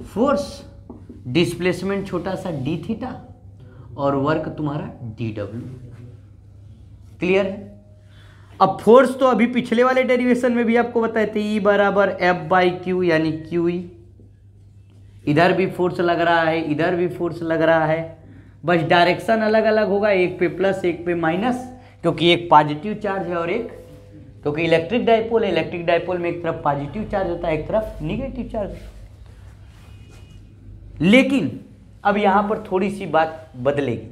फोर्स डिस्प्लेसमेंट छोटा सा dθ और वर्क तुम्हारा dw। क्लियर है। अब फोर्स तो अभी पिछले वाले डेरिवेशन में भी आपको बताए थे, E बराबर F/Q यानी QE। इधर भी फोर्स लग रहा है, इधर भी फोर्स लग रहा है, बस डायरेक्शन अलग अलग होगा, एक पे प्लस एक पे माइनस, क्योंकि एक पॉजिटिव चार्ज है और एक, क्योंकि इलेक्ट्रिक डाइपोल है, इलेक्ट्रिक डाइपोल में एक तरफ पॉजिटिव चार्ज होता है, एक तरफ निगेटिव चार्ज होता है। लेकिन अब यहां पर थोड़ी सी बात बदलेगी।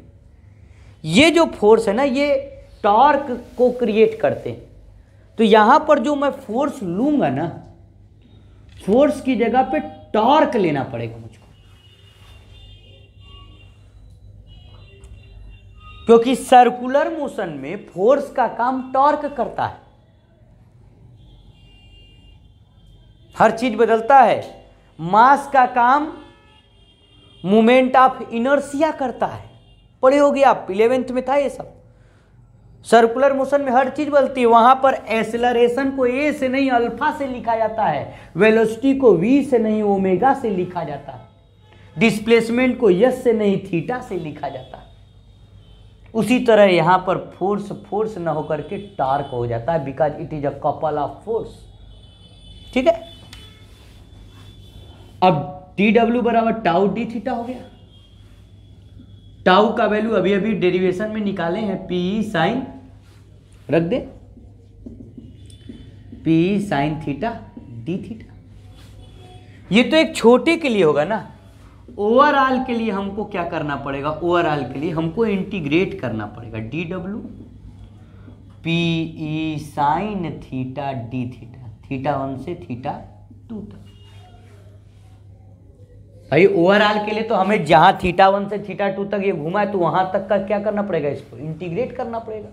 ये जो फोर्स है ना, ये टॉर्क को क्रिएट करते हैं। तो यहां पर जो मैं फोर्स लूंगा ना, फोर्स की जगह पे टॉर्क लेना पड़ेगा मुझको, क्योंकि सर्कुलर मोशन में फोर्स का काम टॉर्क करता है। हर चीज बदलता है। मास का काम मोमेंट ऑफ इनर्शिया करता है। पढ़े होगे आप, 11th में था ये सब। सर्कुलर मोशन में हर चीज बदलती है। वहां पर एक्सेलरेशन को ए से नहीं अल्फा से लिखा जाता है, वेलोसिटी को वी से नहीं ओमेगा से लिखा जाता है, डिस्प्लेसमेंट को यस से नहीं थीटा से लिखा जाता है। उसी तरह यहां पर फोर्स न होकर के टॉर्क हो जाता है, because it is a couple of force. ठीक है। अब टी बराबर टाउ डी थीटा हो गया। टाउ का वैल्यू अभी अभी डेरिवेशन में निकाले हैं, पी साइन, रख दे, P sine theta D theta. ये तो एक छोटे के लिए होगा ना, ओवरऑल के लिए हमको क्या करना पड़ेगा, ओवरऑल के लिए हमको इंटीग्रेट करना पड़ेगा। D W P E sine theta D theta, theta 1 से थीटा 2 तक। भाई ओवरऑल के लिए तो हमें जहां थीटा 1 से थीटा 2 तक ये घुमा है, तो वहां तक का क्या करना पड़ेगा, इसको इंटीग्रेट करना पड़ेगा।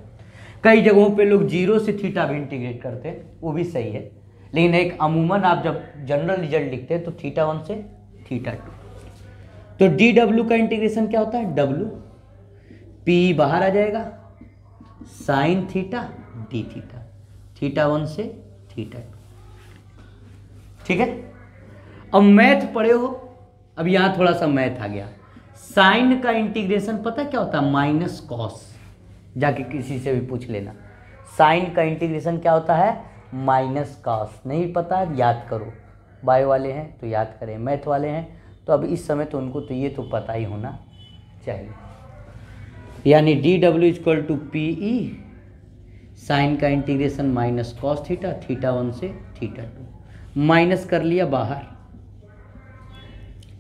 कई जगहों पे लोग 0 से थीटा भी इंटीग्रेट करते हैं, वो भी सही है, लेकिन एक अमूमन आप जब जनरल रिजल्ट लिखते हैं तो थीटा 1 से थीटा 2। तो डी डब्ल्यू का इंटीग्रेशन क्या होता है, डब्ल्यू, पी बाहर आ जाएगा, sign theta D theta, theta 1 से थीटा 2। ठीक है। अब मैथ पढ़े हो, अब यहां थोड़ा सा मैथ आ गया। साइन का इंटीग्रेशन पता क्या होता है, माइनस कॉस। जाके किसी से भी पूछ लेना, साइन का इंटीग्रेशन क्या होता है, माइनस कॉस। नहीं पता, याद करो। बायो वाले हैं तो याद करें, मैथ वाले हैं तो अब इस समय तो उनको तो ये तो पता ही होना चाहिए। यानी D W equal to P E, sine का integration minus cos theta, theta 1 से थीटा 2। माइनस कर लिया बाहर,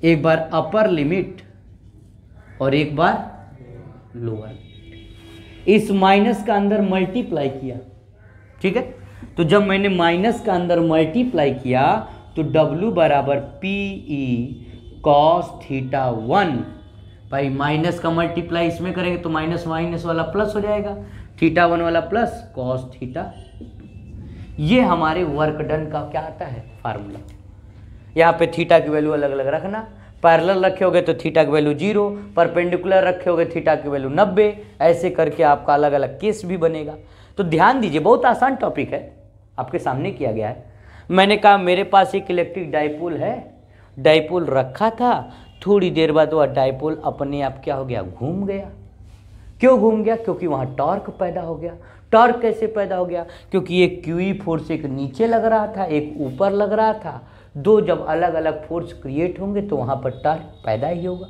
एक बार अपर लिमिट और एक बार लोअर। इस माइनस का अंदर मल्टीप्लाई किया। ठीक है। तो जब मैंने माइनस का अंदर मल्टीप्लाई किया तो W बराबर पी ई कॉस थीटा 1। भाई माइनस का मल्टीप्लाई इसमें करेंगे तो माइनस माइनस वाला प्लस हो जाएगा, थीटा 1 वाला प्लस कॉस थीटा। ये हमारे वर्क डन का क्या आता है, फार्मूला। यहाँ पे थीटा की वैल्यू अलग अलग रखना, पैरेलल रखे होगे तो थीटा की वैल्यू 0, परपेंडिकुलर रखे होगे थीटा की वैल्यू 90, ऐसे करके आपका अलग अलग केस भी बनेगा। तो ध्यान दीजिए, बहुत आसान टॉपिक है, आपके सामने किया गया है। मैंने कहा मेरे पास एक इलेक्ट्रिक डाइपोल है, डाइपोल रखा था, थोड़ी देर बाद वह डाइपोल अपने आप क्या हो गया, घूम गया। क्यों घूम गया, क्योंकि वहाँ टॉर्क पैदा हो गया। टॉर्क कैसे पैदा हो गया, क्योंकि एक क्यूई फोर्स एक नीचे लग रहा था, एक ऊपर लग रहा था। दो जब अलग अलग फोर्स क्रिएट होंगे तो वहाँ पर टॉर्क पैदा ही होगा।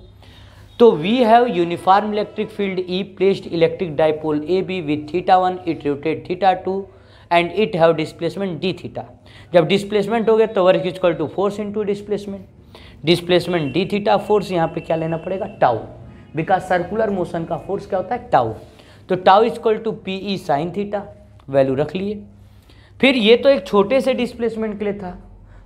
तो we have uniform electric field E placed electric dipole A B with theta 1, it rotate theta 2 and it have displacement d theta. जब डिस्प्लेसमेंट हो गया तो work equal to force into displacement, displacement d theta, force यहाँ पे क्या लेना पड़ेगा, tau, because circular motion का फोर्स क्या होता है, टाउ। तो tau equal to P E sine theta, value रख लिए। फिर ये तो एक छोटे से डिस्प्लेसमेंट के लिए था,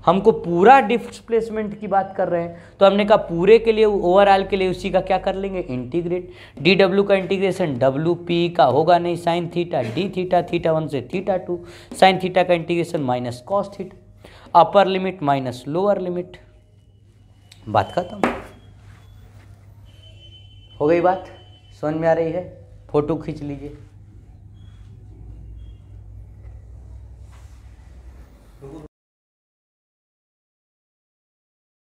हमको पूरा डिस्प्लेसमेंट की बात कर रहे हैं, तो हमने कहा पूरे के लिए, ओवरऑल के लिए उसी का क्या कर लेंगे, इंटीग्रेट। डी डब्ल्यू का इंटीग्रेशन डब्ल्यू पी का होगा नहीं, sign theta D theta, theta 1 से थीटा 2, साइन थीटा का integration minus cos theta, upper limit minus lower limit. बात खत्म हो गई। बात समझ में आ रही है, फोटो खींच लीजिए।